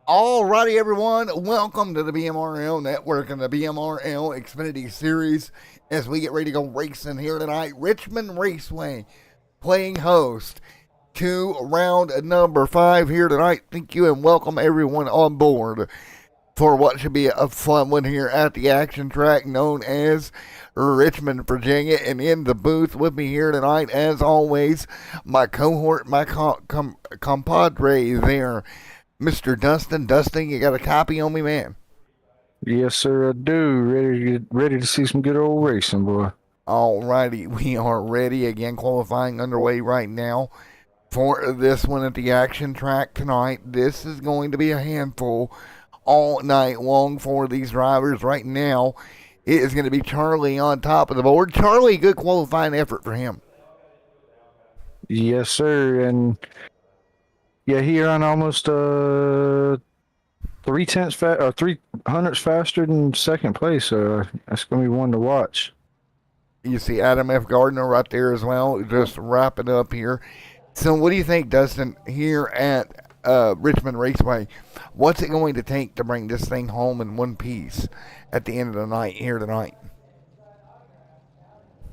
Alrighty, everyone. Welcome to the BMRL Network and the BMRL Xfinity Series as we get ready to go racing here tonight. Richmond Raceway playing host to round number 5 here tonight. Thank you and welcome everyone on board for what should be a fun one here at the action track known as Richmond, Virginia. And in the booth with me here tonight, as always, my cohort, my compadre there, Mr. Dustin. Dustin, you got a copy on me, man? Yes, sir, I do. Ready to see some good old racing, boy. Alrighty, we are ready. Again, qualifying underway right now for this one at the action track tonight. This is going to be a handful all night long for these drivers. Right now, it is going to be Charlie on top of the board. Charlie, good qualifying effort for him. Yes, sir. And yeah, he ran almost 3 hundredths faster than second place. So that's gonna be one to watch. You see Adam F. Gardner right there as well, just wrapping up here. So, what do you think, Dustin, here at Richmond Raceway? What's it going to take to bring this thing home in one piece at the end of the night here tonight?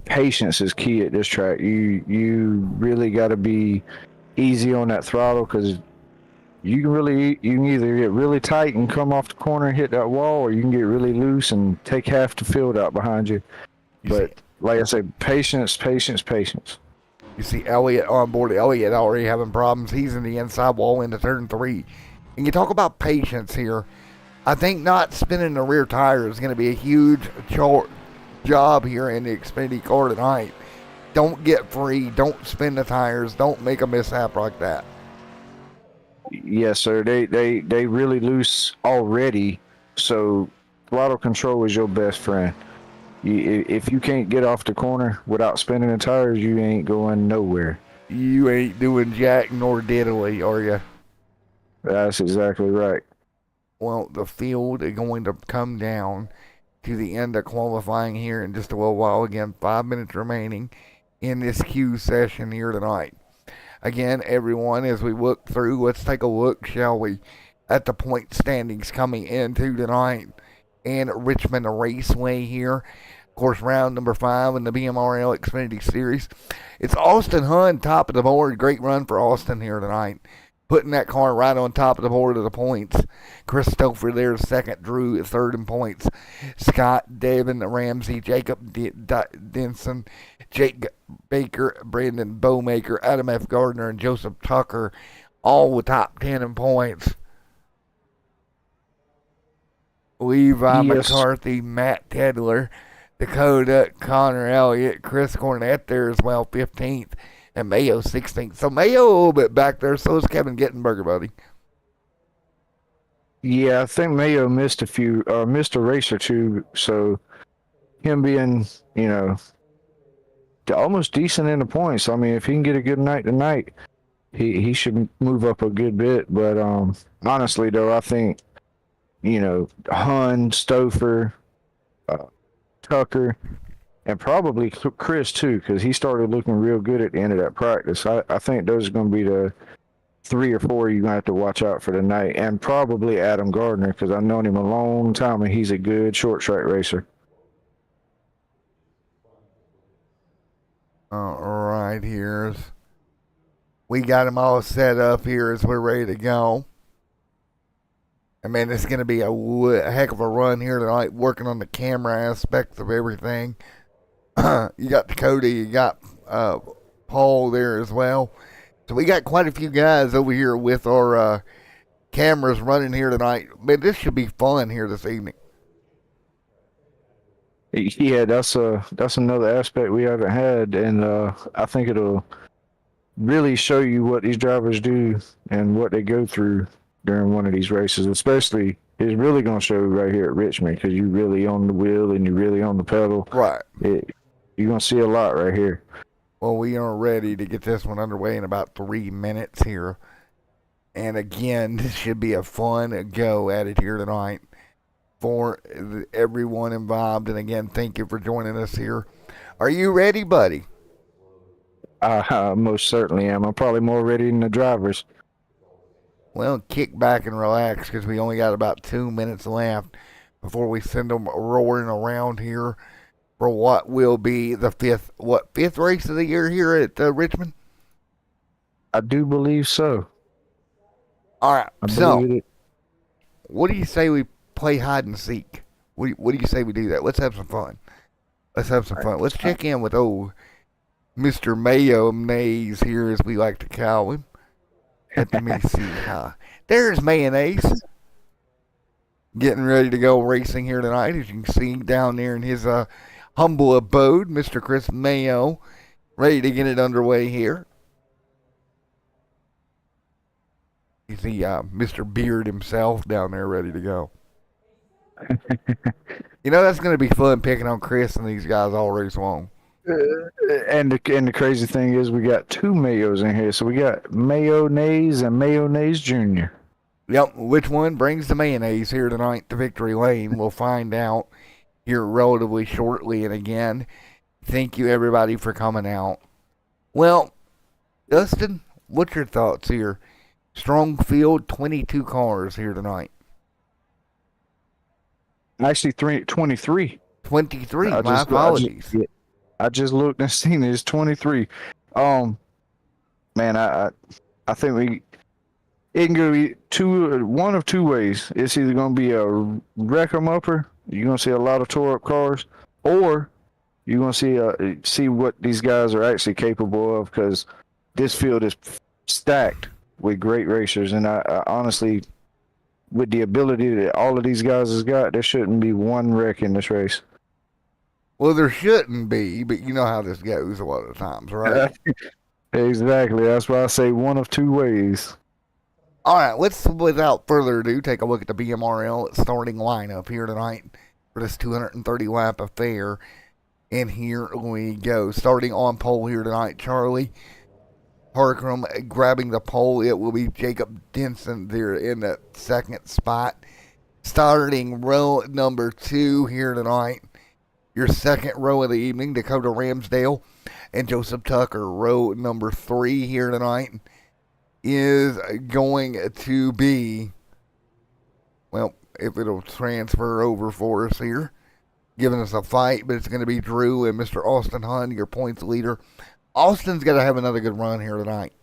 Patience is key at this track. You really got to be easy on that throttle because you can either get really tight and come off the corner and hit that wall, or you can get really loose and take half the field out behind you. You see, But like I said, patience, patience, patience. you see Elliott on board. Elliott already having problems. He's in the inside wall into turn 3. And you talk about patience here. I think not spinning the rear tire is going to be a huge job here in the Xfinity car tonight. Don't get free. Don't spin the tires. Don't make a mishap like that. Yes, sir. They really loose already. So throttle control is your best friend. If you can't get off the corner without spinning the tires, you ain't going nowhere. You ain't doing jack nor diddly, are you? That's exactly right. Well, the field is going to come down to the end of qualifying here in just a little while. Again, 5 minutes remaining in this Q session here tonight. Again, everyone, as we look through, let's take a look, shall we, at the point standings coming into tonight in Richmond Raceway here. Of course, round number 5 in the BMRL Xfinity Series. It's Austin Hunt, top of the board. Great run for Austin here tonight, putting that car right on top of the board of the points. Christopher there second, Drew third in points. Scott, Devin Ramsey, Jacob Denson, Jake Baker, Brandon Bowmaker, Adam F. Gardner, and Joseph Tucker, all with top 10 in points. Levi Yes, McCarthy, Matt Tedler, Dakota, Connor Elliott, Chris Cornett there as well, 15th, and Mayo 16th. So Mayo a little bit back there, so is Kevin Gettenberger, buddy. yeah. I think Mayo missed a race or two. So him being, you know, almost decent in the points. I mean, if he can get a good night tonight, he should move up a good bit. But honestly, though, I think Hun, Stouffer, uh, Tucker, and probably Chris too, because he started looking real good at the end of that practice. I think those are going to be the 3 or 4 you're going to have to watch out for tonight, and probably Adam Gardner because I've known him a long time and he's a good short track racer. All right, we got them all set up here as we're ready to go. I mean, it's going to be a heck of a run here tonight, working on the camera aspects of everything. You got Dakota, you got Paul there as well. So we got quite a few guys over here with our cameras running here tonight. Man, this should be fun here this evening. Yeah, that's another aspect we haven't had, and I think it'll really show you what these drivers do and what they go through during one of these races. Especially, it's really going to show right here at Richmond because you really on the wheel and you really on the pedal. Right. You're going to see a lot right here. Well, we are ready to get this one underway in about 3 minutes here. And again, this should be a fun go at it here tonight for everyone involved. And again, thank you for joining us here. Are you ready, buddy? I most certainly am. I'm probably more ready than the drivers. Well, kick back and relax because we only got about 2 minutes left before we send them roaring around here for what will be the fifth race of the year here at Richmond. I do believe so. All right, I so believe it. what do you say we play hide and seek? What do you say we do that? Let's have some fun. Let's have some fun. Let's check in with old Mr. Mayonnaise here, as we like to call him. Let me see. There's Mayonnaise getting ready to go racing here tonight, as you can see down there in his humble abode, Mr. Chris Mayo, ready to get it underway here. You see Mr. Beard himself down there ready to go. That's going to be fun picking on Chris and these guys all race long. And the crazy thing is we got two Mayos in here. So we got Mayonnaise and Mayonnaise Jr. Yep, which one brings the mayonnaise here tonight to victory lane? We'll find out here relatively shortly. And again, thank you everybody for coming out. Well, Dustin, what's your thoughts here? Strong field, 22 cars here tonight. Actually, 23. 23, my apologies. I just looked and seen it's 23. Man, I think it can go one of two ways. It's either going to be a wreck 'em upper. You're going to see a lot of tore up cars, or you're going to see what these guys are actually capable of, because this field is stacked with great racers. And I honestly, with the ability that all of these guys has got, there shouldn't be one wreck in this race. Well, there shouldn't be, but you know how this goes a lot of times, right? Exactly. That's why I say one of two ways. All right, let's, without further ado, take a look at the BMRL starting lineup here tonight for this 230 lap affair. And here we go. Starting on pole here tonight, Charlie Harkram grabbing the pole. It will be Jacob Denson there in the second spot. Starting row number 2 here tonight. Your second row of the evening, Dakota Ramsdale and Joseph Tucker. Row number 3 here tonight is going to be, well, if it'll transfer over for us here, giving us a fight, but it's going to be Drew and Mr. Austin Hunt, your points leader. Austin's got to have another good run here tonight.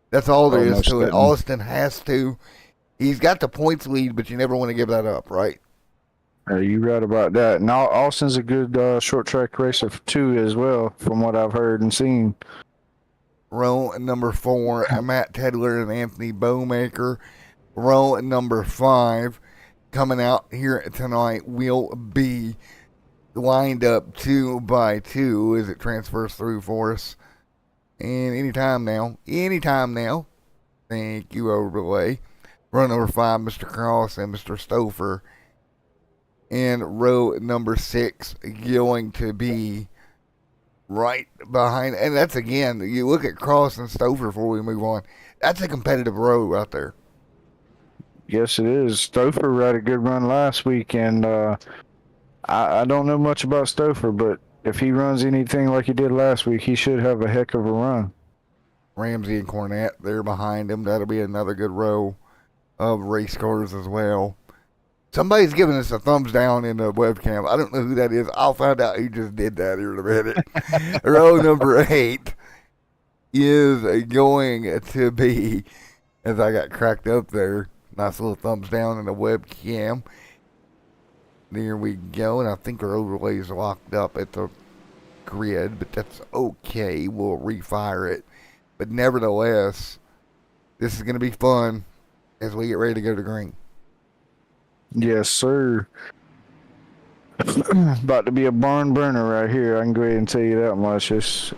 That's all there is to it. Austin has to. He's got the points lead, but you never want to give that up, right? You're right about that. Now, Austin's a good short track racer too, as well, from what I've heard and seen. Row number 4, Matt Tedler and Anthony Bowmaker. Row number 5, coming out here tonight, will be lined up 2 by 2 as it transfers through for us. And anytime now. Thank you, overlay. Row number 5, Mr. Cross and Mr. Stouffer. And row number 6 going to be right behind. And that's, again, you look at Cross and Stouffer before we move on. That's a competitive row right there. Yes, it is. Stouffer had a good run last week, and I don't know much about Stouffer, but if he runs anything like he did last week, he should have a heck of a run. Ramsey and Cornette, they're behind him. That'll be another good row of race cars as well. Somebody's giving us a thumbs down in the webcam. I don't know who that is. I'll find out who just did that here in a minute. Row number 8 is going to be, as I got cracked up there, nice little thumbs down in the webcam. There we go. And I think our overlay is locked up at the grid, but that's okay. We'll refire it. But nevertheless, this is going to be fun as we get ready to go to green. Yes, sir. About to be a barn burner right here. I can go ahead and tell you that much. It's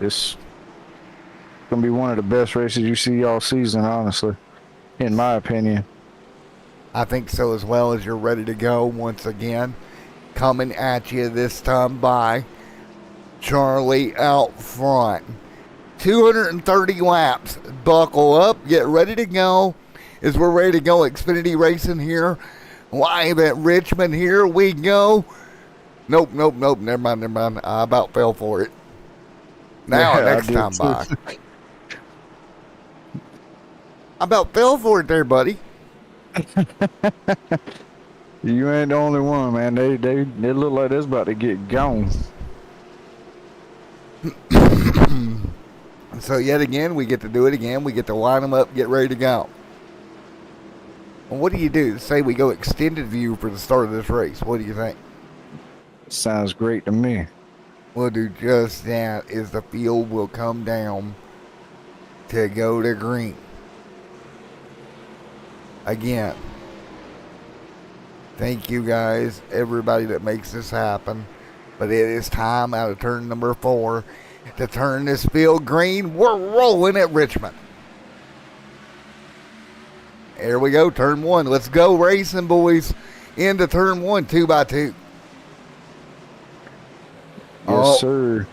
going to be one of the best races you see all season, honestly, in my opinion. I think so as well. As you're ready to go once again. Coming at you this time by Charlie out front. 230 laps. Buckle up. Get ready to go. As we're ready to go. Xfinity Racing here. Live at Richmond. Here we go. Nope. Never mind. I about fell for it. Now, next time by. I about fell for it there, buddy. You ain't the only one, man. They look like they's about to get gone. So yet again, we get to do it again. We get to line them up, get ready to go. And what do you do? Say we go extended view for the start of this race. What do you think? Sounds great to me. We'll do just that as the field will come down to go to green. Again, thank you guys, everybody that makes this happen. But it is time out of turn number 4 to turn this field green. We're rolling at Richmond. Here we go, turn 1. Let's go racing, boys. Into turn 1, 2x2. Yes, sir.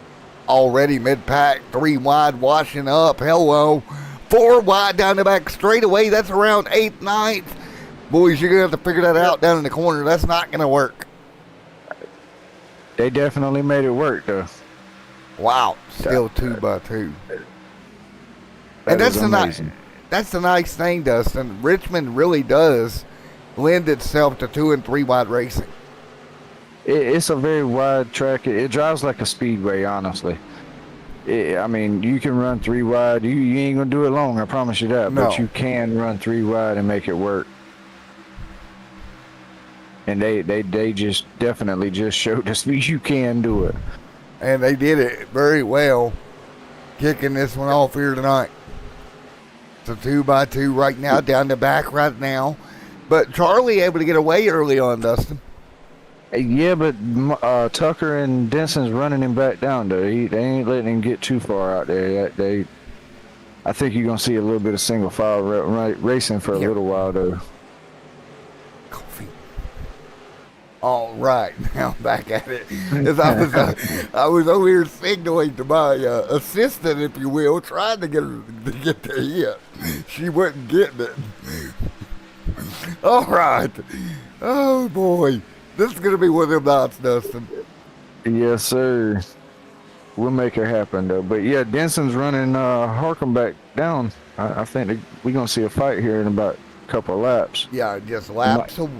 Already mid-pack, 3 wide, washing up. Hello. 4 wide down the back straightaway. That's around 8th, 9th. Boys, you're going to have to figure that out down in the corner. That's not going to work. They definitely made it work, though. Wow. Still 2x2. And that's the nice thing, Dustin. Richmond really does lend itself to 2 and 3 wide racing. It's a very wide track. It drives like a speedway, honestly. I mean, you can run 3 wide. You ain't gonna do it long, I promise you that. No. But you can run 3 wide and make it work. And they just definitely just showed us you can do it. And they did it very well, kicking this one off here tonight. It's a 2x2 right now, down the back right now. But Charlie able to get away early on, Dustin. Yeah, but Tucker and Denson's running him back down, though. They ain't letting him get too far out there. I think you're going to see a little bit of single file racing for a little while, though. Coffee. All right, now back at it. As I was over here signaling to my assistant, if you will, trying to get her to get the hit. She wasn't getting it. All right. Oh, boy. This is going to be one of them nights, Dustin. Yes, sir. We'll make it happen, though. But, yeah, Denson's running Harkham back down. I think we're going to see a fight here in about a couple of laps. Yeah, just laps away.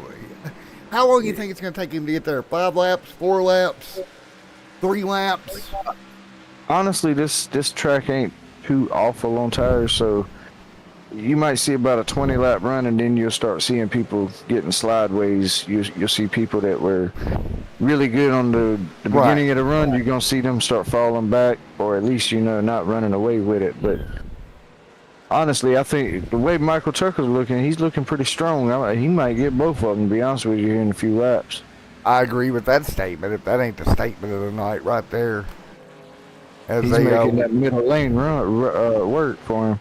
How long do you think it's going to take him to get there? 5 laps? 4 laps? 3 laps? Honestly, this track ain't too awful on tires, so you might see about a 20-lap run, and then you'll start seeing people getting slideways. You'll see people that were really good on the beginning of the run. You're going to see them start falling back, or at least, not running away with it. But honestly, I think the way Michael Tucker's looking, he's looking pretty strong. He might get both of them, to be honest with you, here in a few laps. I agree with that statement, if that ain't the statement of the night right there. He's making that middle lane run work for him.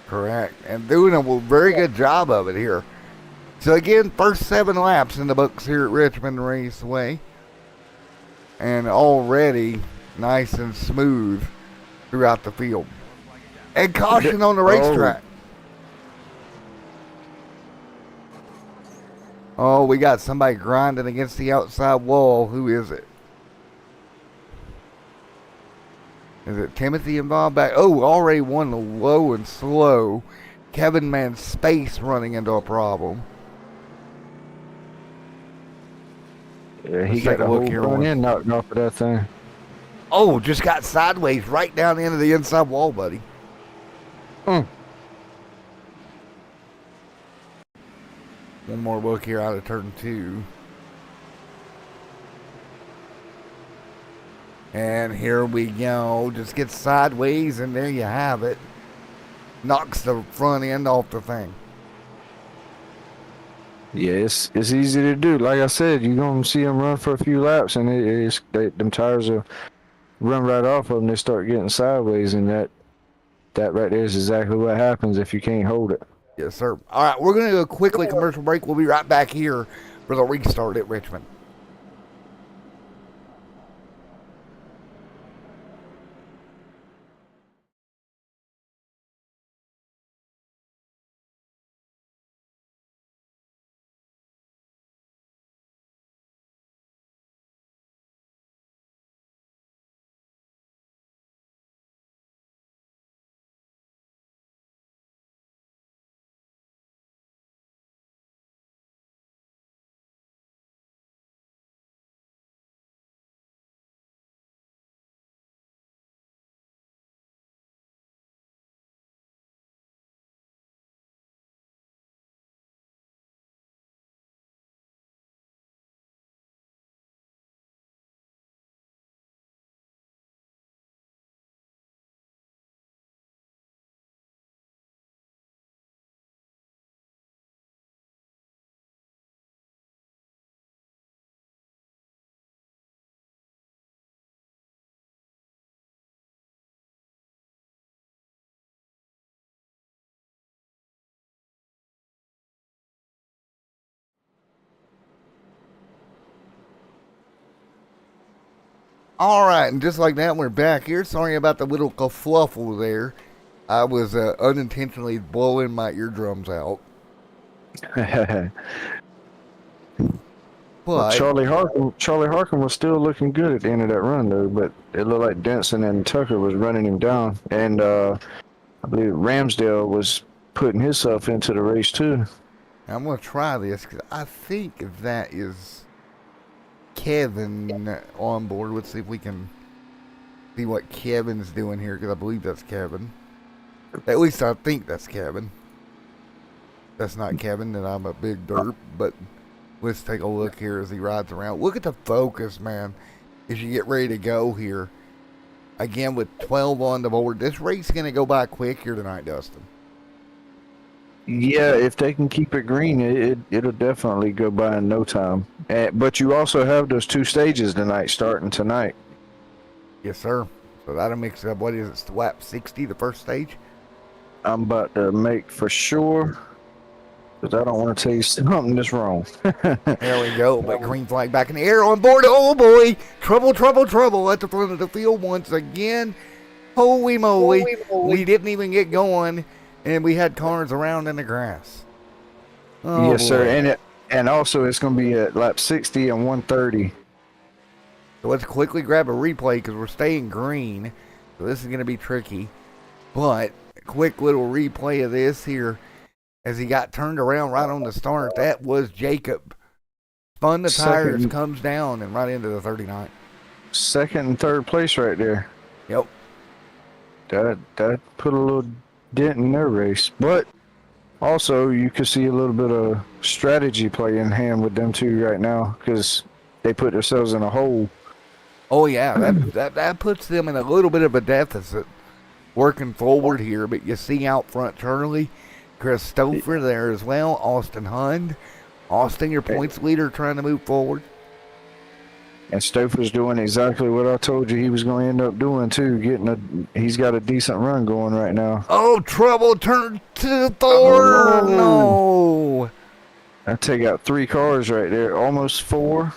Correct. And doing a very good job of it here. So again, first 7 laps in the books here at Richmond Raceway. And already nice and smooth throughout the field. And caution on the racetrack. Oh, we got somebody grinding against the outside wall. Who is it? Is it Timothy involved back? Oh, already won the low and slow. Kevin Man Space running into a problem. Yeah, he got the whole front end knocked off of that thing. Oh, just got sideways right down into the inside wall, buddy. One more look here out of turn 2. And here we go. Just gets sideways, and there you have it. Knocks the front end off the thing. Yeah, it's easy to do. Like I said, you're going to see them run for a few laps, and them tires will run right off of them. They start getting sideways, and that right there is exactly what happens if you can't hold it. Yes, sir. All right, we're going to do a quickly commercial break. We'll be right back here for the restart at Richmond. All right, and just like that, we're back here. Sorry about the little kerfluffle there. I was unintentionally blowing my eardrums out. Well, But Charlie Harkin was still looking good at the end of that run, though. But it looked like Denson and Tucker was running him down, and I believe Ramsdale was putting himself into the race too. I'm going to try this because I think that is Kevin on board. Let's see if we can see what Kevin's doing here because I believe that's Kevin. At least I think that's Kevin. That's not Kevin, then I'm a big derp, but let's take a look here as he rides around. Look at the focus, man, as you get ready to go here. Again, with 12 on the board, this race is going to go by quick here tonight, Dustin. Yeah, if they can keep it green, it'll definitely go by in no time. But you also have those two stages tonight, starting tonight. Yes, sir. So that'll mix it up. What is it, lap 60, the first stage? I'm about to make for sure, because I don't want to tell you something that's wrong. There we go. But green flag back in the air on board. Oh, boy. Trouble, trouble, trouble at the front of the field once again. Holy moly. We didn't even get going, and we had cars around in the grass. Oh, Yes, boy. sir. And also it's going to be at lap 60 and 130. So let's quickly grab a replay because we're staying green. So this is going to be tricky. But a quick little replay of this here as he got turned around right on the start. That was Jacob. Spun the tires, comes down, and right into the 39. Second and third place right there. Yep. That put a little dent in their race. But also you could see a little bit of strategy play in hand with them two right now because they put themselves in a hole. Oh, yeah. That puts them in a little bit of a deficit working forward here. But you see out front Charlie, Chris Stouffer there as well, Austin Hund. Austin, your points leader, trying to move forward. And Stouffer's doing exactly what I told you he was going to end up doing too. He's got a decent run going right now. Oh, trouble! Turn to the third. No. I take out 3 cars right there, almost 4.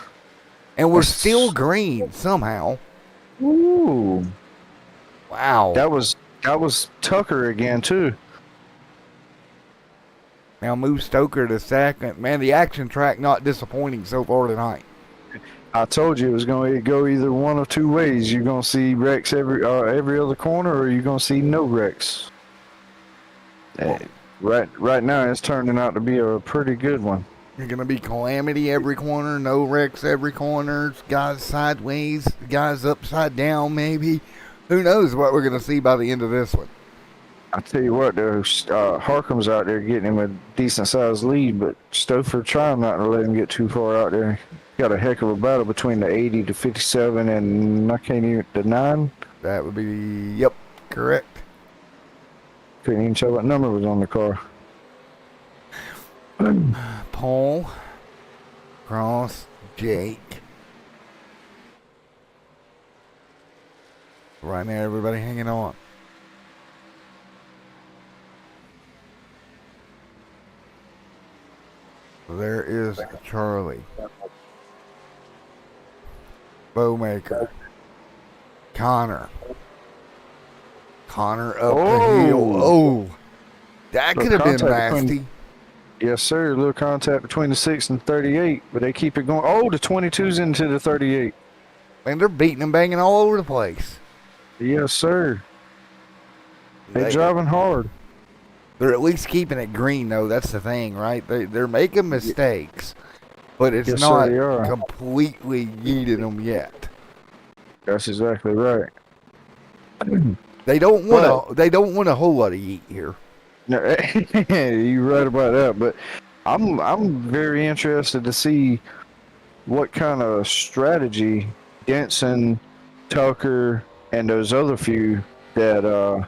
And we're still green somehow. Ooh! Wow. That was Tucker again too. Now move Stoker to second. Man, the action track not disappointing so far tonight. I told you it was going to go either one of two ways. You're going to see wrecks every other corner, or you're going to see no wrecks. Right now, it's turning out to be a pretty good one. You're going to be calamity every corner, no wrecks every corner, guys sideways, guys upside down maybe. Who knows what we're going to see by the end of this one. I tell you what, though, Harkham's out there getting him a decent-sized lead, but Stouffer trying not to let him get too far out there. Got a heck of a battle between the 80 to 57 and I can't even, the 9? That would be, yep, correct. Couldn't even tell what number was on the car. Paul, Cross, Jake. Right now, everybody hanging on. There is Charlie. Bowmaker. Connor up the hill. Oh, that could have been nasty. Yes, sir. A little contact between the 6 and 38, but they keep it going. Oh, the 22's into the 38. Man, they're beating and banging all over the place. Yes, sir. They're driving hard. They're at least keeping it green, though. That's the thing, right? They're making mistakes, but it's not completely yeeted them yet. That's exactly right. They don't want a whole lot of yeet here. No, you're right about that. But I'm very interested to see what kind of strategy Denson, Tucker, and those other few that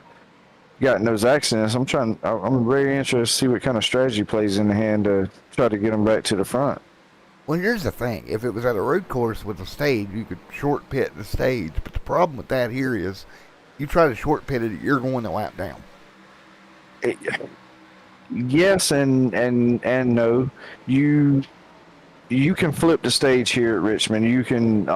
got in those accidents. I'm very interested to see what kind of strategy plays in the hand to try to get them back to the front. Well, here's the thing. If it was at a road course with a stage, you could short pit the stage. But the problem with that here is you try to short pit it, you're going to lap down. Yes and no. You can flip the stage here at Richmond. You can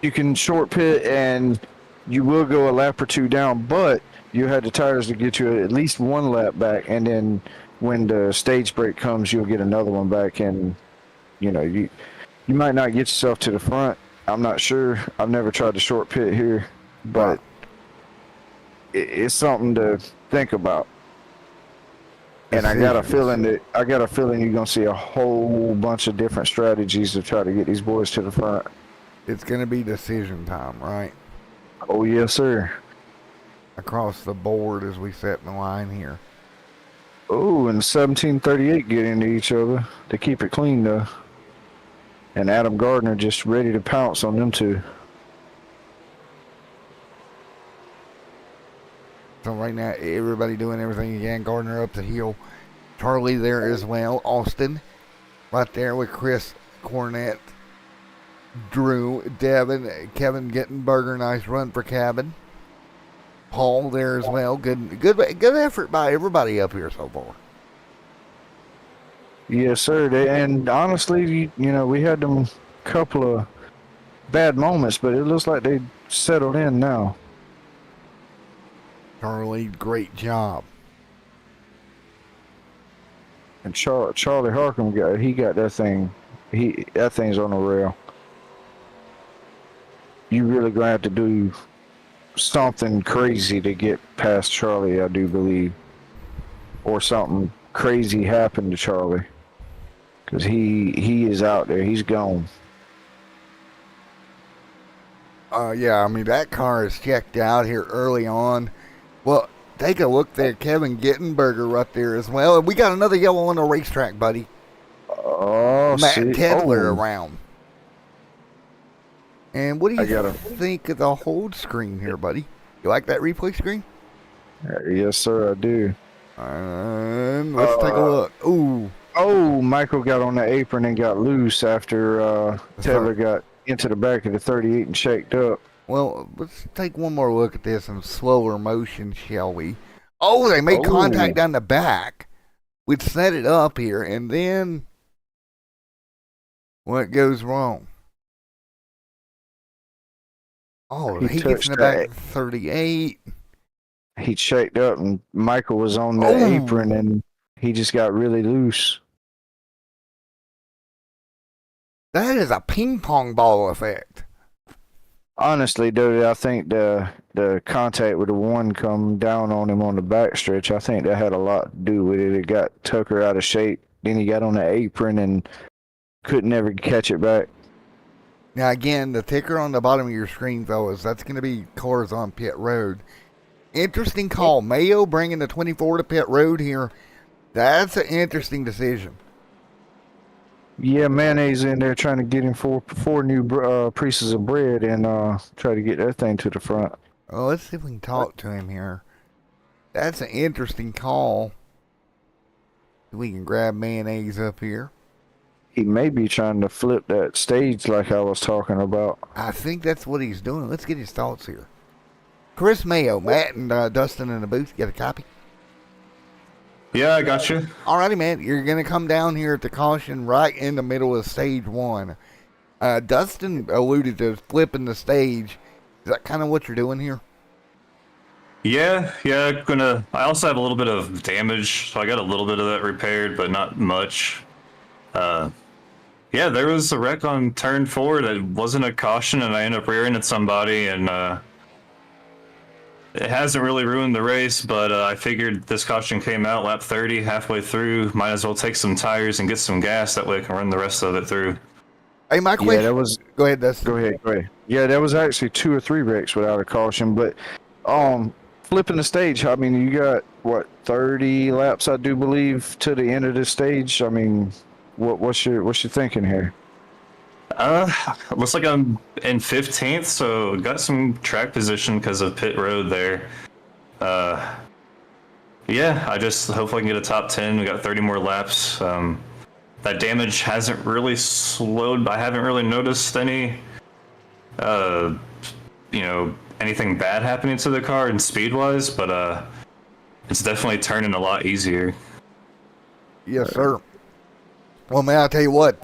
you can short pit and you will go a lap or two down, but you had the tires to get you at least one lap back, and then when the stage break comes, you'll get another one back, and you might not get yourself to the front. I'm not sure. I've never tried to short pit here, Right. but it's something to think about. And I got a feeling you're gonna see a whole bunch of different strategies to try to get these boys to the front. It's going to be decision time, right? Oh yes, sir. Across the board as we set in the line here. Oh, and 1738 get into each other to keep it clean though. And Adam Gardner just ready to pounce on them two. So right now, everybody doing everything again. Gardner up the hill. Charlie there as well. Austin right there with Chris Cornett. Drew, Devin, Kevin Gittenberger. Nice run for Cabin. Paul there as well. Good effort by everybody up here so far. Yes, sir. And honestly, we had them couple of bad moments, but it looks like they settled in now. Charlie, great job. And Charlie Harcum got that thing. That thing's on the rail. You really gonna have to do something crazy to get past Charlie, I do believe, or something crazy happened to Charlie, because he is out there. He's gone. Yeah, I mean, that car is checked out here early on. Well, take a look there. Kevin Gittenberger right there as well. And we got another yellow on the racetrack, buddy. Oh, Matt see? Tedler around. And what do you think of the hold screen here, buddy? You like that replay screen? Yes, sir, I do. Let's take a look. Ooh. Oh, Michael got on the apron and got loose after Taylor got into the back of the 38 and shaked up. Well, let's take one more look at this in slower motion, shall we? Oh, they made contact down the back. We'd set it up here, and then what goes wrong? Oh, he gets in the back of 38. He shaked up, and Michael was on the apron, and he just got really loose. That is a ping pong ball effect. Honestly, dude, I think the contact with the one come down on him on the backstretch, I think that had a lot to do with it. It got Tucker out of shape. Then he got on the apron and couldn't ever catch it back. Now, again, the ticker on the bottom of your screen, fellas, that's going to be cars on pit road. Interesting call. Mayo bringing the 24 to pit road here. That's an interesting decision. Yeah, Mayonnaise in there trying to get him four new pieces of bread and try to get that thing to the front. Well, let's see if we can talk to him here. That's an interesting call. We can grab Mayonnaise up here. He may be trying to flip that stage like I was talking about. I think that's what he's doing. Let's get his thoughts here. Chris Mayo, Matt and Dustin in the booth. Get a copy? Yeah, I got you. Alrighty, man. You're going to come down here at the caution right in the middle of stage one. Dustin alluded to flipping the stage. Is that kind of what you're doing here? Yeah. I also have a little bit of damage, so I got a little bit of that repaired, but not much. Yeah, there was a wreck on turn 4 that wasn't a caution, and I ended up rearing at somebody, and it hasn't really ruined the race, but I figured this caution came out lap 30, halfway through. Might as well take some tires and get some gas, that way I can run the rest of it through. Hey, my question. Yeah, that was. Go ahead, Dustin. Go ahead. Yeah, that was actually 2 or 3 wrecks without a caution, but flipping the stage. I mean, you got what 30 laps, I do believe, to the end of this stage. I mean, what's your thinking here? Looks like I'm in 15th, so got some track position because of pit road there. Yeah, I just hopefully I can get a top 10. We got 30 more laps. That damage hasn't really slowed. I haven't really noticed any, anything bad happening to the car and speed-wise, but it's definitely turning a lot easier. Yes, sir. Well, man, I'll tell you what.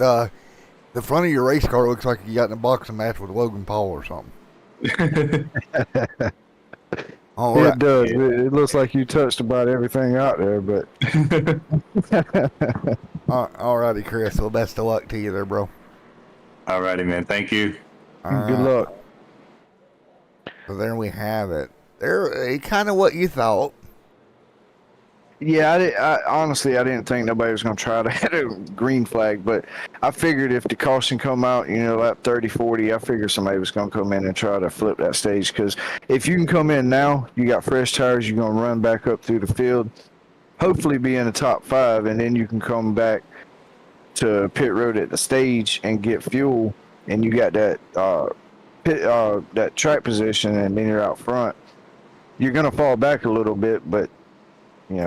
The front of your race car looks like you got in a boxing match with Logan Paul or something. All right. It does. It looks like you touched about everything out there, but All righty, Chris. Well, best of luck to you there, bro. Alrighty, man. Thank you. good luck. So there we have it. There, kind of what you thought. Yeah, I honestly, I didn't think nobody was going to try to hit a green flag, but I figured if the caution come out, lap 30, 40, I figured somebody was going to come in and try to flip that stage. Because if you can come in now, you got fresh tires, you're going to run back up through the field, hopefully be in the top 5, and then you can come back to pit road at the stage and get fuel, and you got that that track position, and then you're out front. You're going to fall back a little bit, but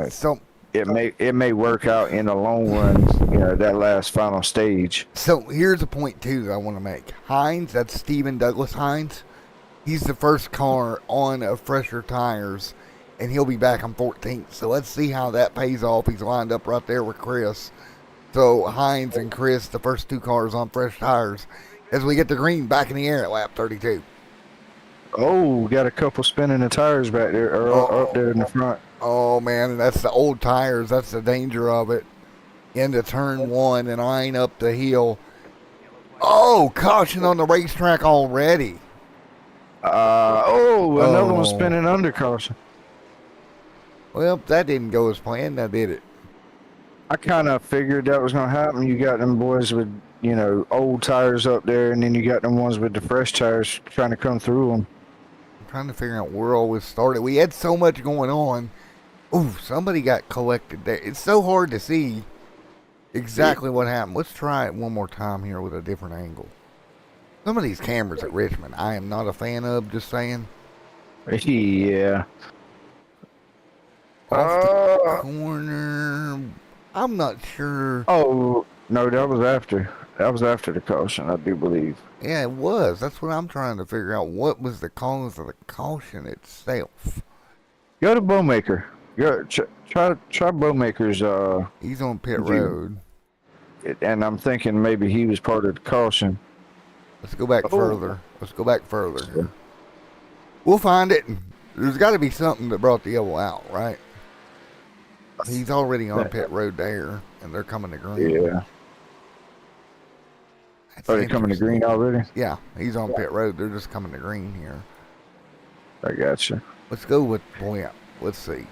So it may work out in the long run, that last final stage. So here's a point too that I want to make. Hines, that's Stephen Douglas Hines. He's the first car on fresher tires, and he'll be back on 14th. So let's see how that pays off. He's lined up right there with Chris. So Hines and Chris, the first 2 cars on fresh tires, as we get the green back in the air at lap 32. Oh, got a couple spinning the tires back there, or up there in the front. Oh man, that's the old tires. That's the danger of it. Into turn 1 and eyeing up the hill. Oh, caution on the racetrack already. Another one spinning under caution. Well, that didn't go as planned, now did it? I kind of figured that was going to happen. You got them boys with, old tires up there, and then you got them ones with the fresh tires trying to come through them. I'm trying to figure out where all this started. We had so much going on. Ooh, somebody got collected there. It's so hard to see exactly what happened. Let's try it one more time here with a different angle. Some of these cameras at Richmond, I am not a fan of, just saying. Yeah. Off the corner. I'm not sure. Oh, no, that was after. That was after the caution, I do believe. Yeah, it was. That's what I'm trying to figure out. What was the cause of the caution itself? Go to Bowmaker. Try Bowmaker's. He's on pit road. And I'm thinking maybe he was part of the caution. Let's go back further. Let's go back further. We'll find it. There's got to be something that brought the yellow out, right? He's already on pit road there, and they're coming to green. Yeah. Are they coming to green already? Yeah, he's on pit road. They're just coming to green here. I gotcha. Let's go with yeah. Let's see.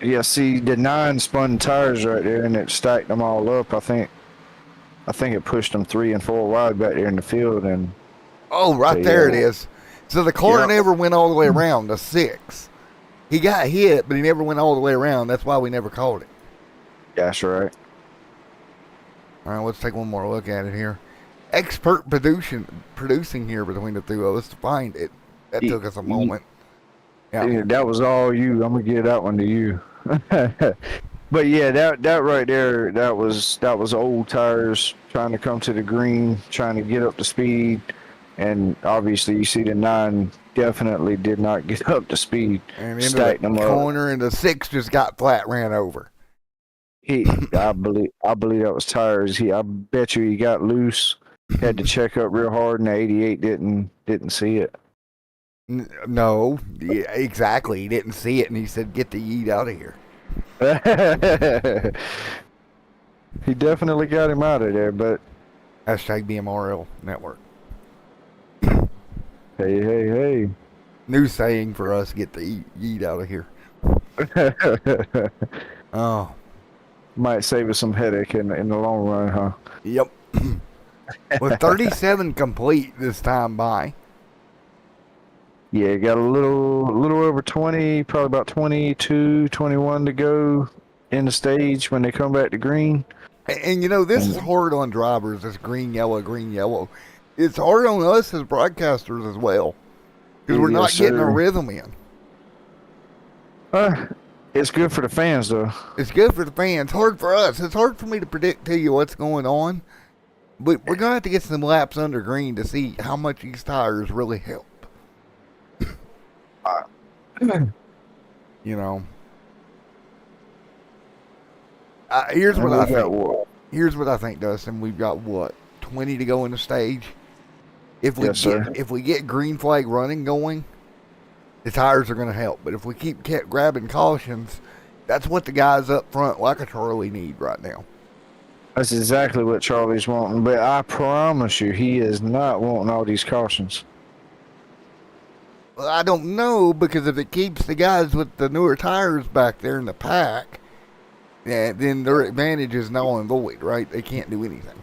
Yeah, see the 9 spun tires right there, and it stacked them all up. I think it pushed them 3 and 4 wide back there in the field, and right there it is. So the car never went all the way around the 6. He got hit, but he never went all the way around. That's why we never caught it. That's right. All right, let's take one more look at it here. Expert producing here between the 2 of us to find it. That took us a moment. Yeah, that was all you. I'm gonna give that one to you. But yeah, that right there, that was old tires trying to come to the green, trying to get up to speed, and obviously you see the 9 definitely did not get up to speed. And into the corner, and the 6 just got flat ran over. I believe that was tires. I bet you he got loose. Had to check up real hard, and the 88 didn't see it. No, yeah, exactly. He didn't see it, and he said, "Get the yeet out of here." He definitely got him out of there, but Hashtag BMRL network. Hey. New saying for us: "Get the yeet out of here." Oh, might save us some headache in the long run, huh? Yep. With 37 complete this time by. Yeah, got a little over 20, probably about 22, 21 to go in the stage when they come back to green. And this is hard on drivers, this green, yellow. It's hard on us as broadcasters as well. Because we're not getting a rhythm in. It's good for the fans, though. It's good for the fans. Hard for us. It's hard for me to predict to you what's going on. But we're going to have to get some laps under green to see how much these tires really help. Here's what I think. Here's what I think, Dustin. We've got what, 20 to go in the stage. If we Yes, get sir. if we get green flag running going, the tires are going to help. But if we kept grabbing cautions, that's what the guys up front, like a Charlie, need right now. That's exactly what Charlie's wanting, but I promise you, he is not wanting all these cautions. Well, I don't know, because if it keeps the guys with the newer tires back there in the pack, yeah, then their advantage is null and void, right? They can't do anything.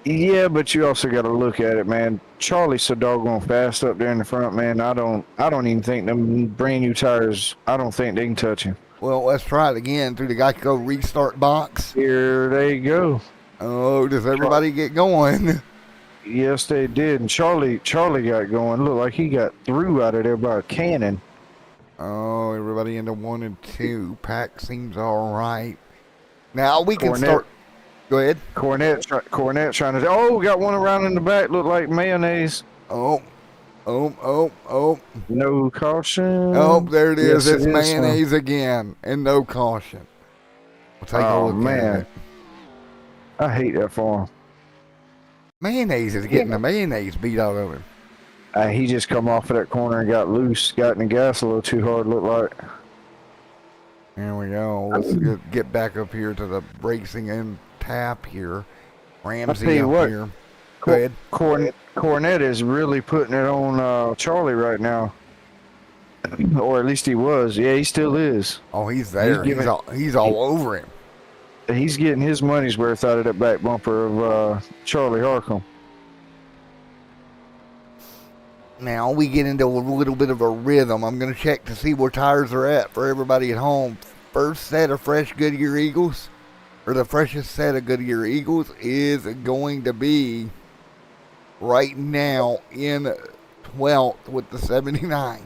Yeah, but you also got to look at it, man. Charlie's so doggone fast up there in the front, man. I don't even think them brand new tires. I don't think they can touch him. Well, let's try it again through the Geico restart box. Here they go. Oh, does everybody get going? Yes, they did. And Charlie got going. Looked like he got through out of there by a cannon. Oh, everybody into 1 and 2. Pack seems all right. Now we can Cornette. start. Go ahead. Cornette trying to. Oh, got one around in the back. Looked like mayonnaise. Oh. No caution. Oh, there it is. Yes, It's it is, mayonnaise again, and no caution. We'll take a Oh, look man. at it. I hate that for him. Mayonnaise is getting the mayonnaise beat out of him. He just come off of that corner and got loose. Got in the gas a little too hard, looked like. There we go. Let's get back up here to the racing and tap here. Ramsey tell you up what, here. Go ahead. Cornette is really putting it on Charlie right now. Or at least he was. Yeah, he still is. Oh, he's there. He's all over him. He's getting his money's worth out of that back bumper of Charlie Harcum. Now we get into a little bit of a rhythm. I'm going to check to see where tires are at for everybody at home. First set of fresh Goodyear Eagles, or the freshest set of Goodyear Eagles, is going to be right now in 12th with the 79.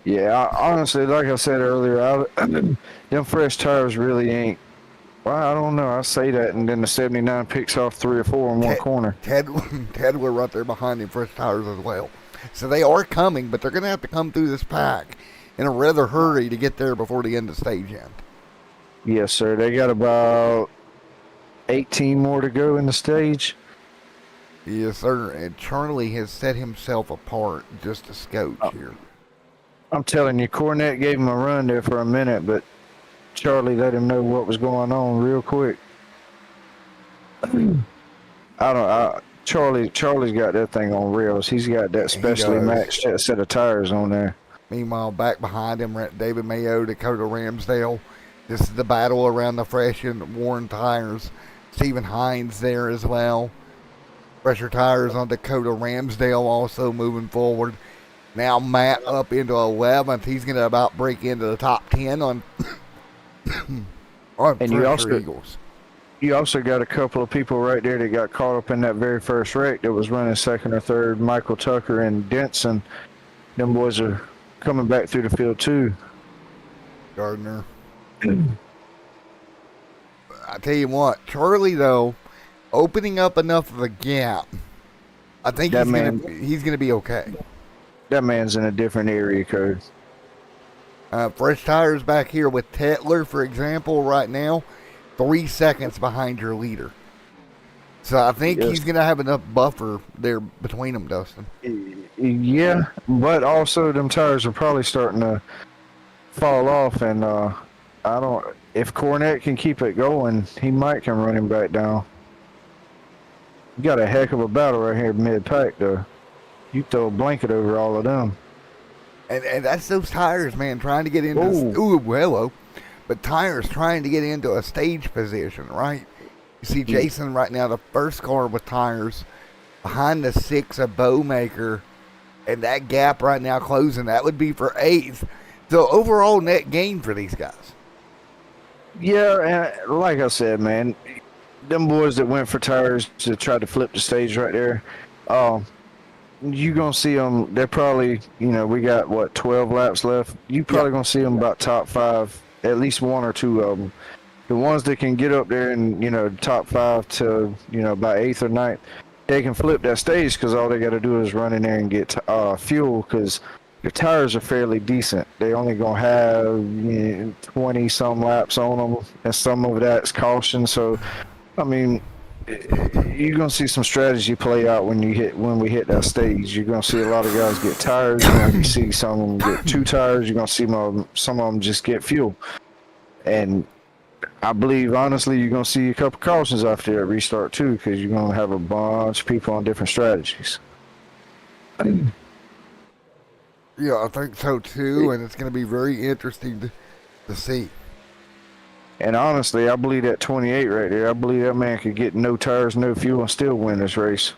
Yeah, honestly, like I said earlier, them fresh tires really ain't. Well, I don't know. I say that, and then the 79 picks off 3 or 4 in one corner. Tedler right there behind him, fresh tires as well. So they are coming, but they're going to have to come through this pack in a rather hurry to get there before the end of stage end. Yes, sir. They got about 18 more to go in the stage. Yes, sir. And Charlie has set himself apart just a scotch here. I'm telling you, Cornette gave him a run there for a minute, but Charlie let him know what was going on real quick. Charlie's got that thing on rails. He's got that specially matched set of tires on there. Meanwhile, back behind him, David Mayo, Dakota Ramsdale. This is the battle around the fresh and worn tires. Stephen Hines there as well. Fresher tires on Dakota Ramsdale also moving forward. Now Matt up into 11th. He's going to about break into the top 10 on and Eagles. You also got a couple of people right there that got caught up in that very first wreck that was running second or third. Michael Tucker and Denson. Them boys are coming back through the field too. Gardner. I tell you what, Charlie though, opening up enough of a gap, I think he's gonna be okay. That man's in a different area code. Fresh tires back here with Tetler, for example, right now, 3 seconds behind your leader. So I think he's going to have enough buffer there between them, Dustin. Yeah, but also them tires are probably starting to fall off, and if Cornette can keep it going, he might can run him back down. You got a heck of a battle right here mid-pack, though. You throw a blanket over all of them. And that's those tires, man, trying to get into... hello. But tires trying to get into a stage position, right? You see Jason right now, the first car with tires behind the 6 of Bowmaker, and that gap right now closing. That would be for 8th. So overall net gain for these guys. Yeah, and like I said, man, them boys that went for tires to try to flip the stage right there, you gonna see them. They're probably, we got 12 laps left. You probably gonna see them about top 5, at least 1 or 2 of them. The ones that can get up there and top 5 to by 8th or 9th, they can flip that stage because all they got to do is run in there and get fuel because the tires are fairly decent. They only gonna have 20 some laps on them, and some of that's caution. So, I mean, you're gonna see some strategy play out when we hit that stage. You're gonna see a lot of guys get tires. You're gonna see some of them get 2 tires. You're gonna see some of them just get fuel. And I believe honestly, you're gonna see a couple cautions after that restart too, because you're gonna have a bunch of people on different strategies. Yeah, I think so too, and it's going to be very interesting to see. And honestly, I believe that 28 right there. I believe that man could get no tires, no fuel, and still win this race.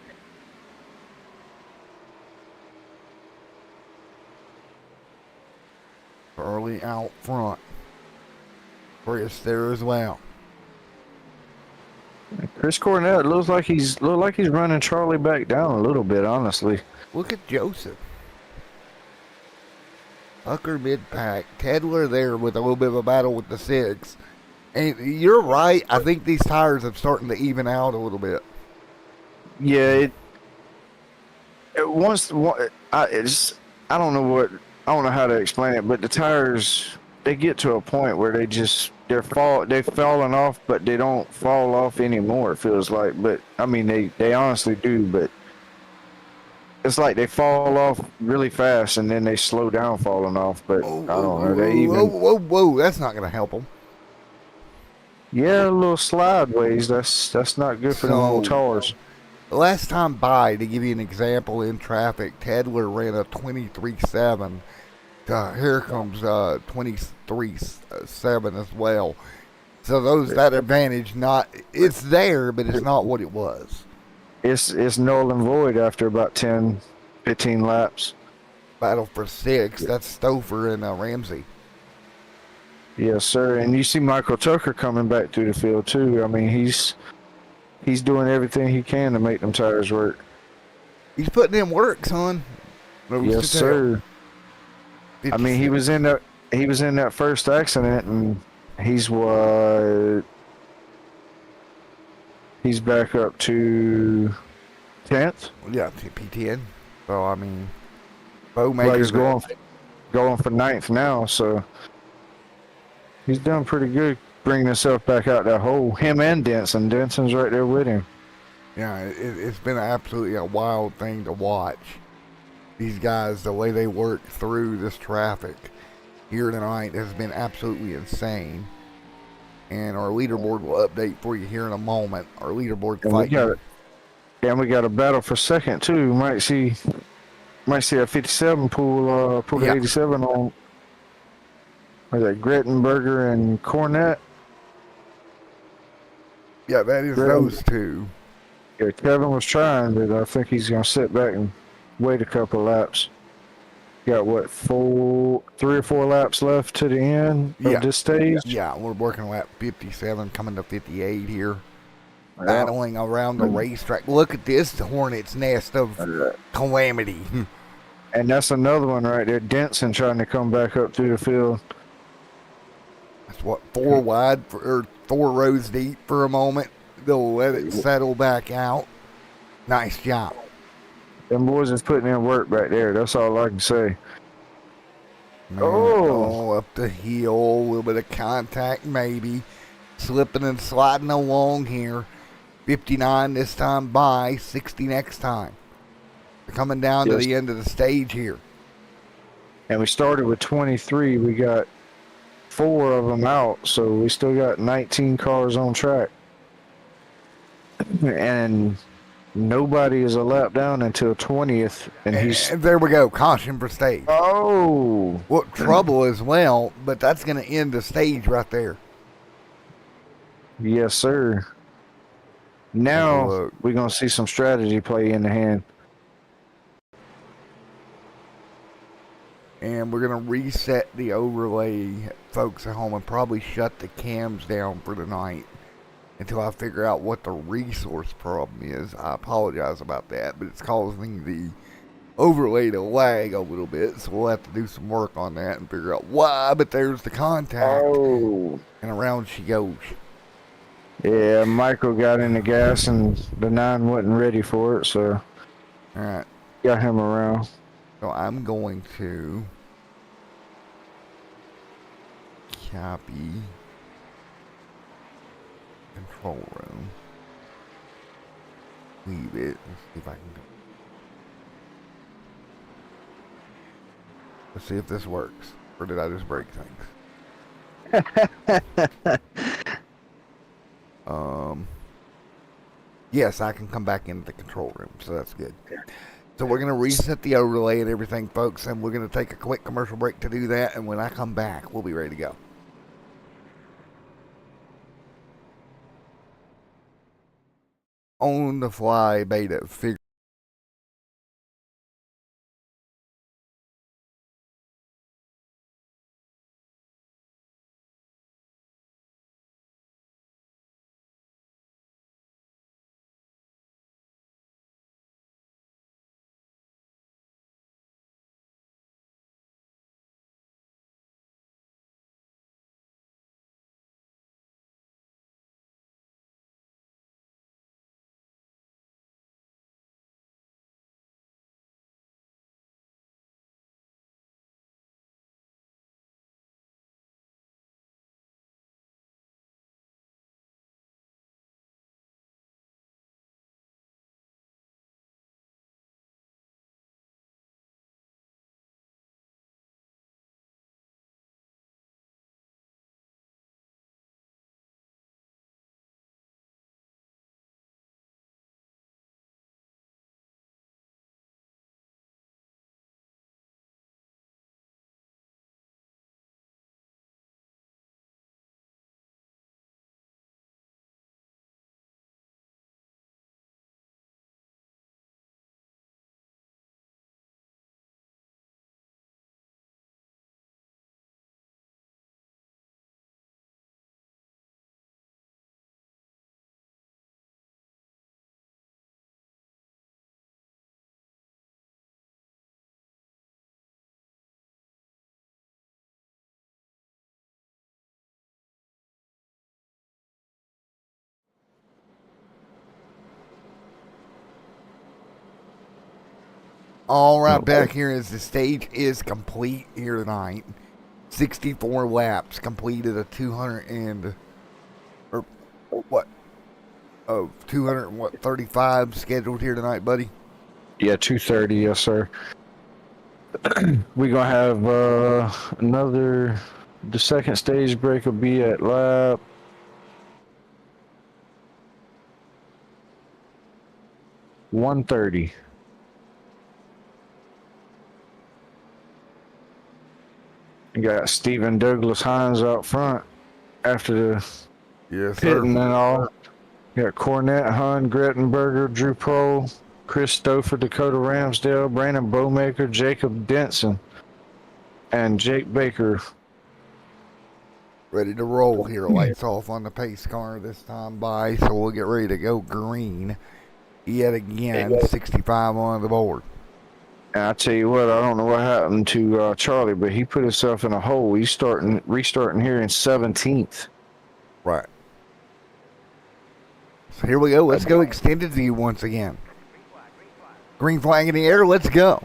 Early out front. Chris there as well. Chris Cornett looks like he's running Charlie back down a little bit. Honestly, Look at Joseph. Tucker mid-pack. Tedler there with a little bit of a battle with the 6. And you're right. I think these tires are starting to even out a little bit. yeah. I don't know how to explain it, but the tires, they get to a point where they've fallen off, but they don't fall off anymore. It feels like, but I mean they honestly do, but it's like they fall off really fast and then they slow down falling off. But I don't know. Whoa! That's not going to help them. Yeah, a little slideways. That's not good for them old tires. The last time by, to give you an example in traffic, Tedler ran a 23.7. Here comes 23.7 as well. So that advantage it's there, but it's not what it was. It's null and void after about 10, 15 laps. Battle for 6. That's Stouffer and Ramsey. Yes, sir. And you see Michael Tucker coming back through the field too. I mean, he's doing everything he can to make them tires work. He's putting in work, son. Yes, sir. I mean, he was in that first accident, and he's back up to 10th. Yeah, P10. So I mean, Bowmaker's well, he's going for 9th now, so he's done pretty good bringing himself back out that hole. Him and Denson. Denson's right there with him. Yeah, it's been absolutely a wild thing to watch. These guys, the way they work through this traffic here tonight has been absolutely insane. And our leaderboard will update for you here in a moment. Our leaderboard fight. We got a battle for second too. Might see a 57 pull the 87 on. Was that Grettenberger and Cornett? Yeah, that is those two. Yeah, Kevin was trying, but I think he's gonna sit back and wait a couple of laps. Got what, 3 or 4 laps left to the end of this stage? Yeah, we're working lap 57, coming to 58 here. Battling around the racetrack. Look at this hornet's nest of calamity. And that's another one right there. Denson trying to come back up through the field. That's what, 4 wide or 4 rows deep for a moment. They'll let it settle back out. Nice job. Them boys is putting in work back there. That's all I can say. Man, up the hill, a little bit of contact maybe. Slipping and sliding along here. 59 this time by, 60 next time. We're coming down to the end of the stage here. And we started with 23. We got 4 of them out, so we still got 19 cars on track. And nobody is a lap down until 20th. And there we go. Caution for stage. Oh! Well, trouble as well, but that's going to end the stage right there. Yes, sir. Now we're going to see some strategy play in the hand. And we're going to reset the overlay, folks at home, and probably shut the cams down for tonight until I figure out what the resource problem is. I apologize about that, but it's causing the overlay to lag a little bit, so we'll have to do some work on that and figure out why. But there's the contact, and around she goes. Yeah, Michael got in the gas, and the 9 wasn't ready for it, so all right, got him around. So I'm going to copy control room. leave it. Let's see if I can. Let's see if this works. Or did I just break things? Yes, I can come back into the control room, so that's good. So we're going to reset the overlay and everything, folks, and we're going to take a quick commercial break to do that, and when I come back, we'll be ready to go. On the fly beta figure. All right, back here as the stage is complete here tonight. 64 laps completed, a 200 and or what? Oh, 235 scheduled here tonight, buddy. Yeah, 2:30, yes, sir. We're gonna have another. The second stage break will be at lap 130. You got Stephen Douglas Hines out front after the Yes, pitting sir. and all. You got Cornette, Hun, Grettenberger, Drew Prohl, Chris Stouffer, Dakota Ramsdale, Brandon Bowmaker, Jacob Denson, and Jake Baker. Ready to roll here. Lights off on the pace car this time by, so we'll get ready to go green. Yet again, 65 on the board. And I tell you what, I don't know what happened to Charlie, but he put himself in a hole. He's restarting here in 17th. Right. So here we go. Let's go extended view once again. Green flag in the air. Let's go.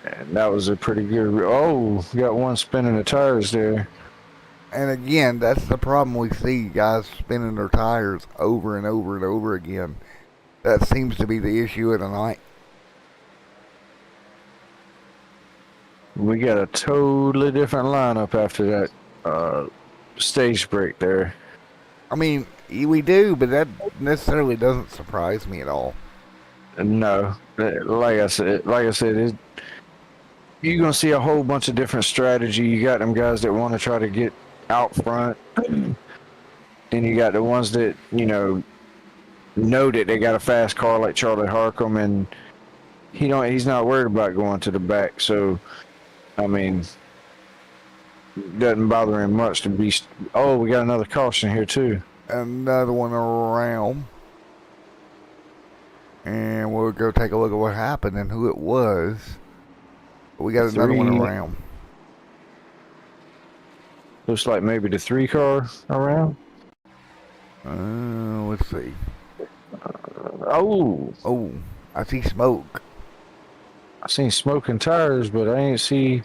And that was a pretty good. Oh, got one spinning the tires there. And again, that's the problem we see, guys spinning their tires over and over and over again. That seems to be the issue of the night. We got a totally different lineup after that stage break there. I mean, we do, but that necessarily doesn't surprise me at all. No, like I said, you're gonna see a whole bunch of different strategy. You got them guys that want to try to get out front, and you got the ones that know that they got a fast car like Charlie Harcum, and he's not worried about going to the back. So, I mean, doesn't bother him much to be. Oh, we got another caution here too. Another one around. And we'll go take a look at what happened and who it was. We got another one around. Looks like maybe the 3 car around. Let's see. Oh, I see smoke. I seen smoking tires, but I ain't see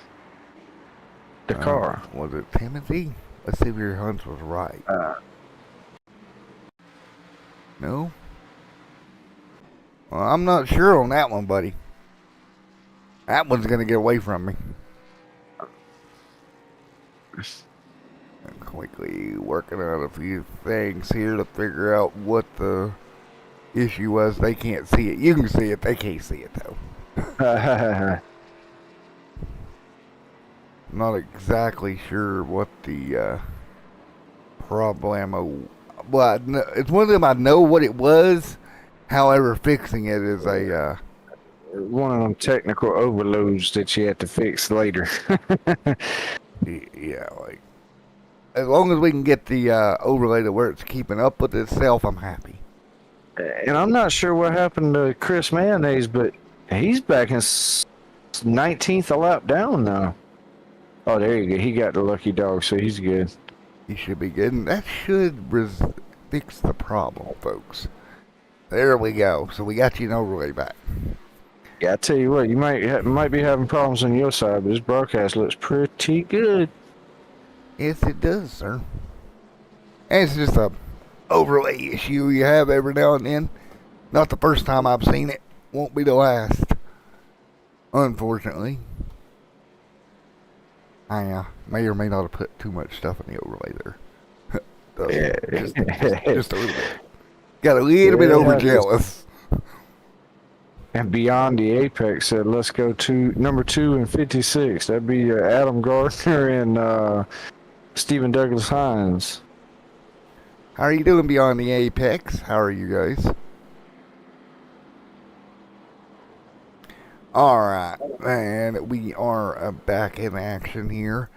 the car. Was it Timothy? Let's see if your hunch was right. No? Well, I'm not sure on that one, buddy. That one's going to get away from me. I'm quickly working on a few things here to figure out what the issue was. They can't see it. You can see it. They can't see it, though. Not exactly sure what the problemo. Well, it's one of them. I know what it was. However, fixing it is a One of them technical overloads that you have to fix later. yeah, like as long as we can get the overlay to where it's keeping up with itself, I'm happy. And I'm not sure what happened to Chris Mayonnaise, but he's back in 19th a lap down now. Oh, there you go. He got the lucky dog, so he's good. He should be good, and that should fix the problem, folks. There we go. So we got you an overlay back. Yeah, I tell you what, you might be having problems on your side, but this broadcast looks pretty good. Yes, it does, sir. And it's just a overlay issue you have every now and then. Not the first time I've seen it. Won't be the last. Unfortunately. I may or may not have put too much stuff in the overlay there. Just a little bit. Got a little bit overzealous. And Beyond the Apex said, let's go to number 2 and 56. That'd be Adam Gardner and Stephen Douglas Hines. How are you doing Beyond the Apex? How are you guys? Alright, and we are back in action here.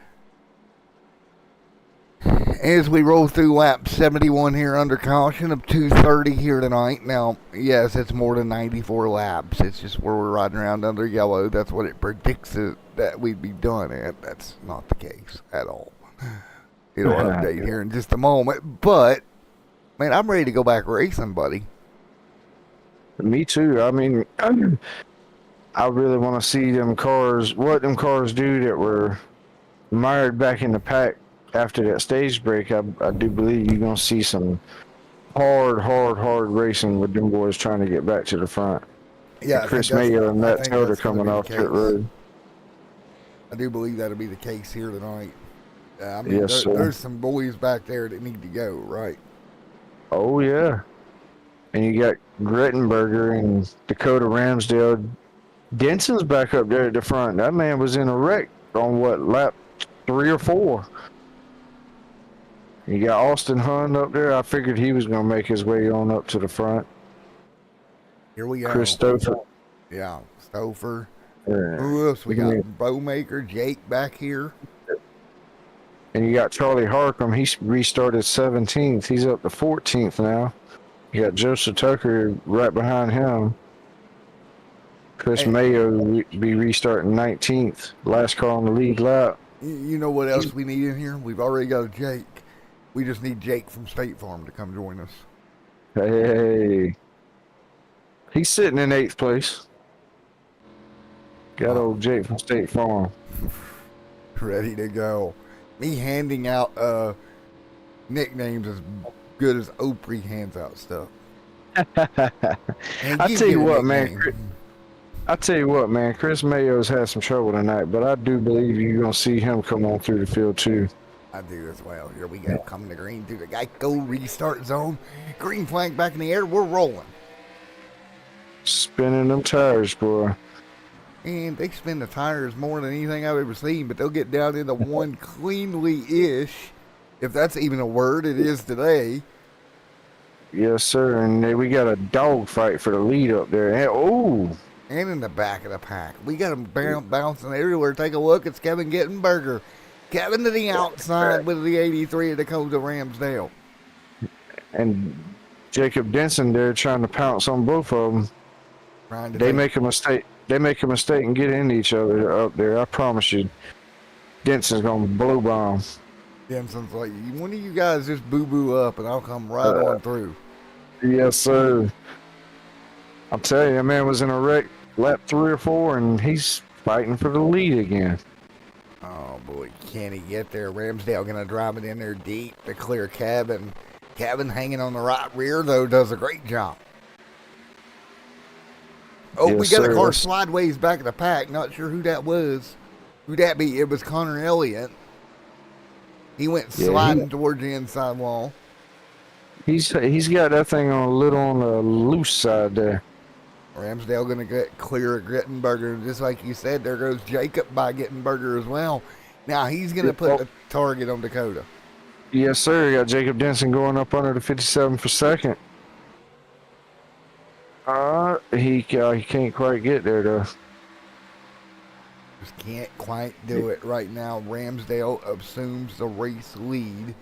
As we roll through lap 71 here under caution of 2:30 here tonight. Now, yes, it's more than 94 laps. It's just where we're riding around under yellow. That's what it predicts that we'd be done at. That's not the case at all. It'll update here in just a moment. But, man, I'm ready to go back racing, buddy. Me too. I mean, I really want to see what them cars do that were mired back in the pack after that stage break. I do believe you're going to see some hard racing with them boys trying to get back to the front. Yeah, Chris Mayo and Matt Taylor coming off pit road. I do believe that'll be the case here tonight. I mean, Yes, sir. There's some boys back there that need to go, right? Oh, yeah. And you got Grettenberger and Dakota Ramsdale. Denson's back up there at the front. That man was in a wreck on lap 3 or 4. You got Austin Hunt up there. I figured he was going to make his way on up to the front. Here we go. Chris Stouffer. Yeah, Stouffer. Yeah. Who else? We got Bowmaker, Jake back here. And you got Charlie Harcum. He restarted 17th. He's up to 14th now. You got Joseph Tucker right behind him. Chris Mayo be restarting 19th. Last car on the lead lap. You know what else we need in here? We've already got a Jake. We just need Jake from State Farm to come join us. Hey. He's sitting in 8th place. Got old Jake from State Farm. Ready to go. Me handing out nicknames as good as Oprah hands out stuff. I tell you what, man. Chris Mayo's had some trouble tonight, but I do believe you're going to see him come on through the field, too. I do as well. Here we go. Coming to green through the Geico restart zone. Green flag back in the air. We're rolling. Spinning them tires, boy. And they spin the tires more than anything I've ever seen, but they'll get down into one cleanly-ish, if that's even a word. It is today. Yes, sir. And we got a dog fight for the lead up there. And in the back of the pack. We got them bouncing everywhere. Take a look. It's Kevin Gettenberger. Kevin to the outside with the 83 of Dakota Ramsdale. And Jacob Denson there trying to pounce on both of them. They make a mistake. They make a mistake and get into each other up there. I promise you, Denson's gonna blow bomb. Denson's like, one of you guys just boo up, and I'll come right on through. Yes, sir. I'll tell you, that man was in a wreck lap 3 or 4, and he's fighting for the lead again. Oh boy, can he get there? Ramsdale gonna drive it in there deep to clear Kevin. Kevin hanging on the right rear though does a great job. Oh, we Yes, got a sir. car sideways back of the pack. Not sure who that was. Who that be? It was Connor Elliott. He went Yeah, sliding towards the inside wall. he's got that thing on a little on the loose side there. Ramsdale going to get clear of Grittenberger. Just like you said, there goes Jacob by Grittenberger as well. Now he's going to put the target on Dakota. Yes, sir. You got Jacob Denson going up under the 57 for second. He can't quite get there though. Just can't quite do it right now. Ramsdale assumes the race lead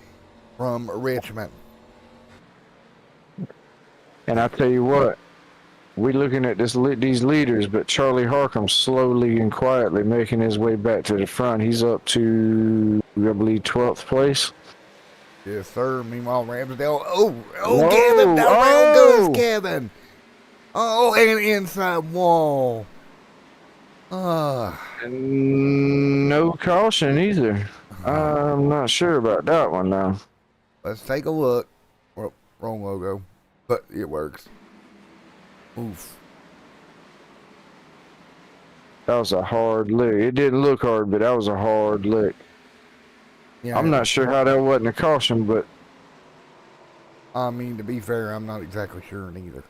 from Richmond. And I tell you what, we looking at these leaders, but Charlie Harcum slowly and quietly making his way back to the front. He's up to, I believe, 12th place. Yes, sir. Meanwhile, Ramsdale. Oh, Whoa, Kevin. Down goes Kevin. Oh, and inside wall. And no caution either. I'm not sure about that one now. Let's take a look. Well, wrong logo, but it works. Oof. That was a hard lick. It didn't look hard, but that was a hard lick. Yeah, I'm not sure how that wasn't a caution, but I mean, to be fair, I'm not exactly sure neither.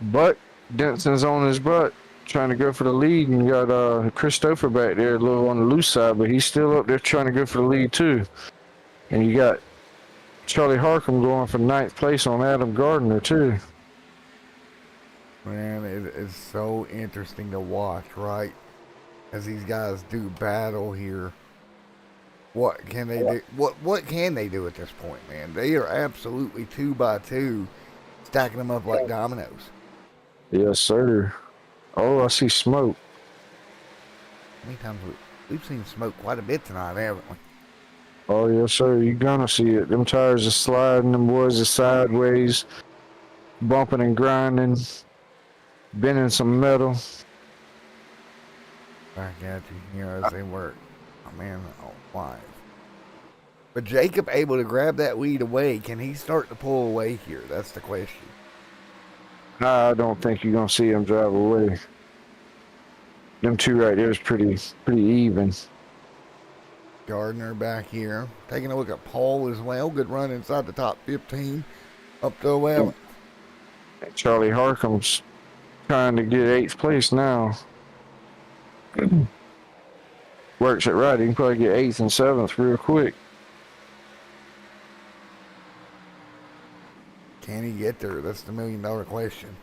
But Denson's on his butt, trying to go for the lead, and you got Christopher back there a little on the loose side, but he's still up there trying to go for the lead too. And you got Charlie Harcum going for 9th place on Adam Gardner too. Man, it is so interesting to watch, right? As these guys do battle here. What can they do? What can they do at this point, man? They are absolutely 2 by 2, stacking them up like dominoes. Yes, sir. Oh, I see smoke. How many times we've seen smoke quite a bit tonight, haven't we? Oh, yes, sir. You're gonna see it. Them tires are sliding. Them boys are sideways, bumping and grinding, bending some metal. Back at you, as they work. Oh, man, live. But Jacob able to grab that lead away. Can he start to pull away here? That's the question. I don't think you're gonna see him drive away. Them two right there is pretty even. Gardner back here. Taking a look at Paul as well. Good run inside the top 15. Up to 11. Charlie Harcum's trying to get 8th place now. Works it right, he can probably get 8th and 7th real quick. Can he get there? That's the $1 million question.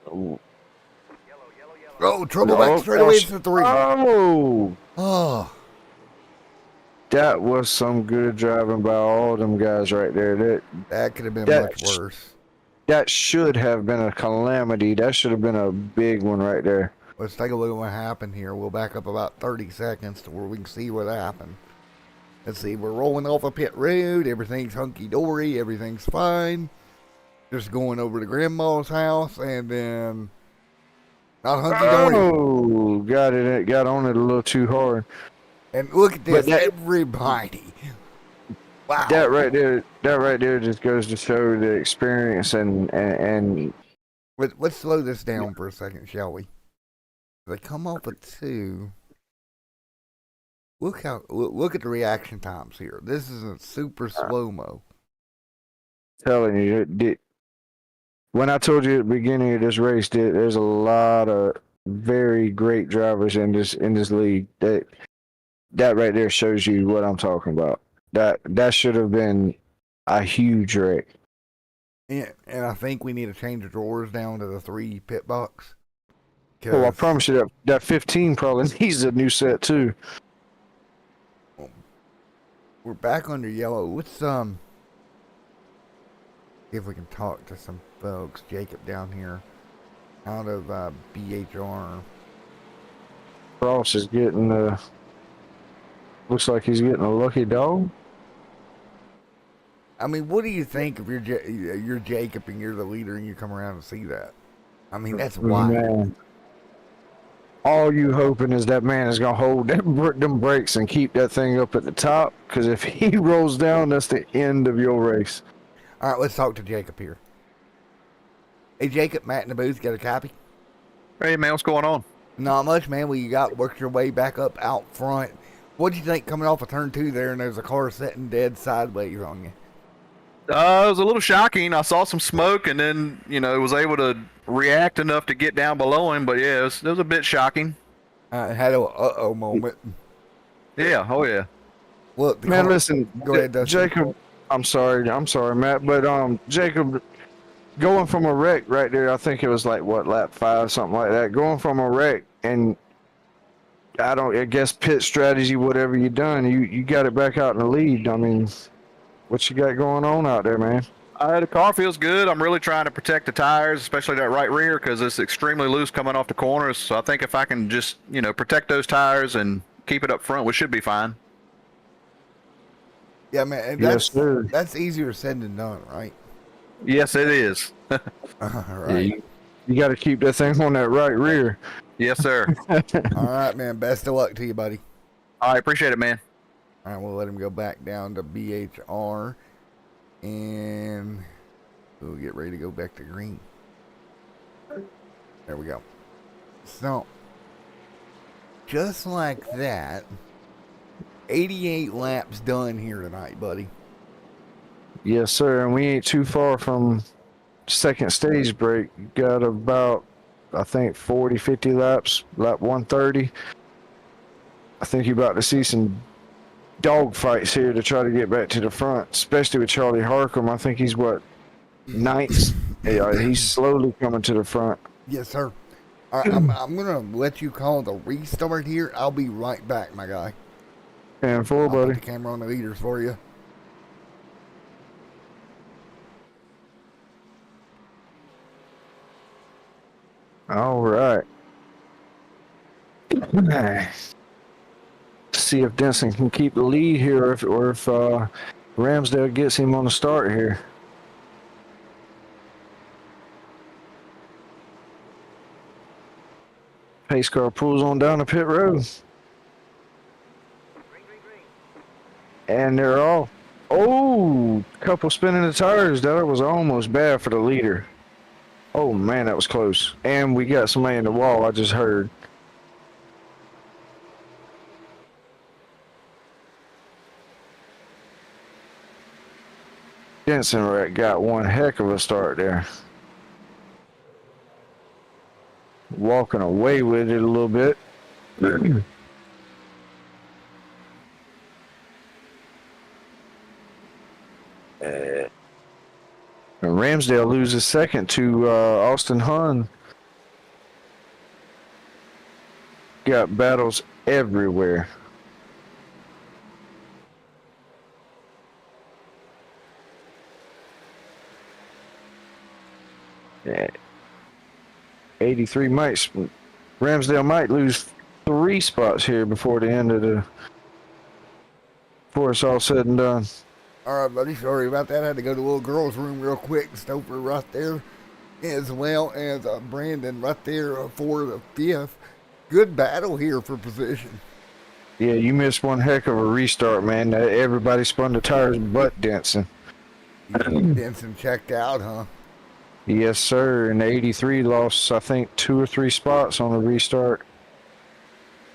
Oh, trouble back straight away to 3. Oh, that was some good driving by all them guys right there. That could have been much worse. That should have been a calamity. That should have been a big one right there. Let's take a look at what happened here. We'll back up about 30 seconds to where we can see what happened. Let's see, we're rolling off a pit road. Everything's hunky-dory. Everything's fine. Just going over to Grandma's house, and then not hunky-dory. Oh, got on it a little too hard. And look at this, everybody. Wow. That right there just goes to show the experience and Let's slow this down for a second, shall we? They come off at 2. Look at the reaction times here. This is a super slow-mo. Telling you, when I told you at the beginning of this race, there's a lot of very great drivers in this league. That right there shows you what I'm talking about. That should have been a huge wreck. And I think we need to change the drawers down to the 3 pit box. Oh, I promise you that 15 probably needs a new set too. We're back under yellow. Let's see if we can talk to some folks. Jacob down here out of BHR. Ross is getting looks like he's getting a lucky dog. I mean, what do you think if you're Jacob and you're the leader and you come around and see that? I mean, that's wild. Man. All you hoping is that man is going to hold them brakes and keep that thing up at the top, because if he rolls down, that's the end of your race. All right, let's talk to Jacob here. Hey, Jacob, Matt in the booth, got a copy? Hey man, what's going on? Not much, man. Well, you got worked your way back up out front. What'd you think coming off of turn 2 there, and there's a car sitting dead sideways on you? It was a little shocking. I saw some smoke and then, was able to react enough to get down below him. But yeah, it was a bit shocking. I had a uh-oh moment. Yeah, oh yeah. Look, Man, listen, Go ahead, Dustin. Jacob. I'm sorry, Matt, but Jacob, going from a wreck right there, I think it was like what, lap 5, something like that. Going from a wreck, and I guess pit strategy, whatever you done, you got it back out in the lead. I mean, what you got going on out there, man? The car feels good. I'm really trying to protect the tires, especially that right rear, because it's extremely loose coming off the corners. So I think if I can just, protect those tires and keep it up front, we should be fine. Yeah, man, and Yes, sir. that's easier said than done, right? Yes, it is. Right. Yeah, you got to keep that thing on that right rear. Yes, sir. All right, man. Best of luck to you, buddy. All right, appreciate it, man. All right, we'll let him go back down to BHR, and we'll get ready to go back to green. There we go. So, just like that, 88 laps done here tonight, buddy. Yes, sir. And we ain't too far from second stage break. Got about, I think, 40, 50 laps. Lap 130. I think you're about to see some dog fights here to try to get back to the front, especially with Charlie Harcum. I think he's what, ninth? Yeah, he's slowly coming to the front. Yes, sir. All right, I'm going to let you call the restart here. I'll be right back, my guy. And full, I'll buddy. put the camera on the leaders for you. All right. See if Denson can keep the lead here, or if Ramsdale gets him on the start here. Pace car pulls on down the pit road. And they're all, couple spinning the tires. That was almost bad for the leader. Oh man, that was close. And we got somebody in the wall, I just heard. Jensen got one heck of a start there. Walking away with it a little bit. And Ramsdale loses second to Austin Hunn. Got battles everywhere. Yeah. 83 might. Ramsdale might lose 3 spots here before the end of before it's all said and done. All right, buddy. Sorry about that. I had to go to the little girl's room real quick. Stouffer right there, as well as Brandon right there for the 5th. Good battle here for position. Yeah, you missed one heck of a restart, man. Everybody spun the tires but Denson. Denson checked out, huh? Yes, sir. And 83 lost, I think, 2 or 3 spots on the restart.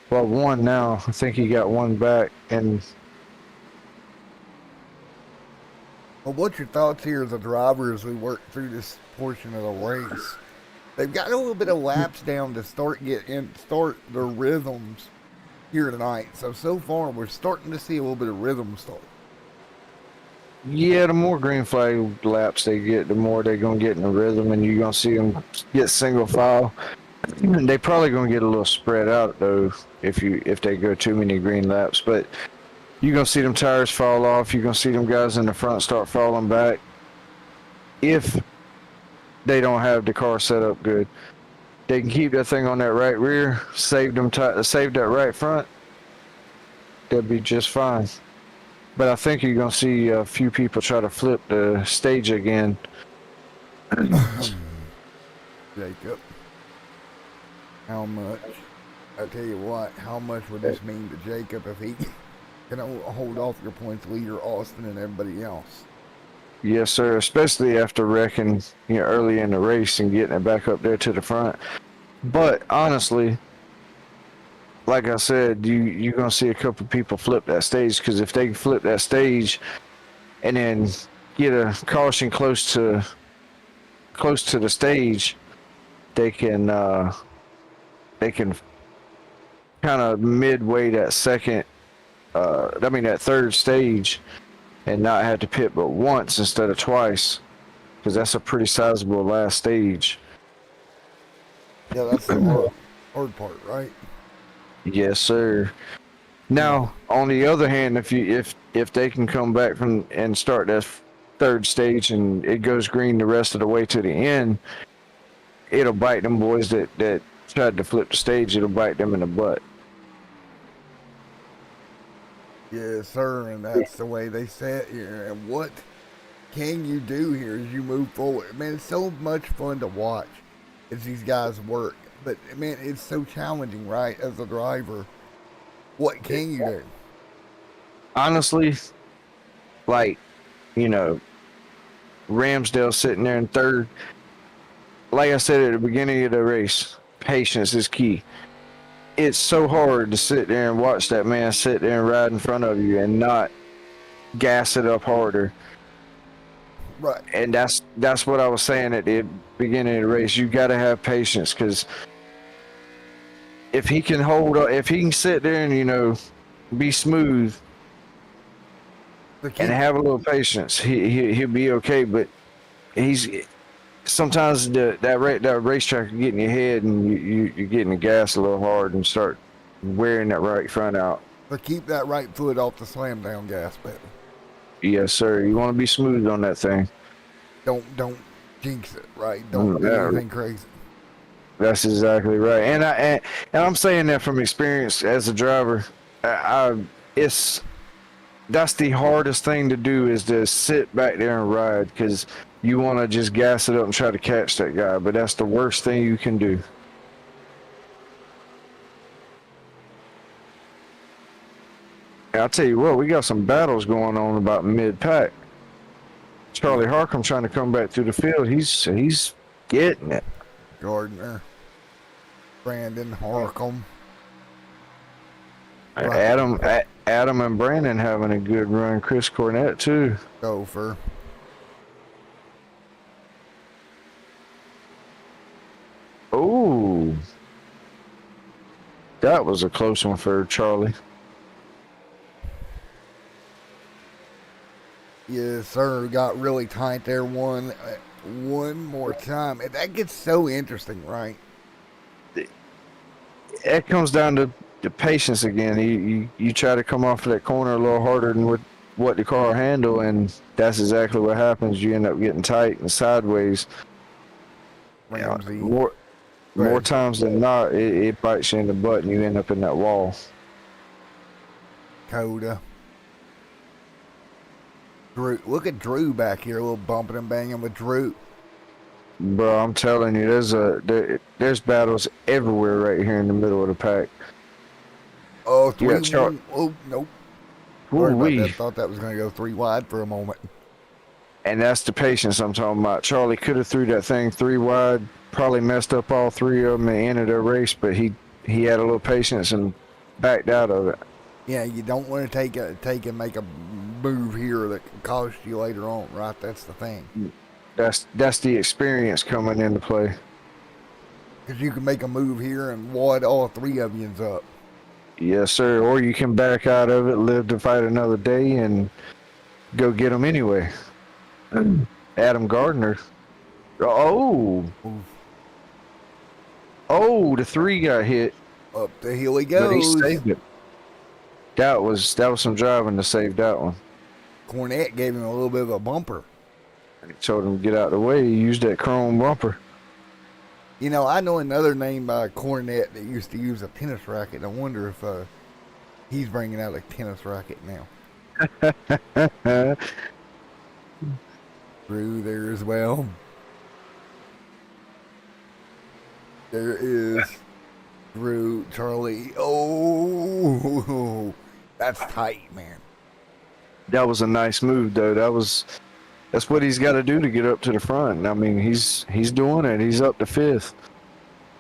Well, 1 now. I think he got 1 back. And Well, what's your thoughts here as a driver as we work through this portion of the race? They've got a little bit of laps down to start their rhythms here tonight. So far, we're starting to see a little bit of rhythm start. yeah, the more green flag laps they get, the more they're going to get in the rhythm, and you're going to see them get single file. They probably going to get a little spread out, though, if they go too many green laps. But you're going to see them tires fall off. You're going to see them guys in the front start falling back if they don't have the car set up good. They can keep that thing on that right rear, save that right front. They'll be just fine. But I think you're going to see a few people try to flip the stage again. Jacob, how much? I tell you what, how much would this mean to Jacob if he can hold off your points leader, Austin, and everybody else? Yes, sir. Especially after wrecking, early in the race and getting it back up there to the front. But honestly, like I said, you're gonna see a couple people flip that stage because if they flip that stage and then get a caution close to the stage, they can kind of midway that that third stage and not have to pit but once instead of twice because that's a pretty sizable last stage. Yeah, that's the hard part, right? Yes, sir. Now, on the other hand, if they can come back from and start that third stage and it goes green the rest of the way to the end, it'll bite them boys that tried to flip the stage. It'll bite them in the butt. Yes, sir, and that's the way they say it here. And what can you do here as you move forward? Man, it's so much fun to watch as these guys work. But, man, it's so challenging, right, as a driver. What can you do? Honestly, like, Ramsdale sitting there in third. Like I said at the beginning of the race, patience is key. It's so hard to sit there and watch that man sit there and ride in front of you and not gas it up harder. Right. And that's what I was saying at the beginning of the race. You got to have patience because if he can hold up, if he can sit there and be smooth and have a little patience, he'll be okay. But sometimes that racetrack will get in your head and you're getting the gas a little hard and start wearing that right front out. But keep that right foot off the slam down gas pedal. Yes, sir. You want to be smooth on that thing. Don't jinx it, right? Don't do anything crazy. That's exactly right. And I'm saying that from experience as a driver. That's the hardest thing to do is to sit back there and ride because you want to just gas it up and try to catch that guy, but that's the worst thing you can do. And I'll tell you what, we got some battles going on about mid-pack. Charlie Harcum trying to come back through the field. He's getting it. Gardner, Brandon, Harcum. Adam and Brandon having a good run. Chris Cornett too. Gopher. Oh, that was a close one for Charlie. Yes, sir. Got really tight there. One more time. And that gets so interesting, right? It comes down to the patience again. You try to come off of that corner a little harder than what the car will handle, and that's exactly what happens. You end up getting tight and sideways. Ramsey. More times than not, it bites you in the butt and you end up in that wall. Coda. Drew. Look at Drew back here, a little bumping and banging with Drew. Bro, I'm telling you, there's battles everywhere right here in the middle of the pack. Oh, 3-1. Oh, nope. Sorry about Ooh-wee. that. Thought that was going to go 3 wide for a moment. And that's the patience I'm talking about. Charlie could have threw that thing 3 wide, probably messed up all 3 of them at the end of the race, but he had a little patience and backed out of it. Yeah, you don't want to take and make a move here that can cost you later on, right? That's the thing. That's the experience coming into play. Because you can make a move here and wad all 3 of you up. Yes, sir. Or you can back out of it, live to fight another day, and go get them anyway. Adam Gardner. Oh, the 3 got hit. Up the hill he goes. But he saved it. That was some driving to save that one. Cornette gave him a little bit of a bumper. He told him to get out of the way. He used that chrome bumper. You know, I know another name by Cornette that used to use a tennis racket. I wonder if he's bringing out a tennis racket now. Drew there as well. There is Drew, Charlie. Oh, that's tight, man. That was a nice move, though. That was That's what he's got to do to get up to the front. And I mean, he's doing it. He's up to fifth.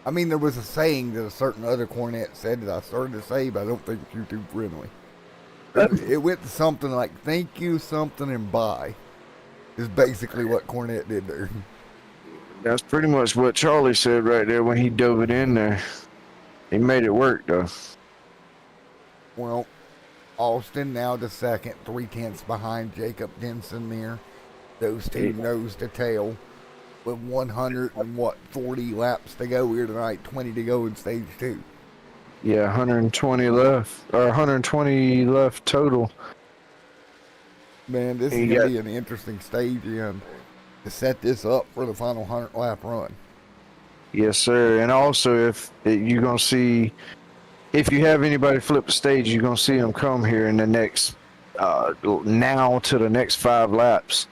I mean, there was a saying that a certain other cornet said that I started to say, but I don't think you're too friendly. It went to something like "thank you, something, and bye." Is basically what Cornette did there. That's pretty much what Charlie said right there when he dove it in there. He made it work though. Well, Austin now the second, 3/10 behind Jacob Denson there. Those two nose to tail with 140 laps to go here tonight, 20 to go in stage 2. Yeah, 120 left, or 120 left total. Man, this is going to be an interesting stage and to set this up for the final 100 lap run. Yes, sir. And also, if you're going to see, if you have anybody flip the stage, you're going to see them come here in the next, now to the next 5 laps.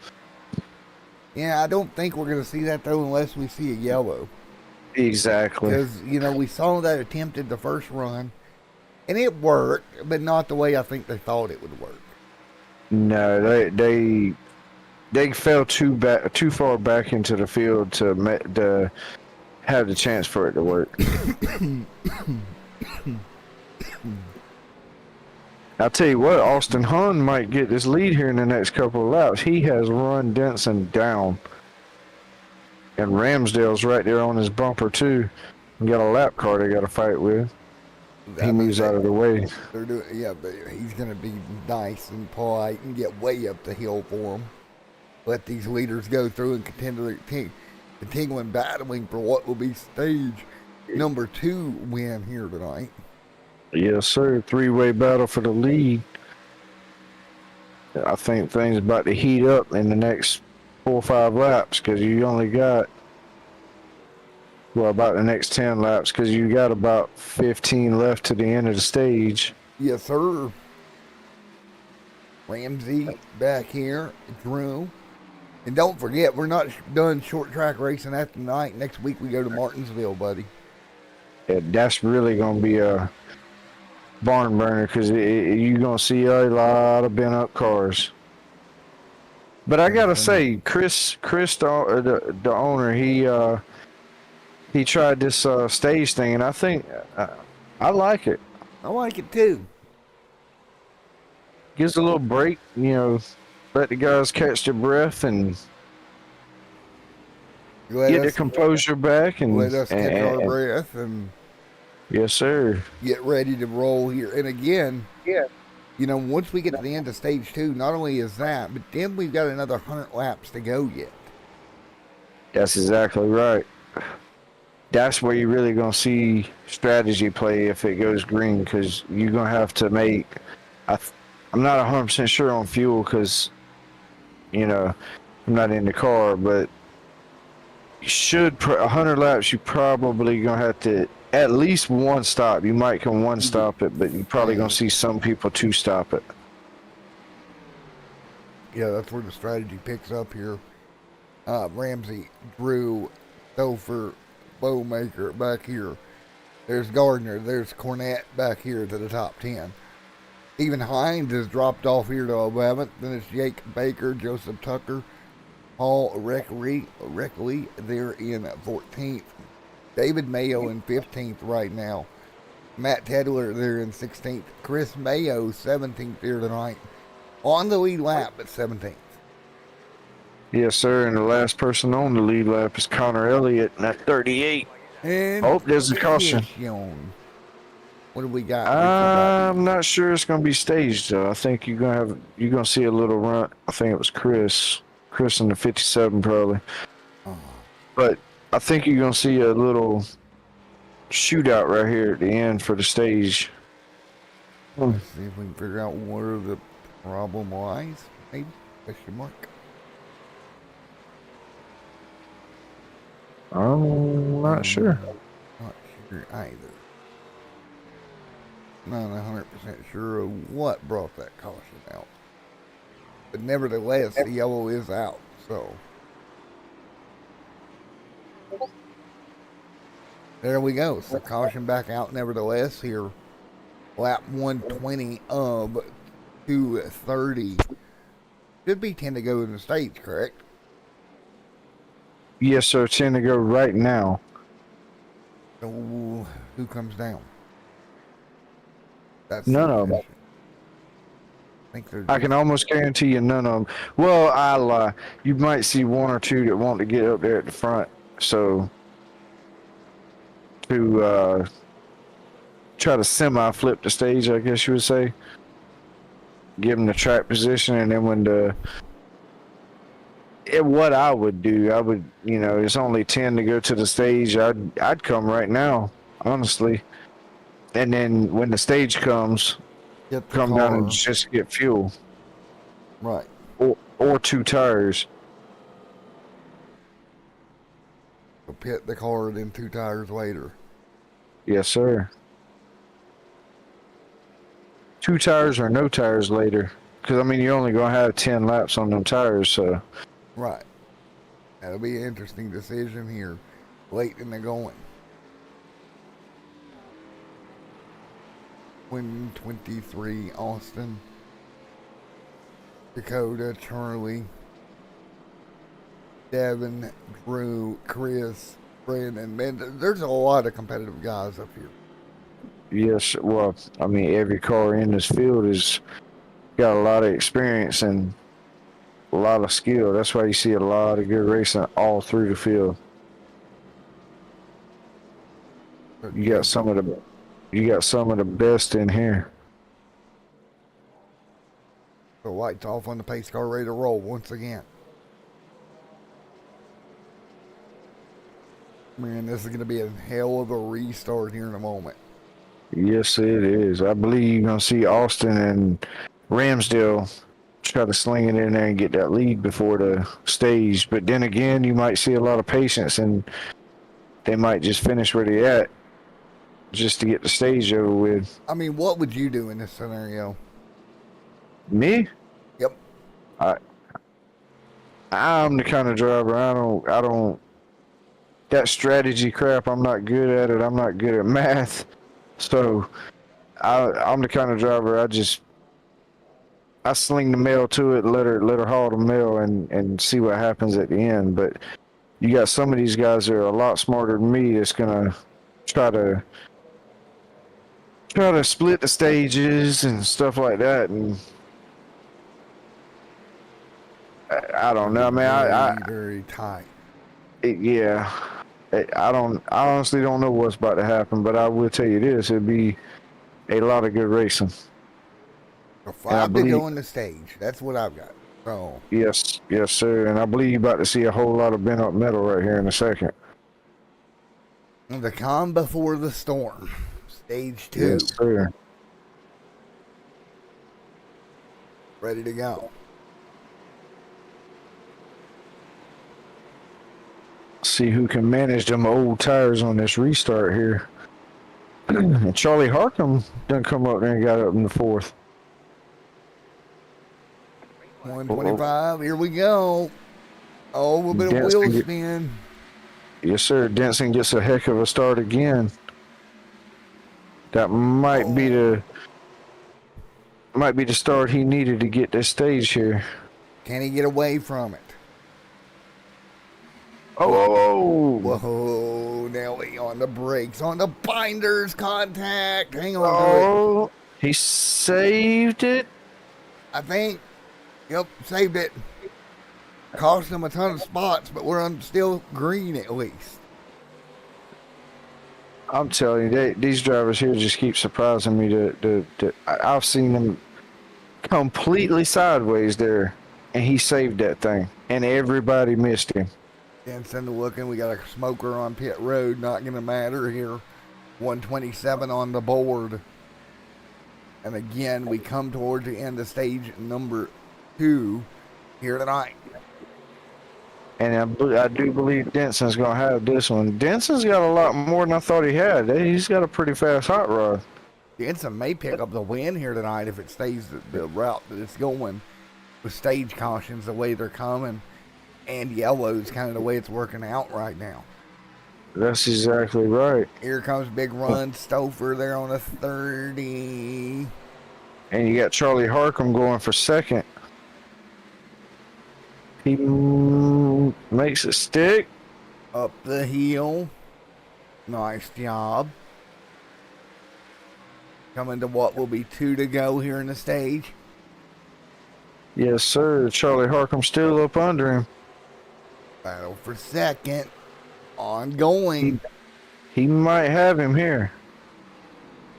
Yeah, I don't think we're going to see that, though, unless we see a yellow. Exactly. Because, you know, we saw that attempted the first run, and it worked, but not the way I think they thought it would work. No, they fell too far back into the field to have the chance for it to work. I'll tell you what, Austin Hunn might get this lead here in the next couple of laps. He has run Denson down. And Ramsdale's right there on his bumper, too. We got a lap car they got to fight with. He moves out of the way. They're doing, yeah, but he's going to be nice and polite and get way up the hill for him. Let these leaders go through and continue battling for what will be stage number 2 win here tonight. Yes, sir. 3-way battle for the lead. I think things about to heat up in the next 4 or 5 laps because you only got, well, about the next 10 laps because you got about 15 left to the end of the stage. Yes, sir. Ramsey back here, Drew. And don't forget, we're not done short track racing after tonight. Next week we go to Martinsville, buddy. Yeah, that's really going to be a barn burner because you're going to see a lot of bent up cars. But I got to say, Chris, the owner, he tried this stage thing, and I think I like it. I like it too. Gives a little break, you know, let the guys catch their breath and get their composure back and let us catch our breath and yes, sir. Get ready to roll here. And again, yeah, you know, once we get to the end of stage 2, not only is that, but then we've got another 100 laps to go yet. That's exactly right. That's where you're really going to see strategy play if it goes green because you're going to have to make, I'm not 100% sure on fuel because, you know, I'm not in the car, but you should, 100 laps, you probably going to have to at least one stop. You might can one stop it, but you're probably going to see some people 2 stop it. Yeah, that's where the strategy picks up here. Ramsey, Drew, Topher, Bowmaker back here. There's Gardner. There's Cornette back here to the top 10. Even Hines has dropped off here to 11th. Then it's Jake Baker, Joseph Tucker, Paul Reckley there in 14th. David Mayo in 15th right now. Matt Tedler there in 16th. Chris Mayo 17th here tonight. On the lead lap at 17th. Yes, sir. And the last person on the lead lap is Connor Elliott at 38. And there's a caution. What do we got? I'm not sure it's going to be staged though. I think you're going to see a little run. I think it was Chris in the 57 probably. But I think you're going to see a little shootout right here at the end for the stage. Let's see if we can figure out where the problem lies. Maybe? Question mark. I'm not sure. Not sure either. Not 100% sure of what brought that caution out. But nevertheless, the yellow is out, so. There we go. So caution back out nevertheless here. Lap 120 of 230 Should be 10 to go in the stage, correct? Yes, sir. 10 to go right now. So who comes down? That's None the of them. question. I think they're I can almost guarantee you none of them. Well, I lie. You might see one or two that want to get up there at the front. So to try to semi-flip the stage, I guess you would say. Give them the track position, and then what I would do, I would, it's only 10 to go to the stage. I'd come right now, honestly. And then when the stage comes, get the come down and car. just get fuel. Right. Or 2 tires. So pit the car, then 2 tires later. Yes, sir. 2 tires or no tires later. Because, I mean, you're only going to have 10 laps on them tires, so. Right. That'll be an interesting decision here late in the going. 123 Austin, Dakota, Charlie, Devin, Drew, Chris, Brandon, man, there's a lot of competitive guys up here. Yes, well, I mean, every car in this field has got a lot of experience and a lot of skill. That's why you see a lot of good racing all through the field. You got some of the best in here. The lights off on the pace car, ready to roll once again. Man, this is going to be a hell of a restart here in a moment. Yes, it is. I believe you're going to see Austin and Ramsdale try to sling it in there and get that lead before the stage. But then again, you might see a lot of patience, and they might just finish where they at just to get the stage over with. I mean, what would you do in this scenario? Me? Yep. I'm the kind of driver, I don't, that strategy crap, I'm not good at it. I'm not good at math. So I'm the kind of driver, I sling the mail to it, let her haul the mail and see what happens at the end. But you got some of these guys that are a lot smarter than me that's gonna try to split the stages and stuff like that, and I don't know, man. Very tight. Yeah, I honestly don't know what's about to happen, but I will tell you this: it'd be a lot of good racing. So 5 to go on the stage. That's what I've got. So yes, sir. And I believe you're about to see a whole lot of bent up metal right here in a second. the calm before the storm. Stage 2. Yes, sir. Ready to go. See who can manage them old tires on this restart here. And Charlie Harcum done come up there and got up in the 4th. 125. Here we go. Oh, a little bit of wheel spin. Yes, sir. Denson gets a heck of a start again. That might be the start he needed to get this stage here. Can he get away from it? Oh! Whoa, Nelly on the brakes, on the binders, contact. Hang on Oh, he saved it. I think. Yep, saved it. Cost him a ton of spots, but we're on still green at least. I'm telling you, these drivers here just keep surprising me. I've seen them completely sideways there, and he saved that thing, and everybody missed him. Denson looking, we got a smoker on pit road, not going to matter here. 127 on the board. And again, we come towards the end of stage number 2 here tonight. And I do believe Denson's going to have this one. Denson's got a lot more than I thought he had. He's got a pretty fast hot rod. Denson may pick up the win here tonight if it stays the route that it's going with stage cautions the way they're coming. And yellow's kind of the way it's working out right now. That's exactly right. Here comes big run. Stouffer there on a 30. And you got Charlie Harcum going for second. He makes it stick. Up the hill. Nice job. Coming to what will be 2 to go here in the stage. Yes, sir. Charlie Harcum still up under him. Battle for second. Ongoing. He might have him here.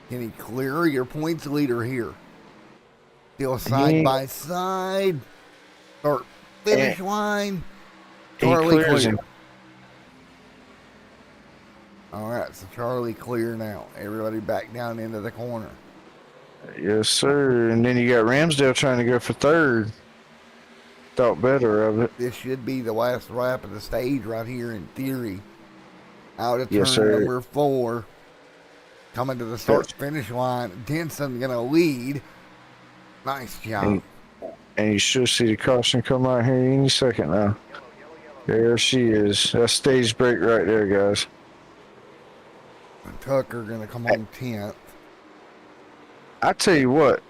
Can he clear your points leader here? Still side by side. Start finish line. Charlie clears clear. him. All right, so Charlie clear now. Everybody back down into the corner. Yes, sir. And then you got Ramsdale trying to go for third. Thought better of it. This should be the last lap of the stage right here in theory. Out of turn Yes, sir. number 4. Coming to the start finish line. Denson gonna lead. Nice job. And you should see the caution come out here any second now. There she is. That's stage break right there, guys. And Tucker gonna come on 10th. I tell you what,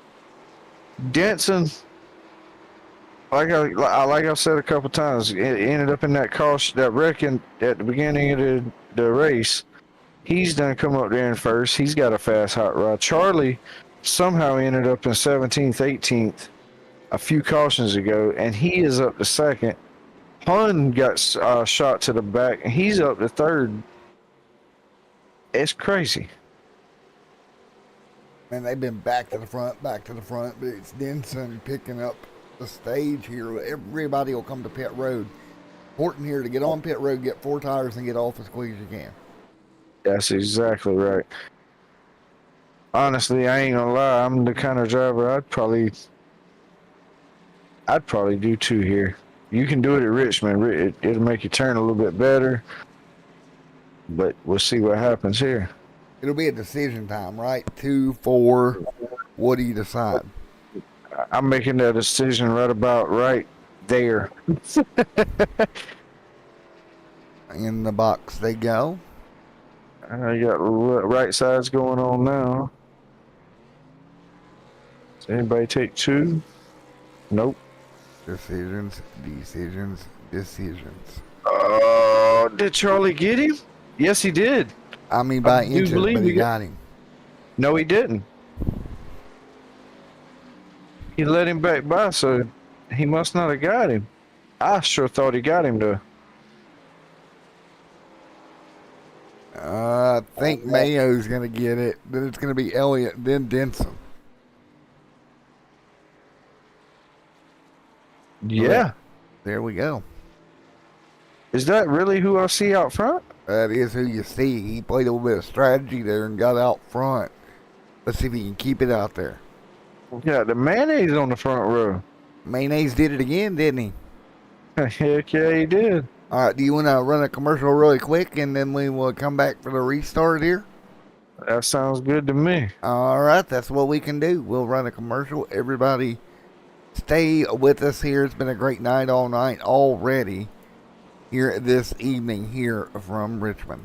Denson, like I've said a couple times, it ended up in that caution, that wreck at the beginning of the race. He's done come up there in first. He's got a fast hot rod. Charlie somehow ended up in 17th, 18th a few cautions ago, and he is up to second. Hun got shot to the back, and he's up to third. It's crazy. And they've been back to the front, but it's Denson picking up the stage here. Everybody will come to pit road. Important here to get on pit road, get 4 tires, and get off as quick as you can. That's exactly right. Honestly, I ain't gonna lie. I'm the kind of driver I'd probably do 2 here. You can do it at Richmond. It'll make you turn a little bit better. But we'll see what happens here. It'll be a decision time, right? 2, 4. What do you decide? I'm making that decision right about right there. In the box they go. I got right sides going on now. Does anybody take 2? Nope. Decisions. Oh, did Charlie get him? Yes, he did. I mean, by I do inches, believe but he we got him. No, he didn't. He let him back by, so he must not have got him. I sure thought he got him, though. I think Mayo's going to get it. Then it's going to be Elliott, then Denson. Yeah. There we go. Is that really who I see out front? That is who you see. He played a little bit of strategy there and got out front. Let's see if he can keep it out there. Yeah, the mayonnaise on the front row. Mayonnaise did it again, didn't he? Heck yeah, he did. All right, do you want to run a commercial really quick and then we will come back for the restart here? That sounds good to me. All right, that's what we can do. We'll run a commercial. Everybody stay with us here. It's been a great night all night already here this evening here from Richmond.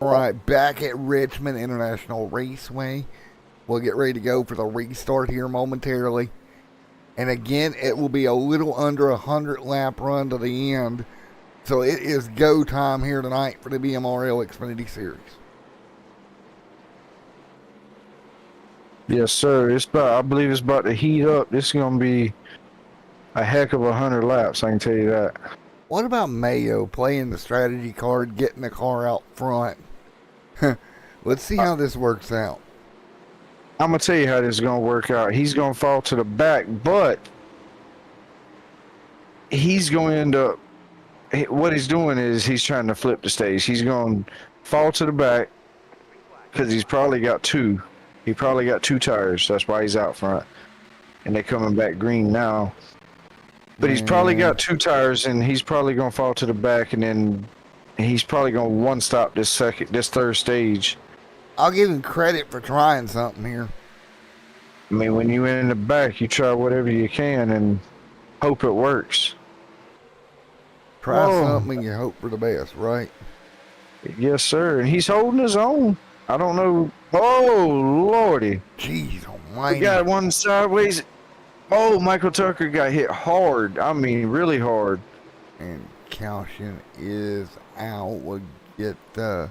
Well, all right, back at Richmond International Raceway. We'll get ready to go for the restart here momentarily. And again, it will be a little under 100 lap run to the end. So it is go time here tonight for the BMRL Xfinity Series. Yes, sir. I believe it's about to heat up. This is gonna be a heck of 100 laps. I can tell you that. What about Mayo playing the strategy card, getting the car out front? Let's see how this works out. I'm gonna tell you how this is gonna work out. He's gonna fall to the back, but he's going to end up. What he's doing is he's trying to flip the stage. He's going to fall to the back because he's probably got two. He probably got two tires. That's why he's out front, and they're coming back green now. But he's probably got two tires, and he's probably going to fall to the back, and then he's probably going to one stop this third stage. I'll give him credit for trying something here. I mean, when you're in the back, you try whatever you can and hope it works. Try something and you hope for the best, right? Yes, sir. And he's holding his own. I don't know. Oh, Lordy. Jeez almighty. We got one sideways. Oh, Michael Tucker got hit hard. I mean, really hard. And caution is out. We'll get a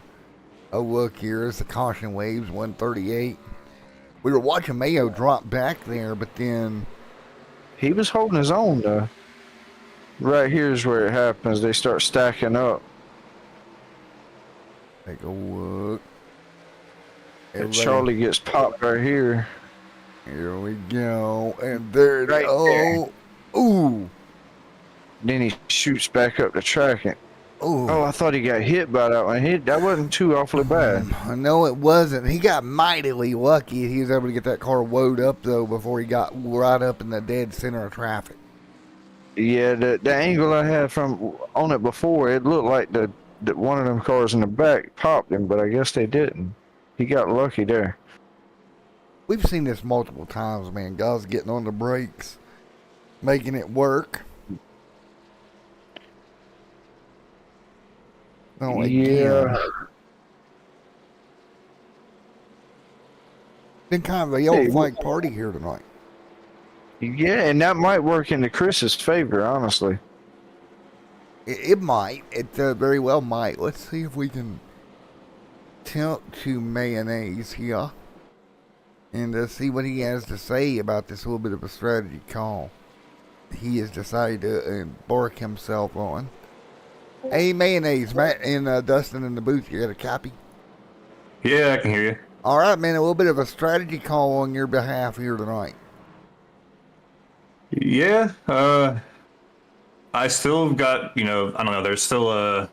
look here as the caution waves 138. We were watching Mayo drop back there, but then He was holding his own, though. Right here's where it happens. They start stacking up. take a look. And Charlie gets popped right here. Here we go. And there it Right oh. Ooh. Then he shoots back up the track. And, Ooh. oh, I thought he got hit by that one. That wasn't too awfully bad. No, it wasn't. He got mightily lucky. He was able to get that car woed up, though, before he got right up in the dead center of traffic. Yeah, the angle I had from on it before, it looked like the one of them cars in the back popped him, but I guess they didn't. He got lucky there. We've seen this multiple times, man. Guys getting on the brakes, making it work. Oh, Yeah. Been kind of a old flag party here tonight. Yeah, and that might work into Chris's favor, honestly. It might. It very well might. Let's see if we can tilt to mayonnaise here and see what he has to say about this little bit of a strategy call he has decided to embark himself on. Hey, mayonnaise, Matt and Dustin in the booth. You got a copy? Yeah, I can hear you. All right, man. A little bit of a strategy call on your behalf here tonight. Yeah, I still got, I don't know, there's still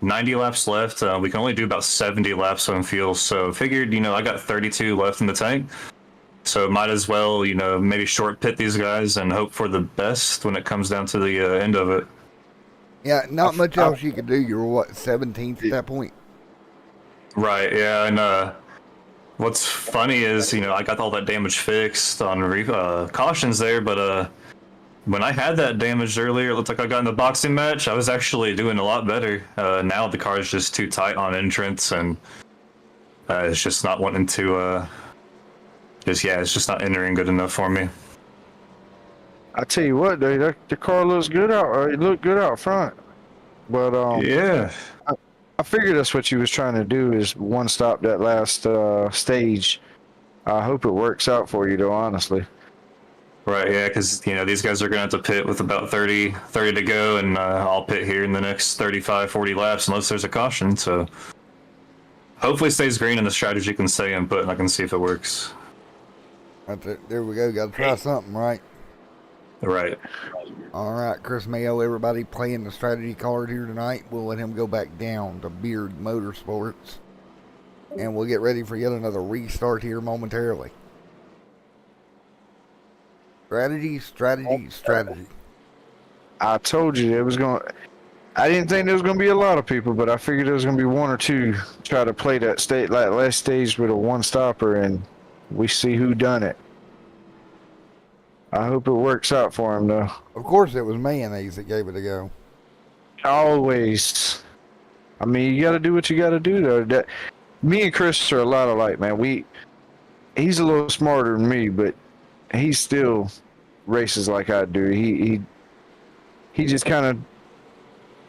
90 laps left. We can only do about 70 laps on fuel, so figured, I got 32 left in the tank. So might as well, maybe short pit these guys and hope for the best when it comes down to the end of it. Yeah, not much else you could do. You were, what, 17th at that point? Right, yeah, and what's funny is, I got all that damage fixed on cautions there, but when I had that damage earlier, it looked like I got in the boxing match. I was actually doing a lot better. Now the car is just too tight on entrance, and it's just not wanting to. It's just not entering good enough for me. I tell you what, dude, the car looks good out. It looked good out front, but Yeah. I figured that's what you was trying to do is one stop that last stage. I hope it works out for you, though. Honestly. Right, yeah, because these guys are going to have to pit with about 30 to go, and I'll pit here in the next 35, 40 laps unless there's a caution. So hopefully it stays green and the strategy can stay input, and I can see if it works. There we go. Got to try something, right? Right. All right, Chris Mayo, everybody playing the strategy card here tonight. We'll let him go back down to Beard Motorsports, and we'll get ready for yet another restart here momentarily. Strategy. I told you it was going. I didn't think there was going to be a lot of people, but I figured there was going to be one or two try to play that last stage with a one stopper, and we see who done it. I hope it works out for him, though. Of course, it was mayonnaise that gave it a go. Always. I mean, you got to do what you got to do, though. Me and Chris are a lot alike, man. He's a little smarter than me, but he still races like I do. He just kind of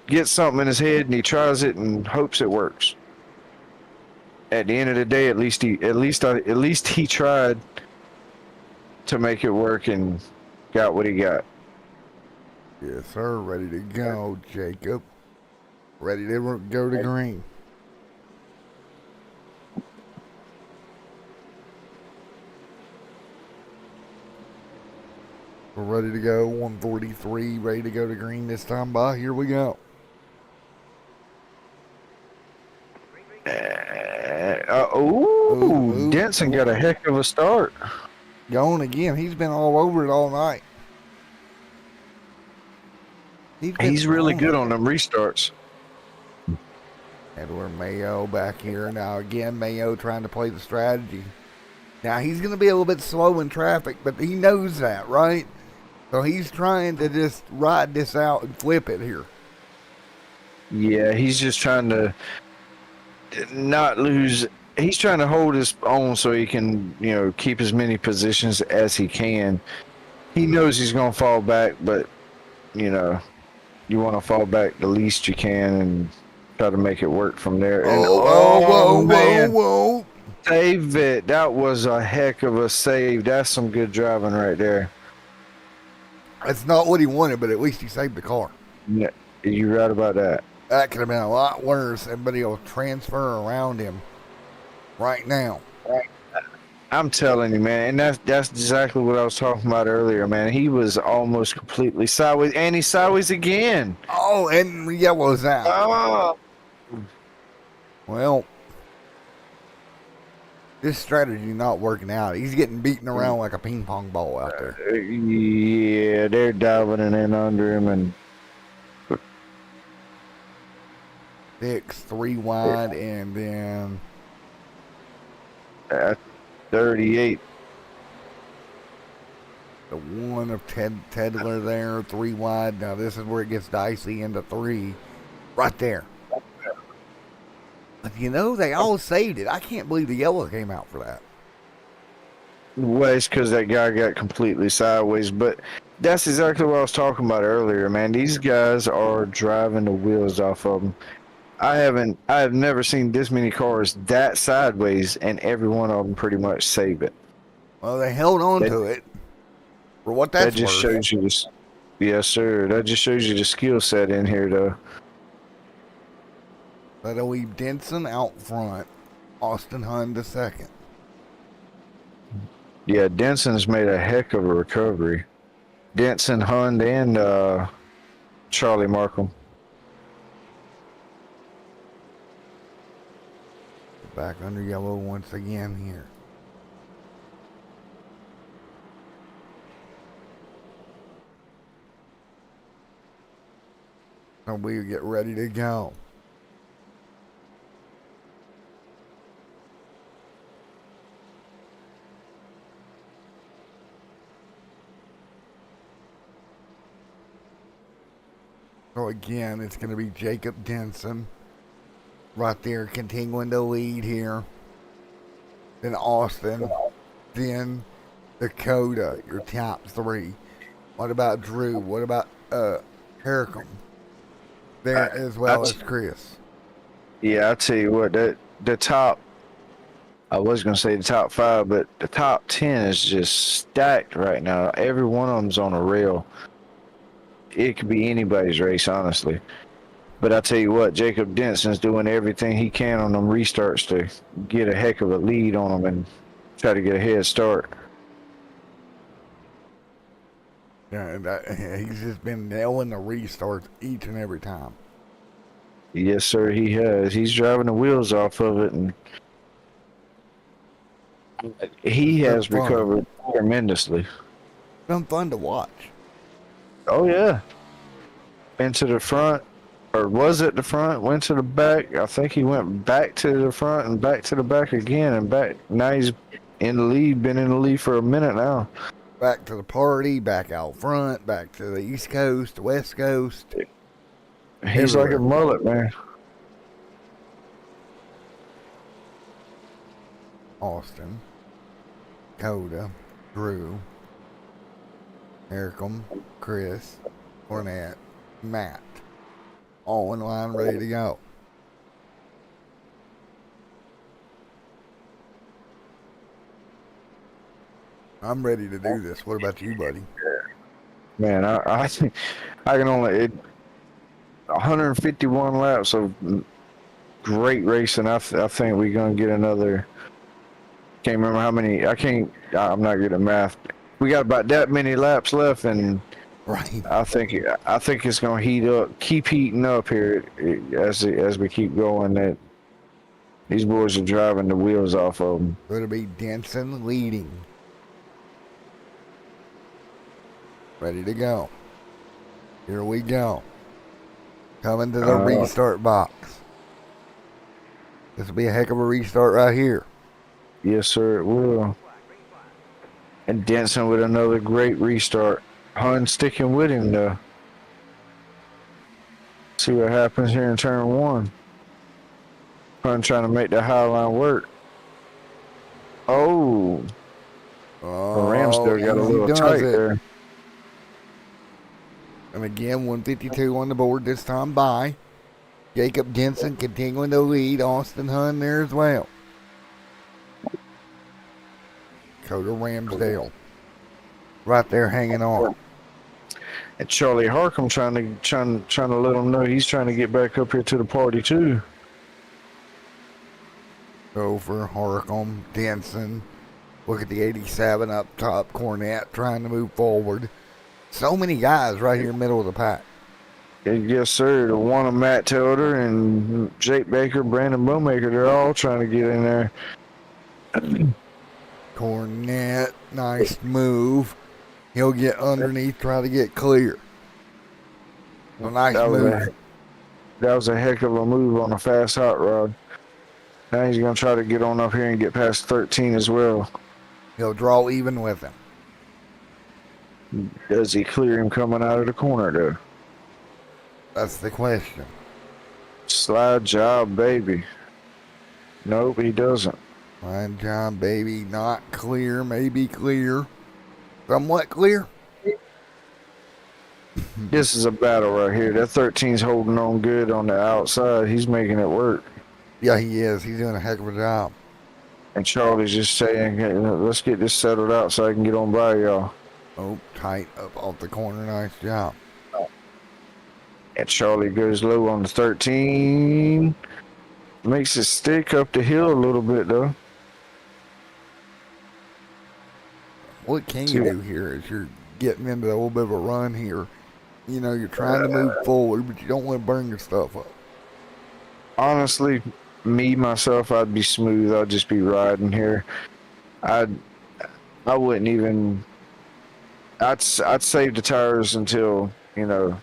gets something in his head and he tries it and hopes it works. at the end of the day, at least he tried to make it work and got what he got. Yes, sir. Ready to go, Jacob. Ready to go to green. We're ready to go. 143, ready to go to green this time by. Here we go. Ooh, Denson got a heck of a start. Going again. He's been all over it all night. He's really good on them restarts. Edward Mayo back here. Now again, Mayo trying to play the strategy. Now he's going to be a little bit slow in traffic, but he knows that, right? So he's trying to just ride this out and flip it here. Yeah, he's just trying to not lose. He's trying to hold his own so he can, keep as many positions as he can. He knows he's going to fall back, but, you want to fall back the least you can and try to make it work from there. And Whoa. Save it. That was a heck of a save. That's some good driving right there. That's not what he wanted, but at least he saved the car. Yeah, you're right about that. That could have been a lot worse. Everybody will transfer around him right now. I'm telling you, man, and that's exactly what I was talking about earlier, man. He was almost completely sideways, and he's sideways again. Oh, and the yellow's out. Oh. Well, this strategy not working out. He's getting beaten around like a ping pong ball out there. Yeah, they're diving in under him, and 6, 3 wide, and then 38. the one of Tedler there, 3 wide. Now this is where it gets dicey into 3, right there. But they all saved it. I can't believe the yellow came out for that. Well, it's because that guy got completely sideways, but that's exactly what I was talking about earlier, man. These guys are driving the wheels off of them. I have never seen this many cars that sideways, and every one of them pretty much save it. Well, they held on to it for what that's that just worth. shows you this. Yes, sir. That just shows you the skill set in here, though. That'll leave Denson out front. Austin Hund the second. Yeah, Denson's made a heck of a recovery. Denson, Hund, and Charlie Markham. Back under yellow once again here. And we get ready to go. So again, it's going to be Jacob Denson right there, continuing to lead here. Then Austin. Then Dakota, your top 3. What about Drew? What about Harricum? There as well as Chris. Yeah, I tell you what, the top. I was gonna say the top 5, but the top 10 is just stacked right now. Every one of them's on a rail. It could be anybody's race, honestly. But I tell you what, Jacob Denson's doing everything he can on them restarts to get a heck of a lead on them and try to get a head start. Yeah, he's just been nailing the restarts each and every time. Yes, sir, he has. He's driving the wheels off of it, and he has recovered tremendously. It's been fun to watch. Oh, yeah. Into the front, or was it the front, went to the back. I think he went back to the front and back to the back again and back. Now he's in the lead, been in the lead for a minute now. Back to the party, back out front, back to the East Coast, the West Coast. He's everywhere. like a mullet, man. Austin, Coda, Drew, Harricum, Chris, Cornette, Matt. All in line, ready to go. I'm ready to do this. What about you, buddy? Man, I think I can only 151 laps of great racing. I think we're gonna get another. Can't remember how many. I'm not good at math. We got about that many laps left, and Right. I think it's gonna heat up, keep heating up here as we keep going. That these boys are driving the wheels off of them. It'll be Denson leading. Ready to go. Here we go. Coming to the restart box. This will be a heck of a restart right here. Yes, sir, it will. And Denson with another great restart. Hun sticking with him though. See what happens here in turn 1. Hun trying to make the high line work. Oh, the Ramsdale got a little tight there. And again, 152 on the board this time by Jacob Denson continuing to lead. Austin Hun there as well. Dakota Ramsdale right there hanging on. And Charlie Harcum trying to let him know he's trying to get back up here to the party too. Over Harcum, Denson. Look at the 87 up top. Cornette trying to move forward. So many guys right here middle of the pack. Yes, sir. The one of Matt Tilder and Jake Baker, Brandon Bowmaker, they're all trying to get in there. Cornette, nice move. He'll get underneath, try to get clear. A nice move. That was a heck of a move on a fast hot rod. Now he's going to try to get on up here and get past 13 as well. He'll draw even with him. Does he clear him coming out of the corner, though? That's the question. Slide job, baby. Nope, he doesn't. Fine job, baby. Not clear, maybe clear. Somewhat clear. This is a battle right here. That 13's holding on good on the outside. He's making it work. Yeah, he is. He's doing a heck of a job. And Charlie's just saying, hey, let's get this settled out so I can get on by y'all. Oh, tight up off the corner. Nice job. And Charlie goes low on the 13. Makes it stick up the hill a little bit, though. What can you do here is you're getting into a little bit of a run here. You know, you're trying to move forward, but you don't want to burn your stuff up. Honestly, myself, I'd be smooth. I'd just be riding here. I wouldn't even. I'd save the tires until, you know,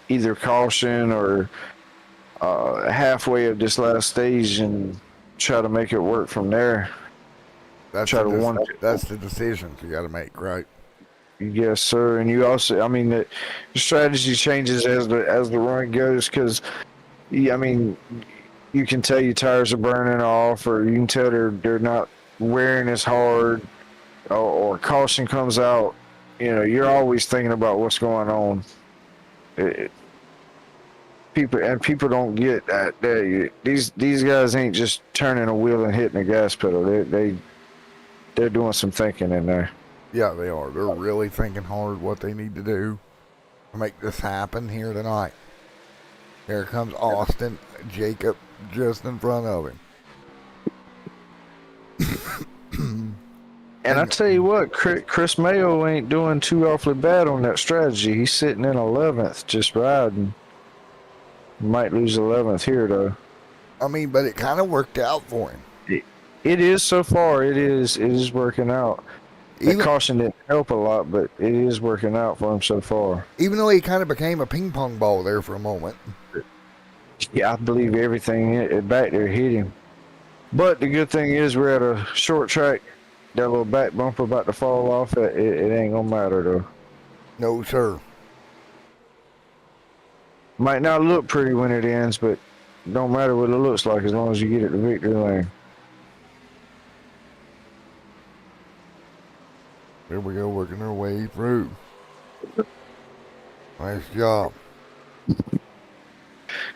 either caution or halfway of this last stage and try to make it work from there. That's the decisions you got to make, right? Yes, sir. And you also, I mean, the strategy changes as the run goes because, I mean, you can tell your tires are burning off, or you can tell they're not wearing as hard, or caution comes out. You know, you're always thinking about what's going on. People don't get that. These guys ain't just turning a wheel and hitting the gas pedal. They're doing some thinking in there. Yeah, they are. They're really thinking hard what they need to do to make this happen here tonight. Here comes Austin. Jacob just in front of him. And I tell you what, Chris Mayo ain't doing too awfully bad on that strategy. He's sitting in 11th, just riding. Might lose 11th here, though. I mean, but it kind of worked out for him. It is so far. It is working out. The caution didn't help a lot, but it is working out for him so far. Even though he kind of became a ping pong ball there for a moment. Yeah, I believe everything back there hit him. But the good thing is we're at a short track. That little back bumper about to fall off. It ain't gonna matter though. No, sir. Might not look pretty when it ends, but don't matter what it looks like as long as you get it to victory lane. There we go, working our way through. Nice job.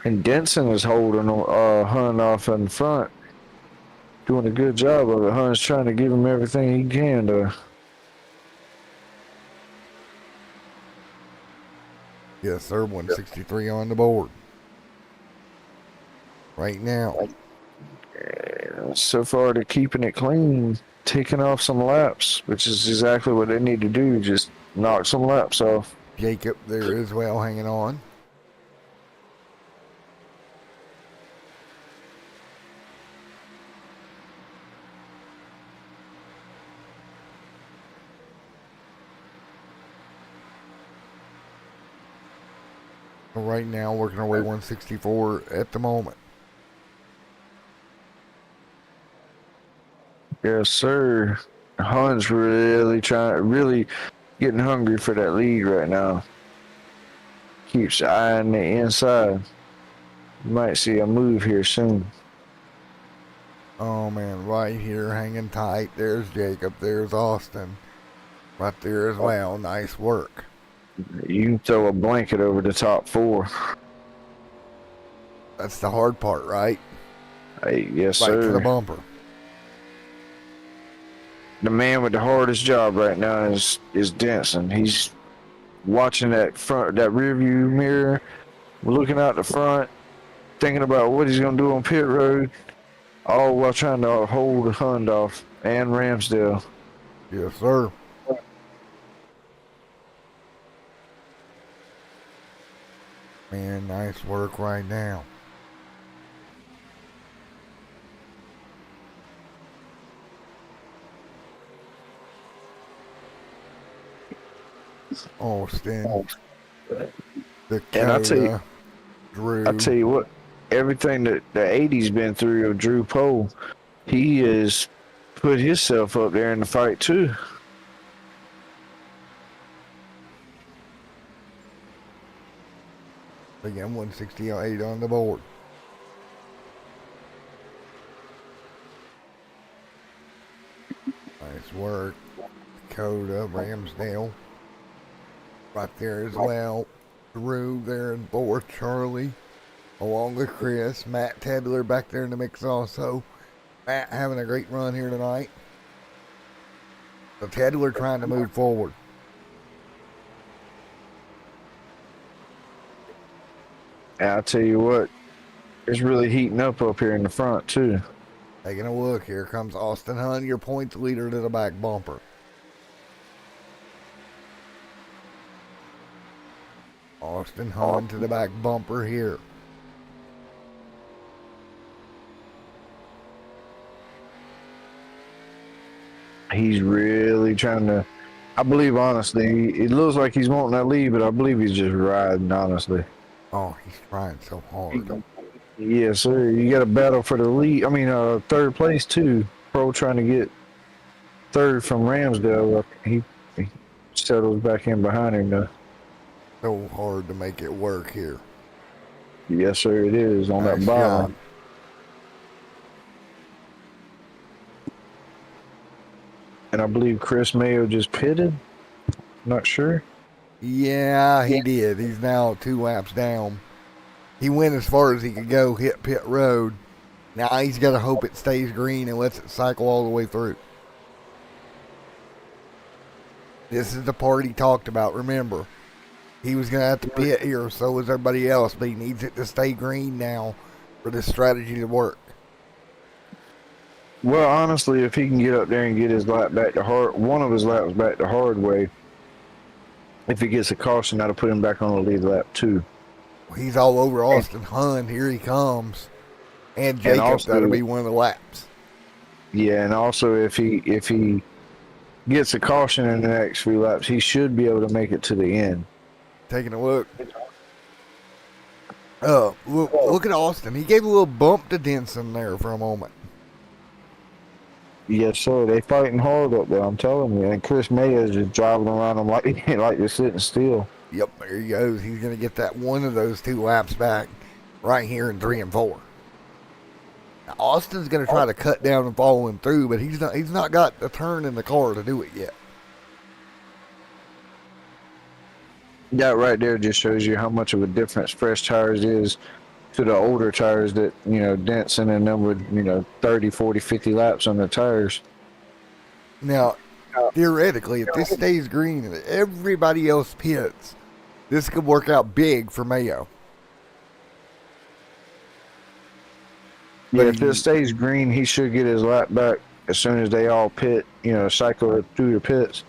And Denson is holding Hun off in front. Doing a good job of it. Hun's trying to give him everything he can to. Yes, sir. 163 on the board. Right now. So far, they're keeping it clean, taking off some laps, which is exactly what they need to do. Just knock some laps off. Jacob there as well, hanging on. Right now, working our way 164 at the moment. Yes, sir. Hunt's really getting hungry for that lead right now. Keeps eyeing the inside. You might see a move here soon. Oh man, right here, hanging tight. There's Jacob. There's Austin. Right there as well. Nice work. You can throw a blanket over the top four. That's the hard part, right? Hey, yes, Right to the sir. bumper. The man with the hardest job right now is Denson. He's watching that rear view mirror, looking out the front, thinking about what he's gonna do on pit road, all while trying to hold Hund off and Ramsdale. Yes, sir. Man, nice work right now. Austin, And Dakota, Drew. I tell you what, everything that the '80's been through of Drew Pohl, he has put himself up there in the fight too. Again, 168 on the board. Nice work. Dakota, Ramsdale. Right there as well. Drew there in fourth. Charlie. Along with Chris. Matt Tedler back there in the mix also. Matt having a great run here tonight. So Tedler trying to move forward. And I tell you what, it's really heating up here in the front too. Taking a look. Here comes Austin Hunt, your points leader to the back bumper. Austin Hunt to the back bumper here. He's really trying to. I believe honestly, it looks like he's wanting that lead, but I believe he's just riding honestly. Oh, he's trying so hard. Yes, sir. You got to battle for the lead. I mean, third place too. Pro trying to get third from Ramsdale. He settles back in behind him though. So hard to make it work here. Yes, sir. It is on Nice that bottom. job. And I believe Chris Mayo just pitted. Not sure. Yeah, he did. He's now 2 laps down. He went as far as he could go, hit pit road. Now he's got to hope it stays green and lets it cycle all the way through. This is the part he talked about, remember. He was going to have to pit here, so was everybody else, but he needs it to stay green now for this strategy to work. Well, honestly, if he can get up there and get his lap back to one of his laps back the hard way, if he gets a caution, that'll put him back on the lead lap too. He's all over Austin Hunt. Here he comes. And Jacob, also, that'll be one of the laps. Yeah, and also if he gets a caution in the next few laps, he should be able to make it to the end. Taking a look. Look at Austin. He gave a little bump to Denson there for a moment. Yes, sir. They fighting hard up there, I'm telling you. And Chris Mayo's just driving around them like they're sitting still. Yep, there he goes. He's going to get that one of those 2 laps back right here in 3 and 4. Now, Austin's going to try to cut down and follow him through, but he's not got the turn in the car to do it yet. That right there just shows you how much of a difference fresh tires is to the older tires that, Denson and them with, 30, 40, 50 laps on the tires. Now, theoretically, if this stays green and everybody else pits, This could work out big for Mayo. Yeah, But if this stays green, he should get his lap back as soon as they all pit, cycle through the pits,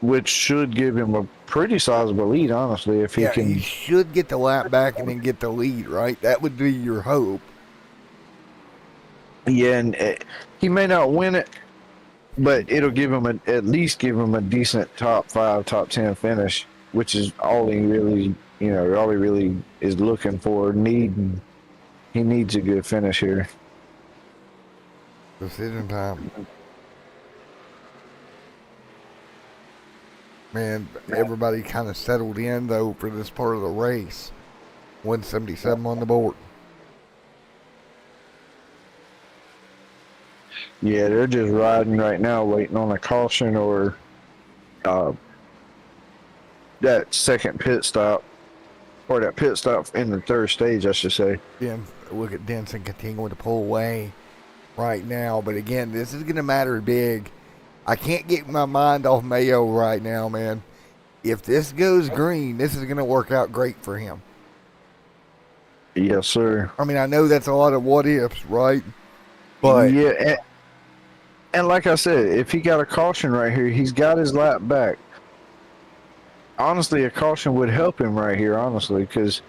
which should give him a pretty sizable lead, honestly, if he yeah, can. he should get the lap back and then get the lead, right? That would be your hope. Yeah, and he may not win it, but it'll give him at least give him a decent top 5, top 10 finish, which is all he really, all he really is looking for, needing. He needs a good finish here. Decision time. Man, everybody kind of settled in, though, for this part of the race. 177 on the board. Yeah, they're just riding right now, waiting on a caution or that second pit stop, or that pit stop in the third stage, I should say. Then look at Denson continuing to pull away right now. But again, this is going to matter big. I can't get my mind off Mayo right now, man. If this goes green, this is going to work out great for him. Yes, sir. I mean, I know that's a lot of what ifs, right? But yeah, and like I said, if he got a caution right here, he's got his lap back. Honestly, a caution would help him right here, honestly, because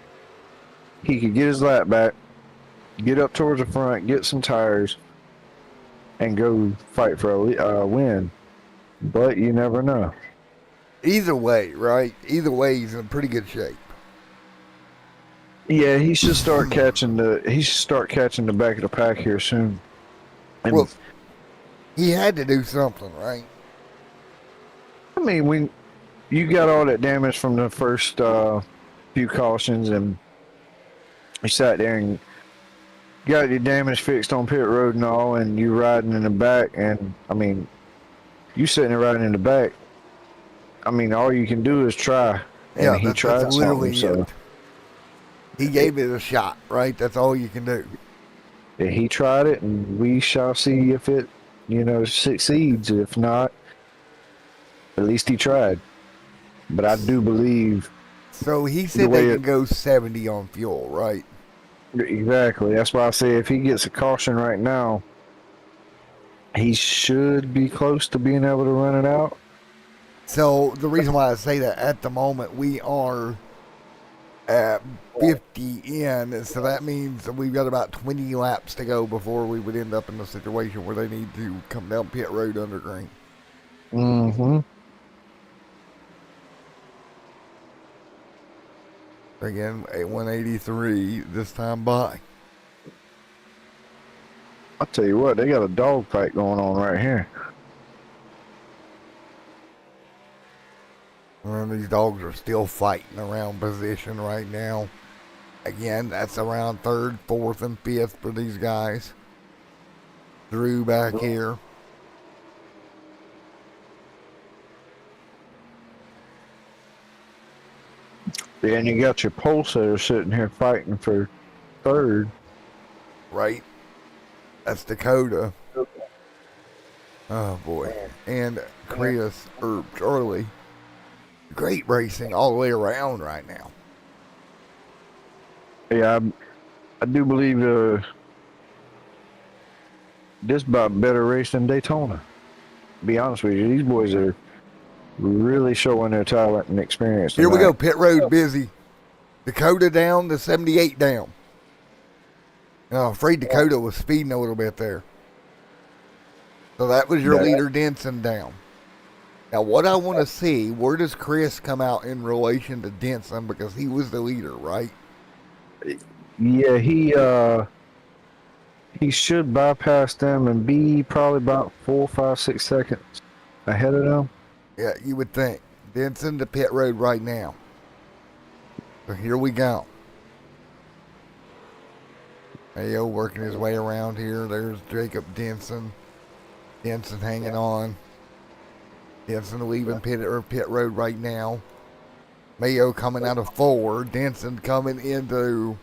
he could get his lap back, get up towards the front, get some tires, and go fight for a win. But you never know. either way, right? Either way, he's in pretty good shape. Yeah, he should start catching the back of the pack here soon. And Well, he had to do something, right? I mean, when you got all that damage from the first few cautions, and you sat there and got your damage fixed on pit road and all, and you riding in the back, and I mean, you sitting there riding in the back. I mean, all you can do is try, and Yeah, he tried that's literally something. So it. He gave it a shot, right? That's all you can do. yeah, he tried it, and we shall see if it, succeeds. If not, at least he tried. But I do believe So he said way they can go 70 on fuel, right? exactly. That's why I say if he gets a caution right now, he should be close to being able to run it out. So the reason why I say that at the moment we are at 50 in, so that means that we've got about 20 laps to go before we would end up in a situation where they need to come down pit road under green. Mm-hmm. Again, a 183 this time by. I'll tell you what, they got a dog fight going on right here. And these dogs are still fighting around position right now. Again, that's around third, fourth, and fifth for these guys. Drew back here. Yeah, and you got your pulsator sitting here fighting for third. Right? That's Dakota. Oh boy. And Chris, or Charlie. Great racing all the way around right now. Yeah, I do believe this about better race than Daytona. To be honest with you, these boys are really showing their talent and experience. Here we tonight. go. Pit road busy. Dakota down to 78 down. I'm afraid Dakota was speeding a little bit there. So that was your Yeah. leader, Denson, down. Now, what I want to see, where does Chris come out in relation to Denson? Because he was the leader, right? Yeah, he should bypass them and be probably about 4, 5, 6 seconds ahead of them. Yeah, you would think. Denson to pit road right now. So here we go. Mayo working his way around here. There's Jacob Denson. Denson hanging on. Denson leaving pit road right now. Mayo coming out of 4. Denson coming into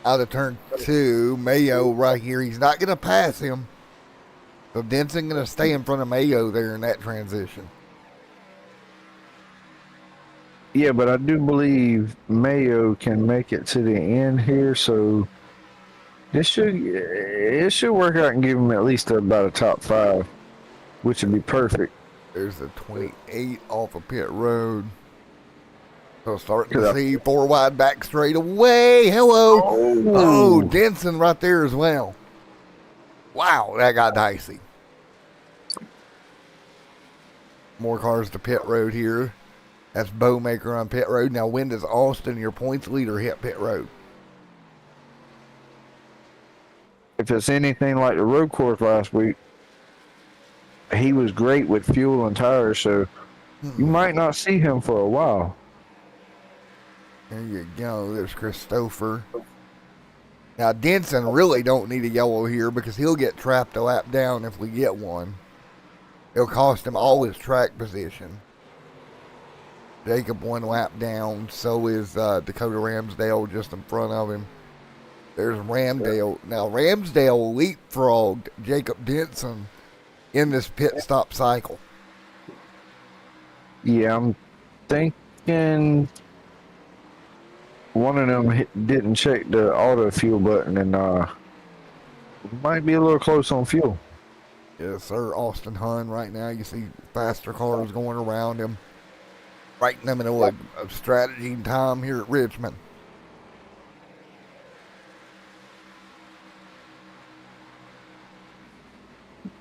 out of turn 2. Mayo right here. He's not going to pass him. So Denson going to stay in front of Mayo there in that transition. Yeah, but I do believe Mayo can make it to the end here, so it should work out and give him at least about a top 5, which would be perfect. There's the 28 off of pit road. So starting to 'Cause see 4 wide back straight away. Hello. Oh, Oh, Denson right there as well. Wow, that got dicey. More cars to pit road here. That's Bowmaker on pit road. Now, when does Austin, your points leader, hit pit road? if it's anything like the road course last week, he was great with fuel and tires, so you might not see him for a while. There you go. There's Christopher. Now, Denson really don't need a yellow here because he'll get trapped a lap down if we get one. It'll cost him all his track position. Jacob 1 lap down. So is Dakota Ramsdale just in front of him. There's Ramsdale. Now, Ramsdale leapfrogged Jacob Denson in this pit stop cycle. Yeah, I'm thinking one of them didn't check the auto fuel button and might be a little close on fuel. Yes, sir. Austin Hunn right now. You see faster cars going around him. Right in the middle of strategy time here at Richmond.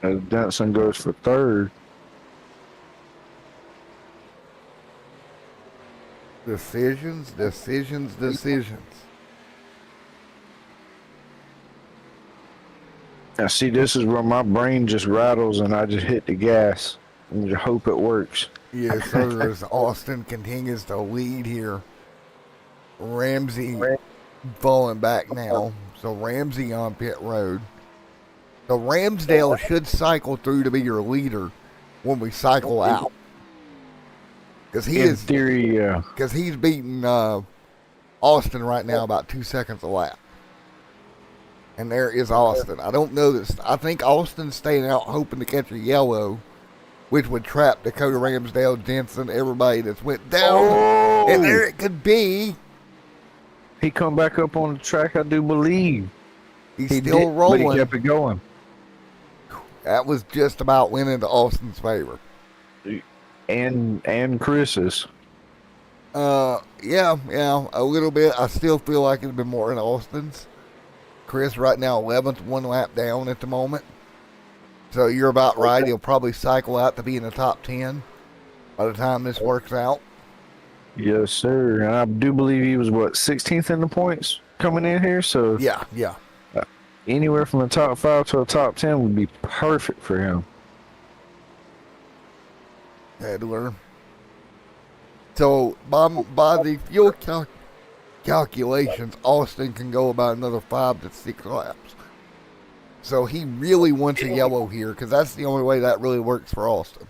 As Denson goes for third. Decisions. Now, see, this is where my brain just rattles and I just hit the gas and just hope it works. Yes, sir. As Austin continues to lead here. Ramsey falling back now. So Ramsey on pit road. So Ramsdale should cycle through to be your leader when we cycle out. Because In theory, yeah. Because he's beating Austin right now about 2 seconds a lap. And there is Austin. I don't know this. I think Austin's staying out hoping to catch a yellow, which would trap Dakota Ramsdale, Jensen, everybody that's went down. Oh! And there it could be. He come back up on the track, I do believe. He's He still did, rolling. But he kept it going. That was just about winning to Austin's favor. And Chris's. Yeah, a little bit. I still feel like it's been more in Austin's. Chris right now 11th, 1 lap down at the moment. So you're about right. He'll probably cycle out to be in the top 10 by the time this works out. Yes, sir. And I do believe he was, 16th in the points coming in here? So Yeah. anywhere from a top 5 to a top 10 would be perfect for him. Edler. So by the fuel calculations, Austin can go about another 5 to 6 laps. So he really wants a yellow here because that's the only way that really works for Austin.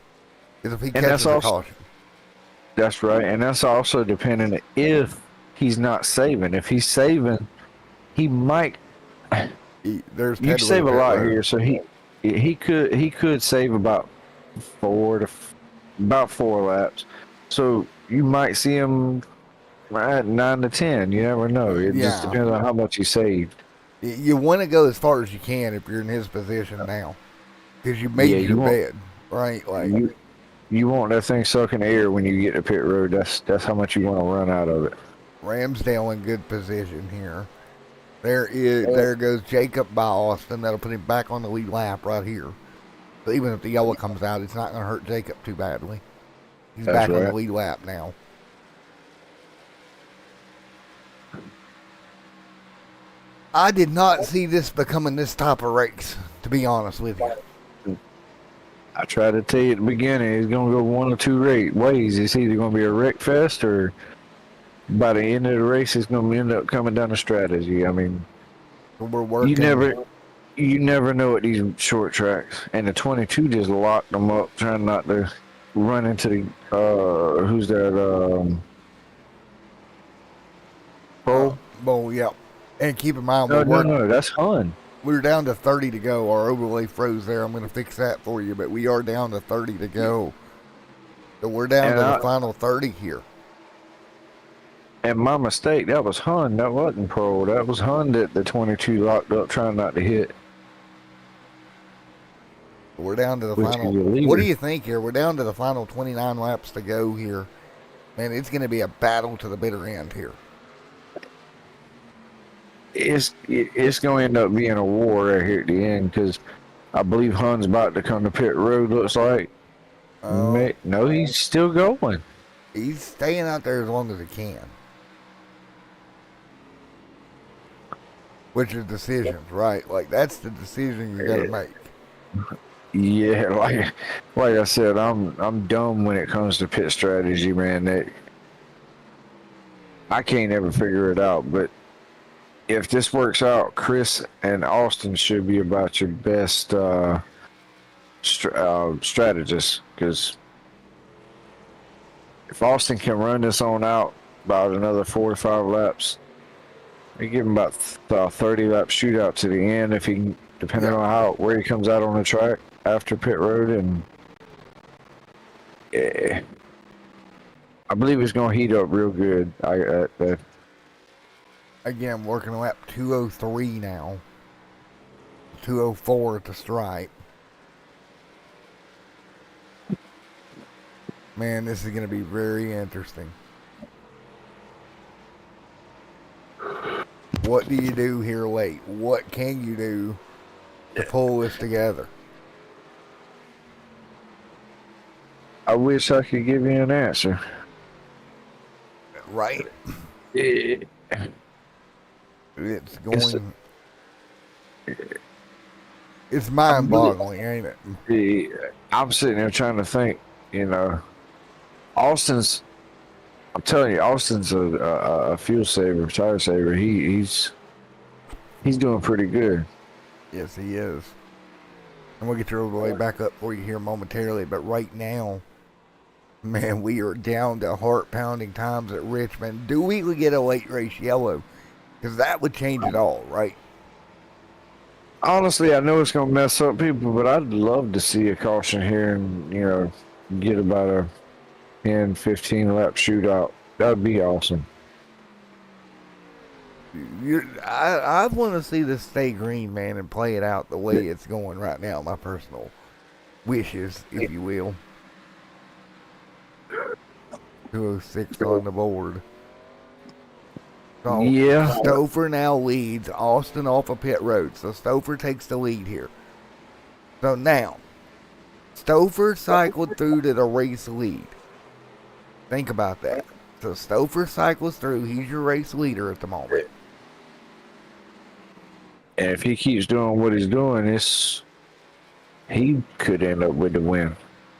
Is if he catches a caution. That's right. And that's also dependent if he's not saving. If he's saving, he might. You save a lot here, so he could save about 4 laps. So you might see him at 9 to 10. You never know. It just depends on how much he saved. You want to go as far as you can if you're in his position now, because you made your bed, right? Like you want that thing sucking air when you get to pit road. That's how much you want to run out of it. Ramsdale in good position here. There goes Jacob by Austin. That'll put him back on the lead lap right here. So even if the yellow comes out, it's not going to hurt Jacob too badly. He's back on the lead lap now. I did not see this becoming this type of race, to be honest with you. I tried to tell you at the beginning, he's going to go 1 or 2 ways. It's either going to be a wreck fest or by the end of the race, it's going to end up coming down to strategy. I mean, we're working. You never know at these short tracks. And the 22 just locked them up, trying not to run into the, who's that, Bull, yeah. And keep in mind, no, that's Hun. We're down to 30 to go. Our overlay froze there. I'm going to fix that for you, but we are down to 30 to go. So we're down to the final 30 here. And my mistake, that was Hun. That wasn't Pro. That was Hun that the 22 locked up trying not to hit. We're down to the Which final. is illegal. What do you think here? We're down to the final 29 laps to go here. Man, it's going to be a battle to the bitter end here. It's going to end up being a war right here at the end because I believe Hun's about to come to pit road. Looks like. No, he's still going. He's staying out there as long as he can. Which is decisions, right? Like that's the decision you got to make. Yeah, like I said, I'm dumb when it comes to pit strategy, man. That I can't ever figure it out. But if this works out, Chris and Austin should be about your best strategists. Because if Austin can run this on out about another 4 to 5 laps, they give him about 30 lap shootout to the end. If he, depending on where he comes out on the track after pit road, and I believe it's gonna heat up real good. Again, working on lap 203 now. 204 at the stripe. Man, this is going to be very interesting. What do you do here late? What can you do to pull this together? I wish I could give you an answer. Right? Yeah. It's going... It's mind-boggling, ain't it? I'm sitting there trying to think, you know. Austin's... I'm telling you, Austin's a fuel saver, tire saver. He's doing pretty good. Yes, he is. And we'll get your overlay back up for you here momentarily. But right now, man, we are down to heart-pounding times at Richmond. Do we get a late race yellow? Because that would change it all, right? Honestly, I know it's going to mess up people, but I'd love to see a caution here and, you know, get about a 10, 15 lap shootout. That would be awesome. I want to see this stay green, man, and play it out the way it's going right now. My personal wishes, if you will. 206 on the board. So Yeah. Stouffer now leads Austin off of pit road. So Stouffer takes the lead here. So now, Stouffer cycled through to the race lead. Think about that. So Stouffer cycles through. He's your race leader at the moment. And if he keeps doing what he's doing, he could end up with the win.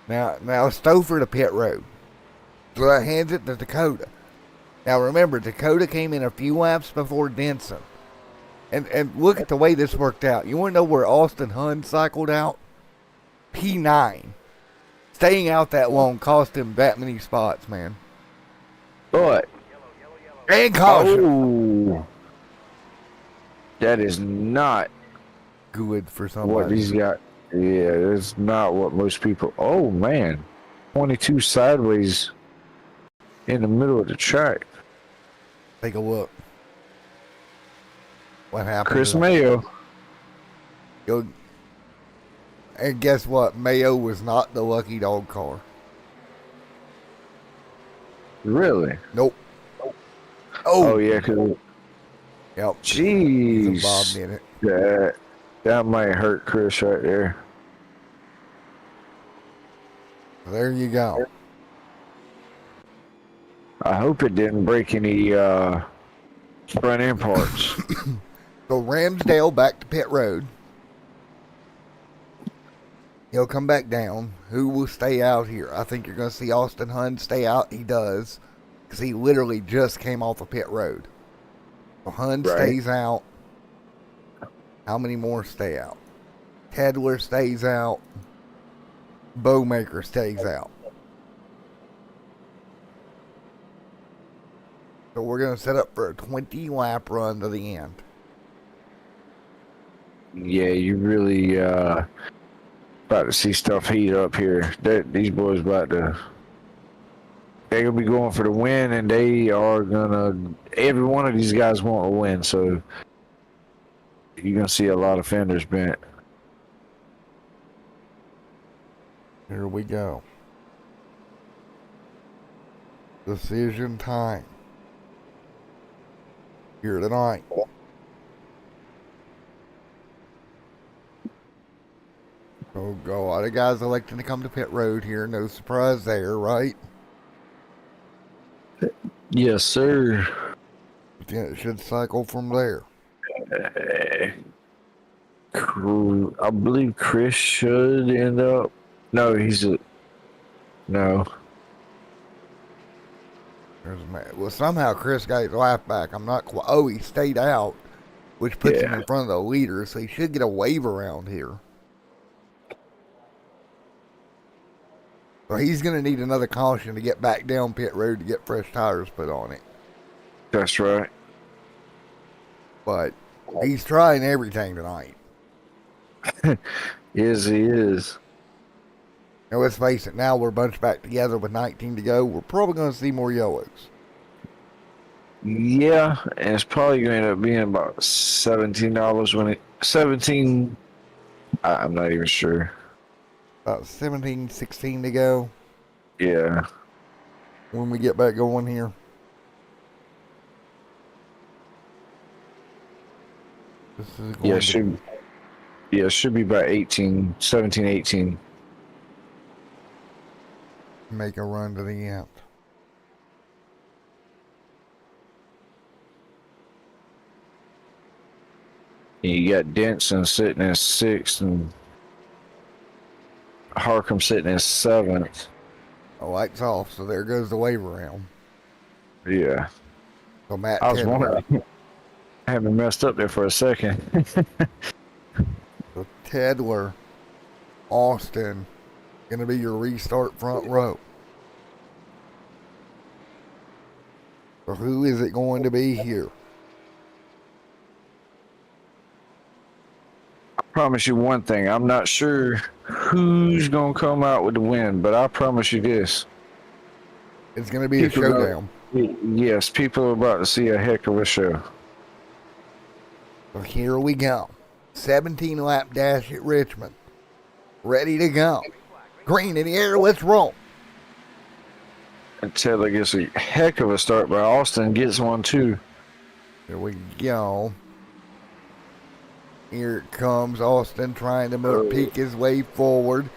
Now Stouffer to pit road. So that hands it to Dakota. Now remember, Dakota came in a few laps before Denson. And look at the way this worked out. You want to know where Austin Hun cycled out? P9. Staying out that long cost him that many spots, man. But And caution. oh, that is not Good for somebody. what he's got. Yeah, that's not what most people. Oh man, 22 sideways in the middle of the track. Take a look. What happened? Chris Mayo. And guess what? Mayo was not the lucky dog car. Really? Nope. Oh yeah, cause Yep. jeez, Bob did it. that might hurt Chris right there. There you go. I hope it didn't break any front end parts. So Ramsdale back to pit road. He'll come back down. Who will stay out here? I think you're going to see Austin Hun stay out. He does. Because he literally just came off of pit road. So Hun stays out. How many more stay out? Tedler stays out. Bowmaker stays out. So we're going to set up for a 20 lap run to the end. Yeah, you really about to see stuff heat up here. These boys about to they're gonna be going for the win, and they are gonna. Every one of these guys want to win, so you're gonna see a lot of fenders bent. Here we go. Decision time. Here tonight. Oh, God. A lot of guys electing to come to pit road here. No surprise there, right? Yes, sir. Yeah, it should cycle from there. I believe Chris should end up. No, no. Well, somehow Chris got his life back. I'm not quite. Oh, he stayed out, which puts him Yeah, in front of the leader, so he should get a wave around here. So he's going to need another caution to get back down pit road to get fresh tires put on it. that's right. But he's trying everything tonight. Yes, he is. Now, let's face it, now we're bunched back together with 19 to go. We're probably going to see more yellows. Yeah, and it's probably going to end up being about $17 when it 17. I'm not even sure. About 17, 16 to go Yeah, when we get back going here. This is going yeah, it should be about 18, 17, 18. to make a run to the end. You got Denson sitting at 6th and Harcum sitting at 7th. The light's off, so there goes the wave around. Yeah, So Matt I was Tedler. wondering. I haven't messed up there for a second. So Tedler, Austin, going to be your restart front row. So who is it going to be here? I promise you one thing. I'm not sure who's going to come out with the win, but I promise you this. It's going to be a People know- showdown. Yes, people are about to see a heck of a show. So here we go. 17 lap dash at Richmond. Ready to go. Green in the air, let's roll. And Taylor gets a heck of a start, but Austin gets one too. Here we go. Here it comes. Austin trying to peek his way forward.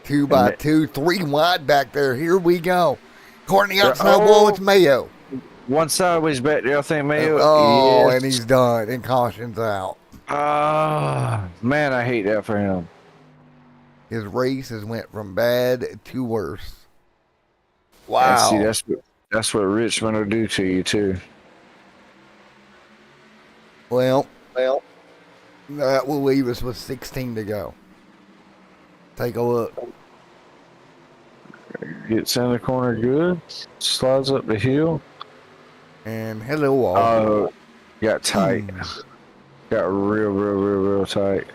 2 by 2, 3 wide back there. Here we go. Courtney outside wall, it's Mayo. One sideways back there, I think Mayo. Oh, yes. and he's done. And caution's out. Ah, man, I hate that for him. His race has went from bad to worse. And Wow. see, that's what Richmond will do to you too. Well, that will leave us with 16 to go. Take a look. Gets in the corner good, slides up the hill. And hello, all. Got tight. Got real tight.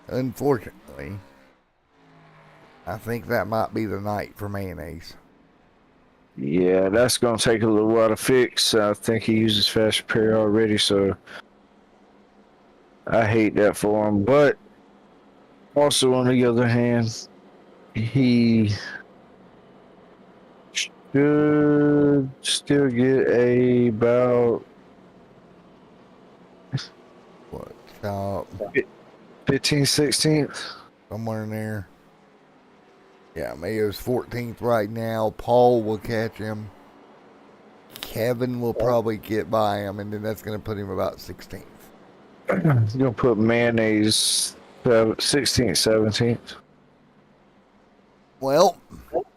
Unfortunately, I think that might be the night for mayonnaise. Yeah, that's gonna take a little while to fix. I think he uses fast repair already, so I hate that for him. But also on the other hand, he should still get about What? About 15th, 16th. somewhere in there. Yeah, Mayo's 14th right now. Paul will catch him. Kevin will probably get by him, and then that's going to put him about 16th. He's gonna put mayonnaise 16th, 17th. Well,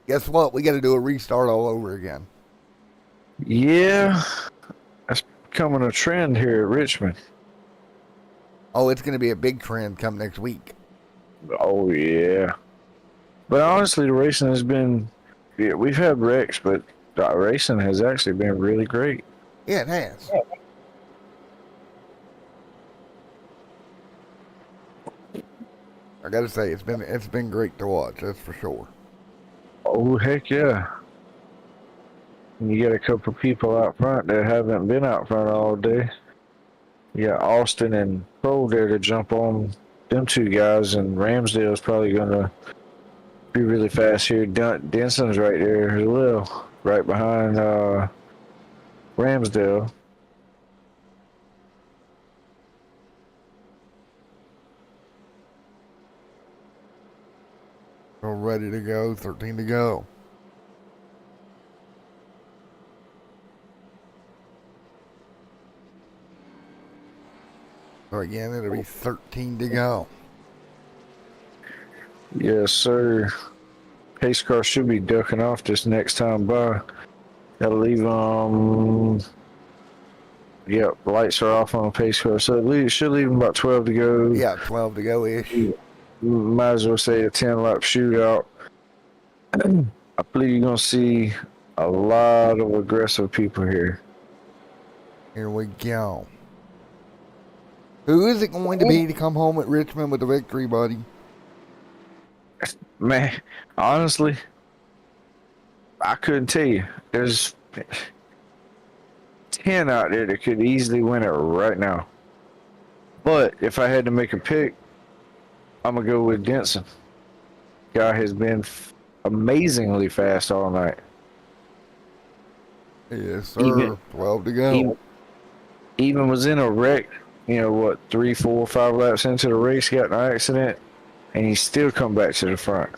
guess what? We got to do a restart all over again. Yeah, that's becoming a trend here at Richmond. Oh, it's going to be a big trend come next week. Oh yeah, but honestly, the racing has been. Yeah, we've had wrecks, but the racing has actually been really great. Yeah, it has. I got to say, it's been great to watch. That's for sure. Oh, heck yeah. And you got a couple people out front that haven't been out front all day. You got Austin and Cole there to jump on them two guys, and Ramsdale's probably going to be really fast here. Denson's right there as well, right behind Ramsdale. All ready to go. 13 to go. So again, it'll be 13 to go. Yes, sir. Pace car should be ducking off this next time by. Gotta leave yep, lights are off on the pace car, so it should leave them about 12 to go. Yeah, 12 to go ish. Might as well say a 10-lap shootout. I believe you're gonna see a lot of aggressive people here. Here we go. Who is it going to be to come home at Richmond with the victory, buddy? Man, honestly, I couldn't tell you. There's 10 out there that could easily win it right now. But if I had to make a pick, I'm gonna go with Denson. Guy has been amazingly fast all night. Yes, sir. Even- 12 to go. Even was in a wreck, 3, 4, 5 laps into the race, got in an accident, and he still come back to the front.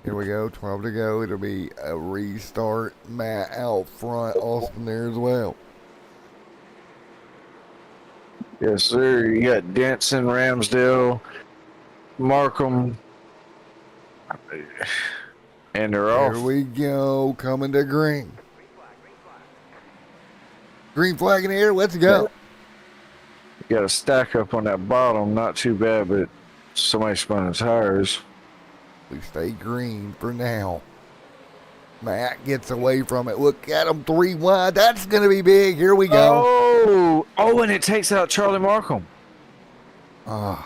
Here we go. 12 to go. It'll be a restart. Matt out front. Austin there as well. Yes, sir. You got Denson, Ramsdale, Markham, and they're off. Here we go. Coming to green. Green flag in the air. Let's go. You got a stack up on that bottom. Not too bad, but somebody spun the tires. We stay green for now. Matt gets away from it. Look at him. 3 wide. That's going to be big. Here we go. Oh, and it takes out Charlie Markham. Well,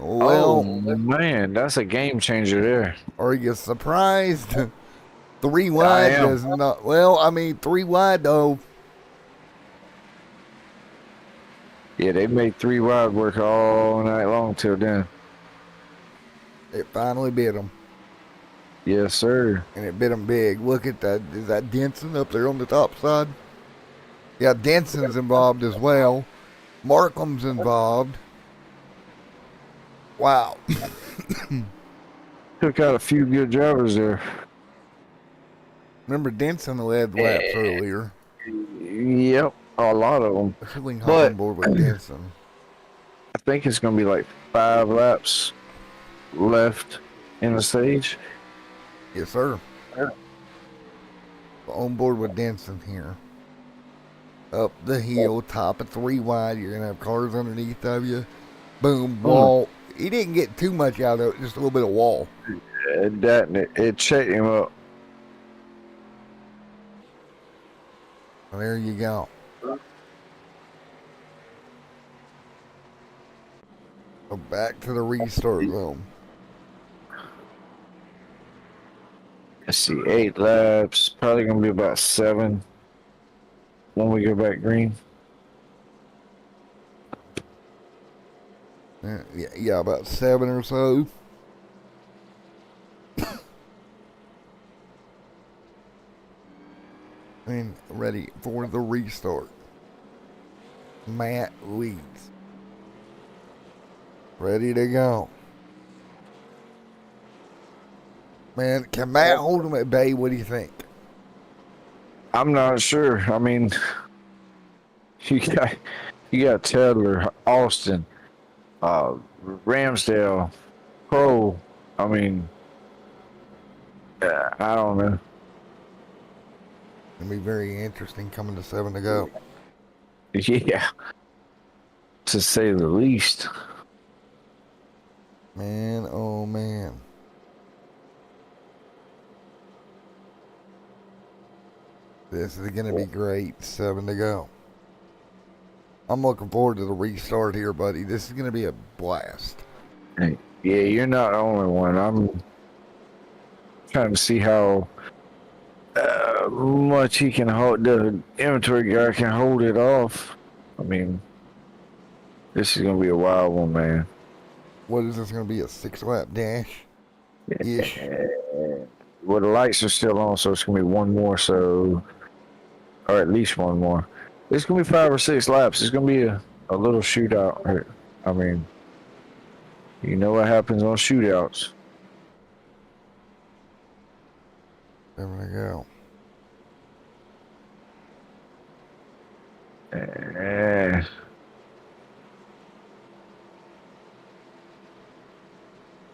Oh, man, that's a game changer there. are you surprised? 3 wide does not. Well, I mean, 3 wide though. Yeah, they made 3 wide work all night long till then. It finally bit him, Yes, sir. and it bit him big. Look at that. Is that Denson up there on the top side? Yeah, Denson's involved as well. Markham's involved. Wow. Took out a few good drivers there. Remember Denson led laps earlier. Yep, a lot of them. Let's see if we can hop But- on board with Denson. I think it's going to be like 5 laps left in the stage. Yes, sir. Yeah. On board with Denson here. Up the hill, top of 3 wide. You're going to have cars underneath of you. Boom, wall. He didn't get too much out of it, just a little bit of wall. It checked him up. Well, there you go. So back to the restart zone. Let's see, 8 laps. Probably going to be about 7 when we go back green. Yeah, about 7 or so. And ready for the restart. Matt leads. Ready to go. Man, can Matt hold him at bay? What do you think? I'm not sure. I mean, you got Tedler, Austin, Ramsdale, Cole. I mean, I don't know. It'll be very interesting coming to 7 to go. Yeah, to say the least. Man, oh man. This is going to be great. 7 to go. I'm looking forward to the restart here, buddy. This is going to be a blast. Yeah, you're not the only one. I'm trying to see how much he can hold. The inventory guy can hold it off. I mean, this is gonna be a wild one, man. What is this going to be? A 6-lap dash? Ish. Well, the lights are still on, so it's gonna be one more. So, or at least one more. It's gonna be 5 or 6 laps. It's gonna be a little shootout. I mean, you know what happens on shootouts. There we go. Eh.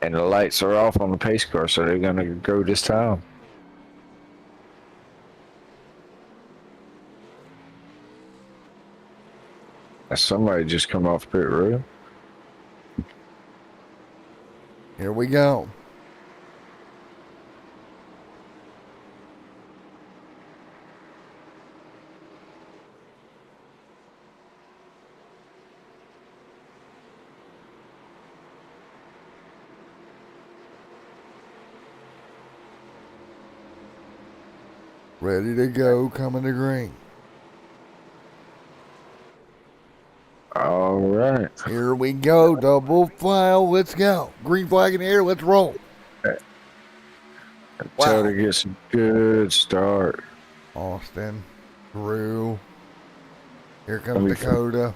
And the lights are off on the pace car, so they're gonna go this time. Somebody just come off pit road. Here we go. Ready to go, coming to green. All right. Here we go, double file. Let's go. Green flag in the air. Let's roll. Until they get some good start. Austin, Drew. Here comes Dakota.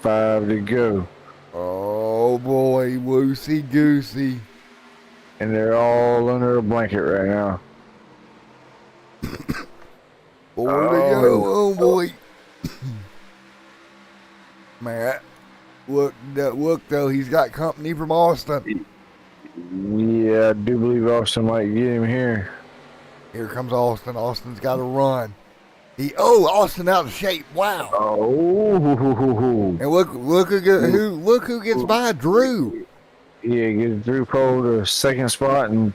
5 to go. Oh boy, woosey goosey. And they're all under a blanket right now. 4 to go. Oh boy. Matt, look though, he's got company from Austin. Yeah, I do believe Austin might get him here. Here comes Austin. Austin's got to run. Austin out of shape. Wow. Oh. And look who gets by Drew. Yeah, get Drew Pole to second spot, and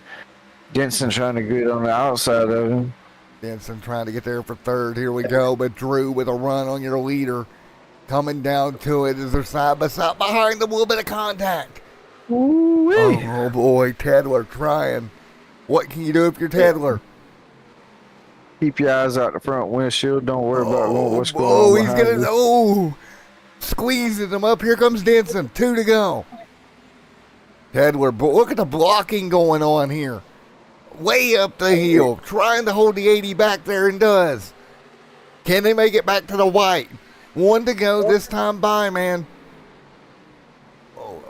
Jensen trying to get on the outside of him. Denson trying to get there for third. Here we go. But Drew with a run on your leader. Coming down to it as they're side by side behind them. A little bit of contact. Oh boy, Tedler trying. What can you do if you're Tedler? Keep your eyes out the front windshield. Don't worry about what's going on. Oh, he's behind gonna squeezing him up. Here comes Denson. 2 to go. Tedler, look at the blocking going on here. Way up the hill, trying to hold the 80 back there, and does. Can they make it back to the white? 1 to go this time by, man.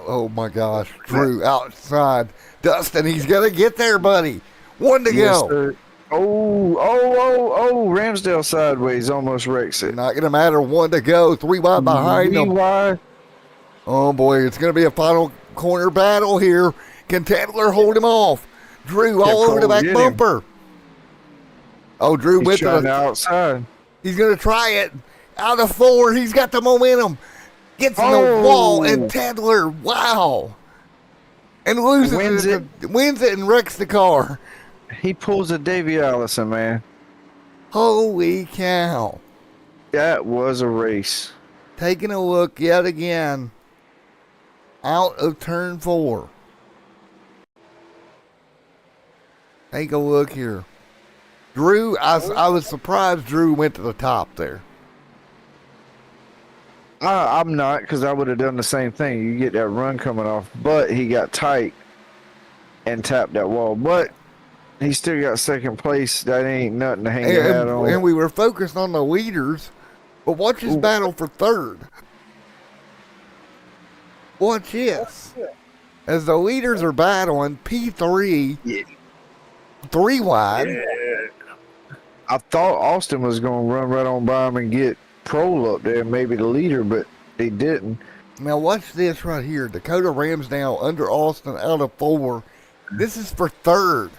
Oh my gosh. Drew outside. Dustin, he's going to get there, buddy. 1 to go. Sir. Oh, Ramsdale sideways almost wrecks it. Not going to matter. 1 to go. 3 wide behind them. Wide. Oh boy, it's going to be a final corner battle here. Can Tedler hold him off? Drew all over the back bumper. Oh, Drew went to the outside. He's going to try it. Out of 4, he's got the momentum. Gets in the wall, and Tedler, wow. And wins it and wrecks the car. He pulls a Davey Allison, man. Holy cow. That was a race. Taking a look yet again. Out of turn 4. Take a look here. Drew, I was surprised Drew went to the top there. I'm not, because I would have done the same thing. You get that run coming off, but he got tight and tapped that wall. But he still got second place. That ain't nothing to hang your hat on. And we were focused on the leaders, but watch his battle for third. Watch this. As the leaders are battling, P3, 3 wide. Yeah. I thought Austin was going to run right on by him and get Prole up there, maybe the leader, but they didn't. Now watch this right here. Dakota Ramsdale under Austin out of 4. This is for third.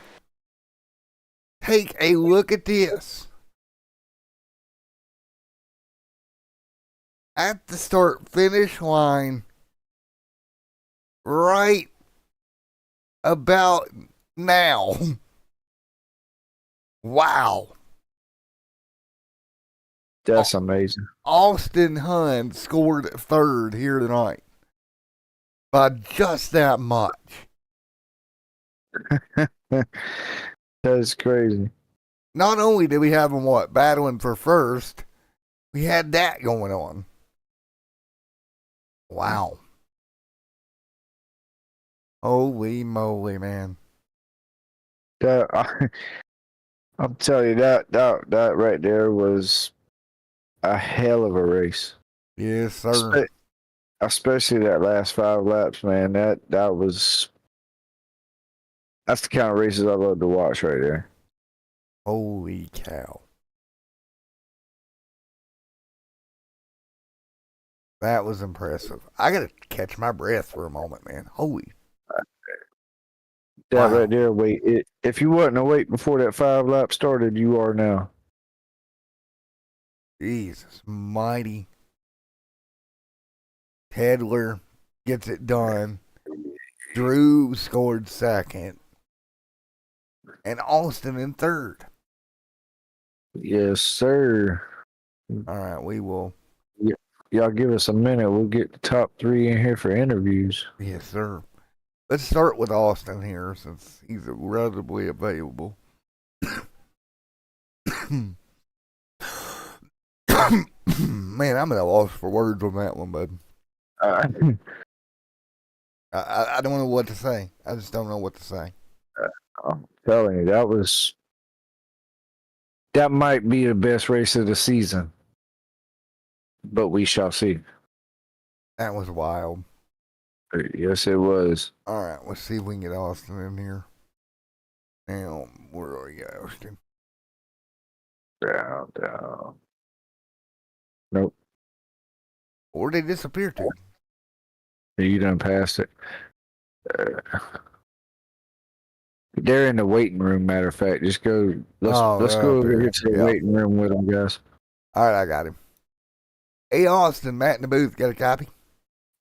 Take a look at this. At the start finish line, right about now. Wow. That's amazing. Austin Hunn scored third here tonight by just that much. That's crazy. Not only did we have him battling for first, we had that going on. Wow. Holy moly, man. I'm telling you that right there was a hell of a race. Yes, sir. Especially that last 5 laps, man. That's the kind of races I love to watch right there. Holy cow. That was impressive. I got to catch my breath for a moment, man. Holy. That Wow. right there, if you wasn't awake before that 5 lap started, you are now. Jesus mighty. Tedler gets it done. Drew scored second. And Austin in third. Yes, sir. All right, we will. Y'all give us a minute. We'll get the top 3 in here for interviews. Yes, sir. Let's start with Austin here since he's relatively available. Man, I'm at a loss for words on that one, bud. I don't know what to say. I just don't know what to say. I'm telling you, that might be the best race of the season. But we shall see. That was wild. Yes, it was. All right, let's see if we can get Austin in here. Now, where are you, Austin? Down. Nope. Where'd they disappear to? You done passed it. They're in the waiting room, matter of fact. Just go. Let's go over here to the waiting room with them, guys. All right, I got him. Hey, Austin, Matt in the booth. Got a copy?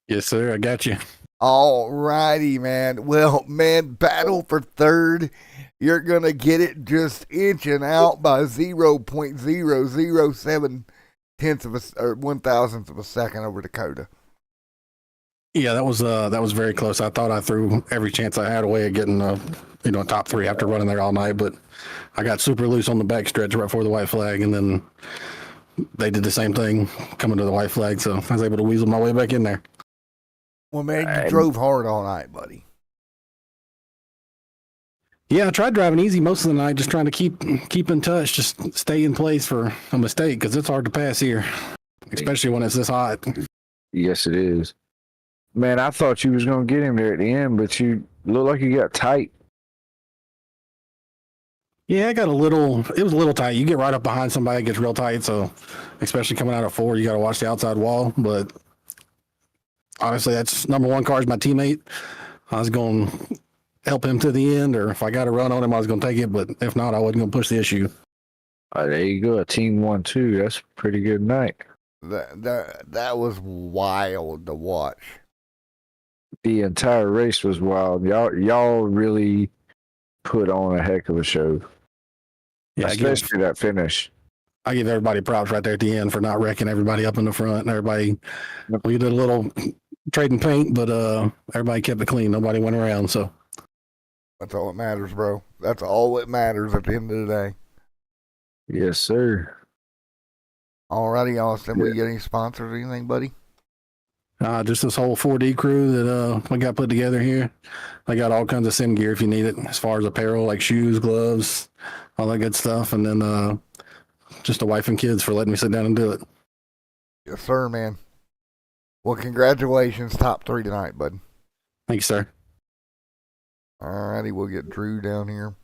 Yes, sir. I got you. All righty, man. Well, man, battle for third. You're going to get it just inching out by 0.007 tenths of or 1,000th of a second over Dakota. Yeah, that was very close. I thought I threw every chance I had away at getting a top 3 after running there all night, but I got super loose on the back stretch right before the white flag, and then they did the same thing coming to the white flag, so I was able to weasel my way back in there. Well, man, you drove hard all night, buddy. Yeah, I tried driving easy most of the night, just trying to keep in touch, just stay in place for a mistake, because it's hard to pass here, especially when it's this hot. Yes, it is. Man, I thought you was going to get him there at the end, but you look like you got tight. Yeah, it was a little tight. You get right up behind somebody, it gets real tight, so especially coming out of 4, you got to watch the outside wall, but honestly, that's number 1 car is my teammate. I was going to help him to the end, or if I got a run on him, I was going to take it, but if not, I wasn't going to push the issue. There you go, a team 1-2. That's a pretty good night. That was wild to watch. The entire race was wild. Y'all really put on a heck of a show. Yeah, especially that finish. I give everybody props right there at the end for not wrecking everybody up in the front. And everybody, we did a little trading paint, but everybody kept it clean. Nobody went around. So that's all that matters, bro. That's all that matters at the end of the day. Yes, sir. Alrighty, Austin. Will you get any sponsors or anything, buddy? Just this whole 4D crew that we got put together here. I got all kinds of sim gear if you need it, as far as apparel like shoes, gloves, all that good stuff, and then just a wife and kids for letting me sit down and do it. Yes, sir, man. Well, congratulations, top 3 tonight, bud. Thanks, sir. Alrighty, we'll get Drew down here.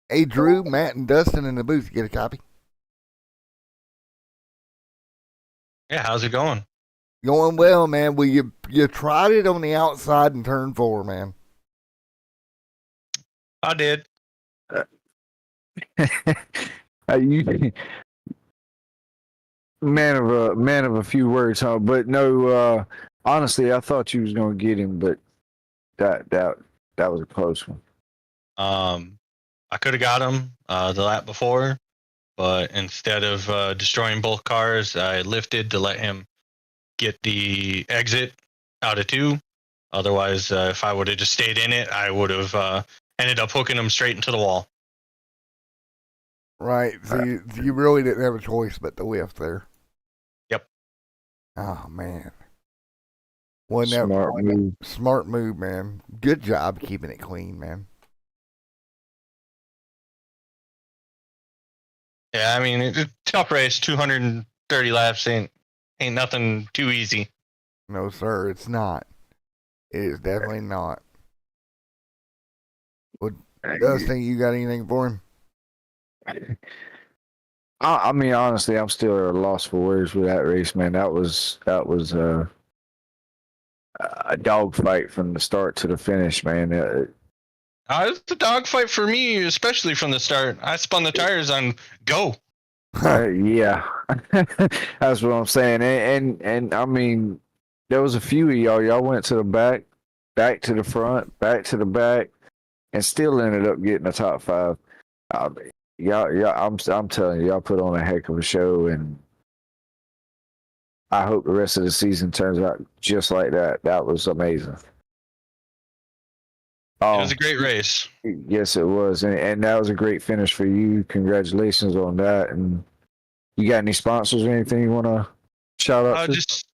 Hey, Drew, Matt, and Dustin in the booth. You get a copy? Yeah, how's it going? Going well, man. Well, you tried it on the outside in turn 4, man. I did. You man of a few words, huh? But no, honestly, I thought you was gonna get him, but that was a close one. I could have got him the lap before, but instead of destroying both cars, I lifted to let him get the exit out of 2. Otherwise, if I would have just stayed in it, I would have ended up hooking him straight into the wall. Right. So you really didn't have a choice but to lift there. Yep. Oh man. Smart move. Smart move, man. Good job keeping it clean, man. Yeah, I mean, it's a tough race. 230 laps ain't nothing too easy. No, sir, it's not. It is definitely not. Well, Dustin, you got anything for him? I mean, honestly, I'm still at a loss for words with that race, man. That was a dogfight from the start to the finish, man. It was a dogfight for me, especially from the start. I spun the tires on go. Yeah, that's what I'm saying. And I mean, there was a few of y'all. Y'all went to the back to the front, back to the back, and still ended up getting the top 5. I'm telling you, y'all put on a heck of a show, and I hope the rest of the season turns out just like that. That was amazing. It was a great race. Yes, it was, and that was a great finish for you. Congratulations on that. And you got any sponsors or anything you want to shout out to? Just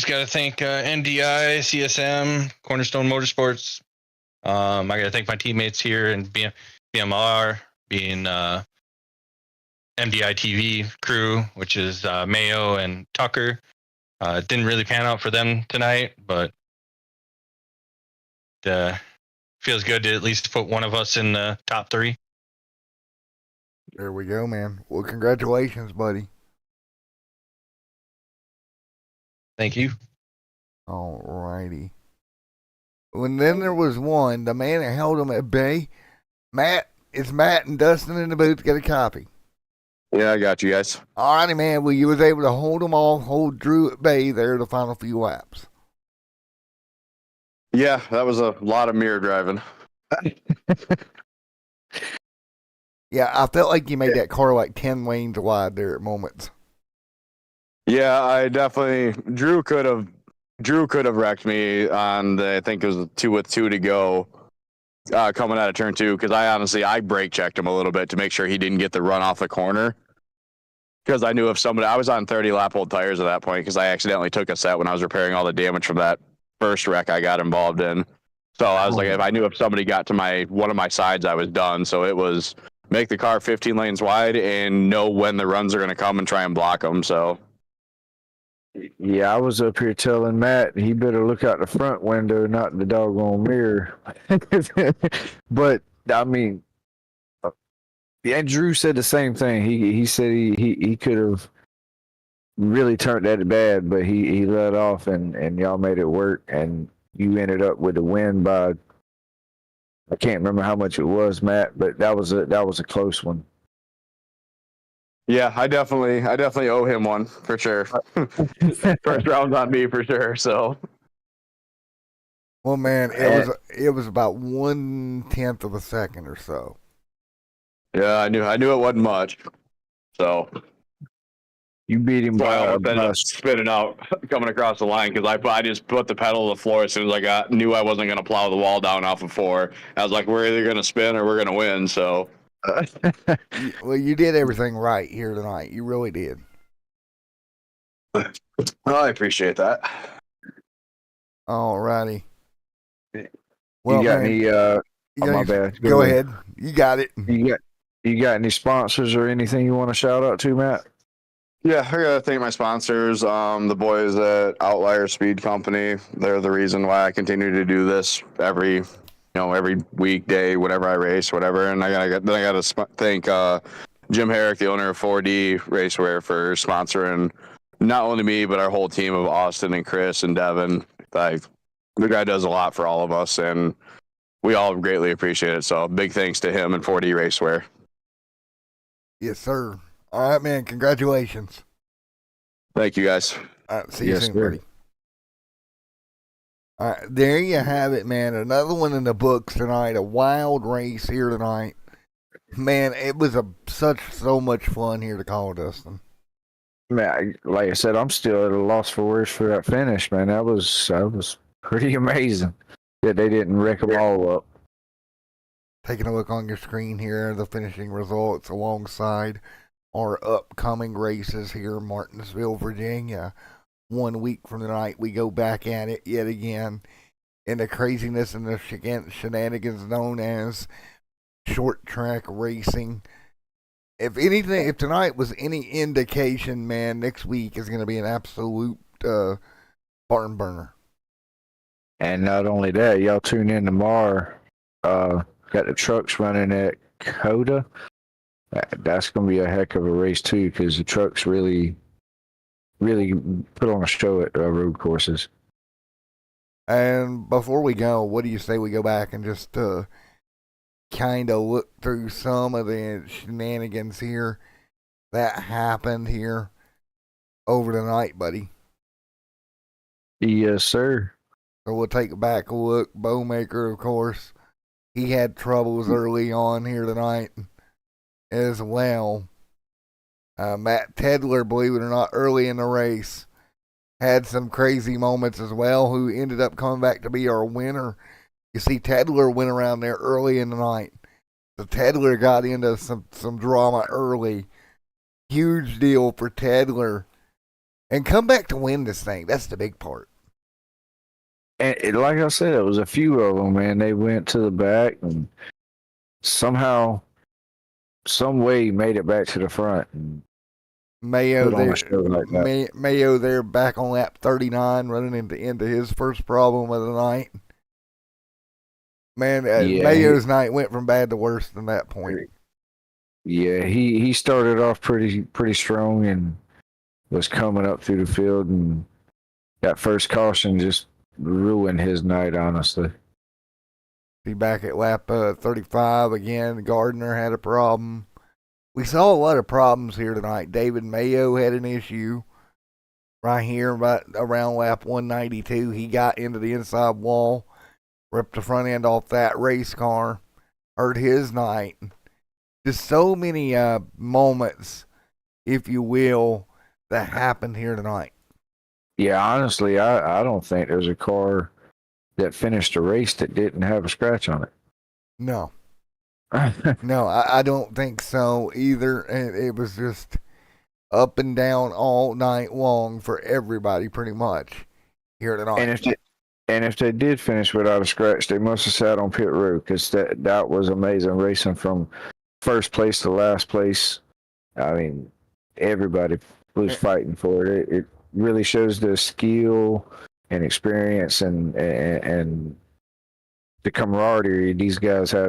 got to thank NDI, CSM, Cornerstone Motorsports. I got to thank my teammates here in BMR, being MDI TV crew, which is Mayo and Tucker. It didn't really pan out for them tonight, but feels good to at least put one of us in the top 3. There we go, man. Well, congratulations, buddy. Thank you. All righty. And then there was one, the man that held him at bay. Matt, it's Matt and Dustin in the booth. Get a copy. Yeah, I got you guys. All righty, man. Well, you was able to hold them all, hold Drew at bay there the final few laps. Yeah, that was a lot of mirror driving. Yeah, I felt like you made that car like 10 lanes wide there at moments. Yeah, I definitely Drew could have wrecked me on the, I think it was 2 to go, coming out of turn 2, because I brake checked him a little bit to make sure he didn't get the run off the corner, because I knew I was on 30 lap old tires at that point, because I accidentally took a set when I was repairing all the damage from that first wreck I got involved in. So I was like, if I knew if somebody got to one of my sides, I was done. So it was make the car 15 lanes wide and know when the runs are going to come and try and block them. So yeah, I was up here telling Matt he better look out the front window, not the doggone mirror. But I mean, and Drew said the same thing. He said he could have really turned that bad, but he let off and y'all made it work, and you ended up with the win by, I can't remember how much it was, Matt, but that was a close one. yeah, I definitely owe him one for sure. First round's on me for sure. So Well, man, it was about 1/10 of a second or so. yeah, I knew it wasn't much. So You beat him by I a ended up spinning out coming across the line, because I just put the pedal to the floor as soon as I knew I wasn't going to plow the wall down off of 4. I was like, we're either going to spin or we're going to win. So Well, you did everything right here tonight. You really did. well, I appreciate that. All righty. You Well, got man, any? My bad. Go ahead. You got it. You got any sponsors or anything you want to shout out to, Matt? Yeah, I gotta thank my sponsors, the boys at Outlier Speed Company. They're the reason why I continue to do this every weekday, whenever I race, whatever. And I gotta thank Jim Herrick, the owner of 4D Racewear, for sponsoring not only me but our whole team of Austin and Chris and Devin. The guy does a lot for all of us, and we all greatly appreciate it. So big thanks to him and 4D Racewear. Yes, sir. All right, man. Congratulations. Thank you, guys. All right, see you soon, sir. buddy. All right, there you have it, man. Another one in the books tonight. A wild race here tonight. Man, it was so much fun here to call, Dustin. Man, like I said, I'm still at a loss for words for that finish, man. That was pretty amazing. Yeah, they didn't wreck them all up. Taking a look on your screen here, the finishing results alongside our upcoming races here in Martinsville, Virginia. 1 week from tonight, we go back at it yet again in the craziness and the shenanigans known as short track racing. If anything, if tonight was any indication, man, next week is going to be an absolute barn burner. And not only that, y'all tune in tomorrow. Got the trucks running at Coda. That's going to be a heck of a race too, because the trucks really put on a show at road courses. And before we go, what do you say we go back and just kind of look through some of the shenanigans here that happened here over the night, buddy? Yes, sir. So we'll take back a look. Bowmaker, of course, he had troubles early on here tonight as well. Matt Tedler, believe it or not, early in the race, had some crazy moments as well, who ended up coming back to be our winner. You see, Tedler went around there early in the night. So Tedler got into some drama early. Huge deal for Tedler. And come back to win this thing. That's the big part. And like I said, it was a few of them, man. They went to the back and somehow, some way, made it back to the front. And Mayo put on there, a show like that. Mayo there, back on lap 39, running into his first problem of the night. Man, Yeah, Mayo's night went from bad to worse than that point. Yeah, he started off pretty strong and was coming up through the field, and that first caution just ruined his night, honestly. Be back at lap 35 again. Gardner had a problem. We saw a lot of problems here tonight. David Mayo had an issue right here about around lap 192. He got into the inside wall, ripped the front end off that race car, hurt his night. Just so many moments, if you will, that happened here tonight. Yeah, honestly, I don't think there's a car that finished a race that didn't have a scratch on No, it. no, I don't think so either. And it was just up and down all night long for everybody, pretty much here tonight. And if they did finish without a scratch, they must have sat on pit road, because that was amazing racing from first place to last place. I mean, everybody was fighting for it. It really shows the skill and experience and the camaraderie these guys have